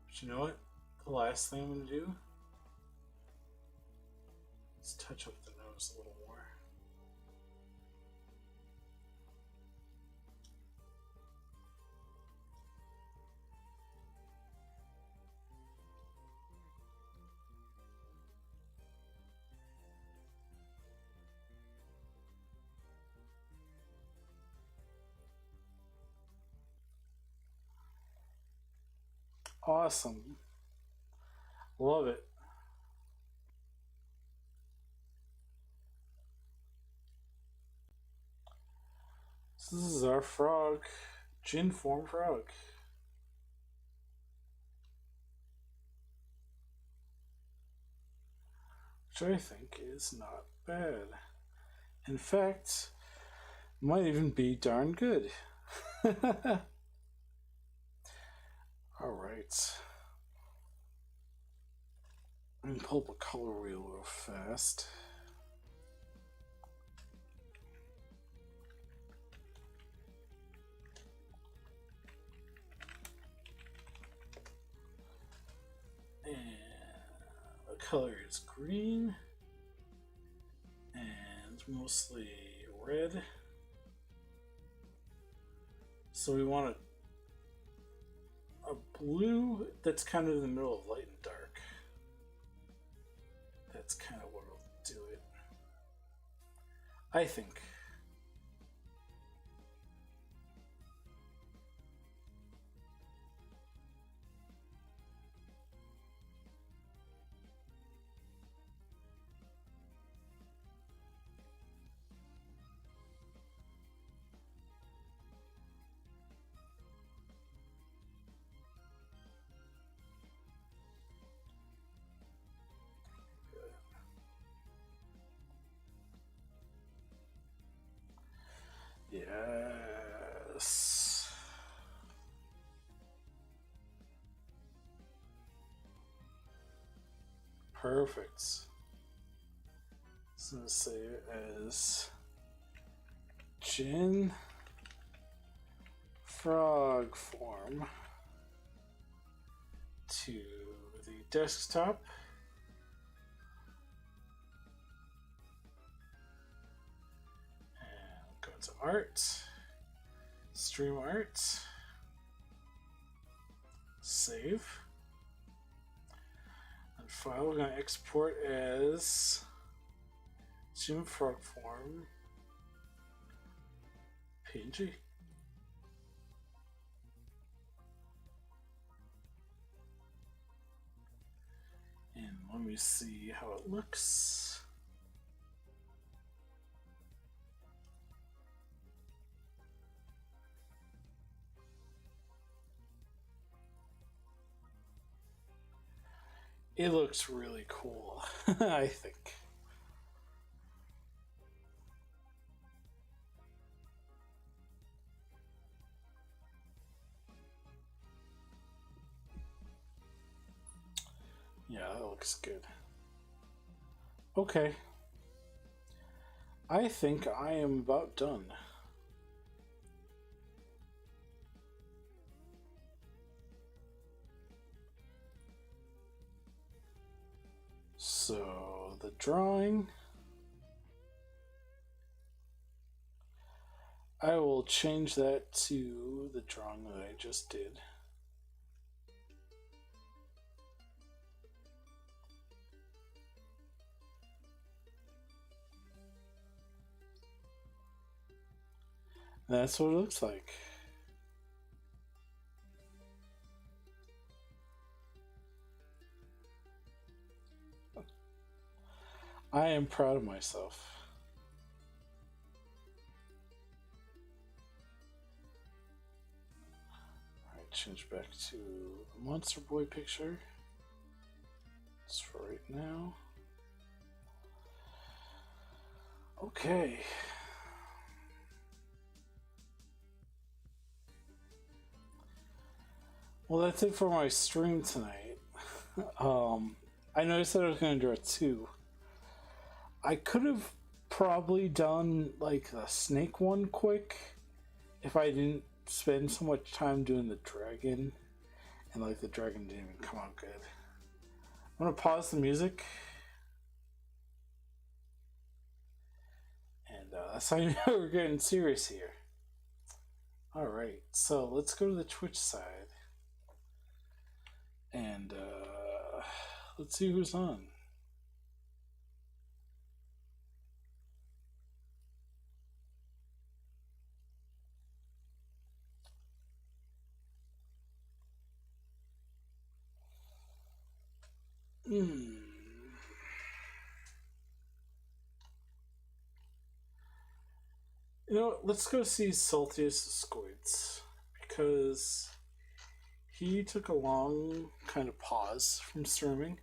But you know what? The last thing I'm going to do is touch up the nose a little more. Awesome. Love it. So this is our frog. Gin form frog. Which I think is not bad. In fact, might even be darn good. Alright. I'm going to pull up a color wheel real fast. And the color is green. And It's mostly red. So we want a blue that's kind of in the middle of light and dark. That's kind of what will do it, I think. Yes. Perfect. So I'm going to say it as Jin frog form to the desktop. And go to art, stream art, save. And file we're going to export as Jin frog form PNG. And let me see how it looks. It looks really cool, I think. Yeah, that looks good. Okay. I think I am about done. So, the drawing. I will change that to the drawing that I just did. That's what it looks like. I am proud of myself. Alright, change back to the Monster Boy picture. That's for right now. Okay. Well, that's it for my stream tonight. I noticed that I was going to draw two. I could have probably done like the snake one quick if I didn't spend so much time doing the dragon, and like the dragon didn't even come out good. I'm going to pause the music, and that's how you know we're getting serious here. Alright, so let's go to the Twitch side. And let's see who's on. You know what? Let's go see Saltiest Squids, because he took a long kind of pause from streaming,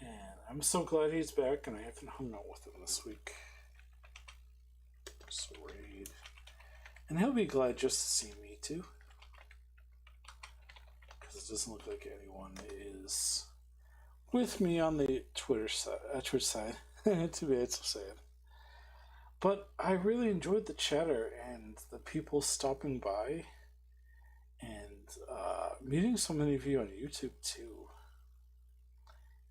and I'm so glad he's back, and I haven't hung out with him this week. So raid. And he'll be glad just to see me too, because it doesn't look like anyone is with me on the Twitch side. Too bad, so sad. But I really enjoyed the chatter and the people stopping by, and meeting so many of you on YouTube too.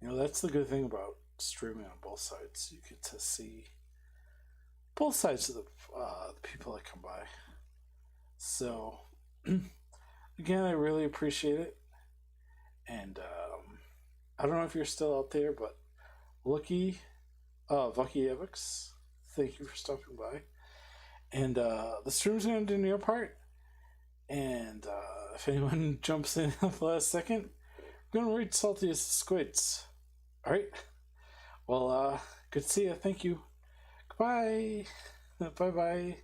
You know, that's the good thing about streaming on both sides. You get to see both sides of the people that come by. So, again, I really appreciate it. And I don't know if you're still out there, but Lucky, Vucky Evix, thank you for stopping by. And the stream's going to do your part. And if anyone jumps in at the last second, I'm going to read salty as the squids. Alright? Well, good to see you. Thank you. Goodbye. Bye bye.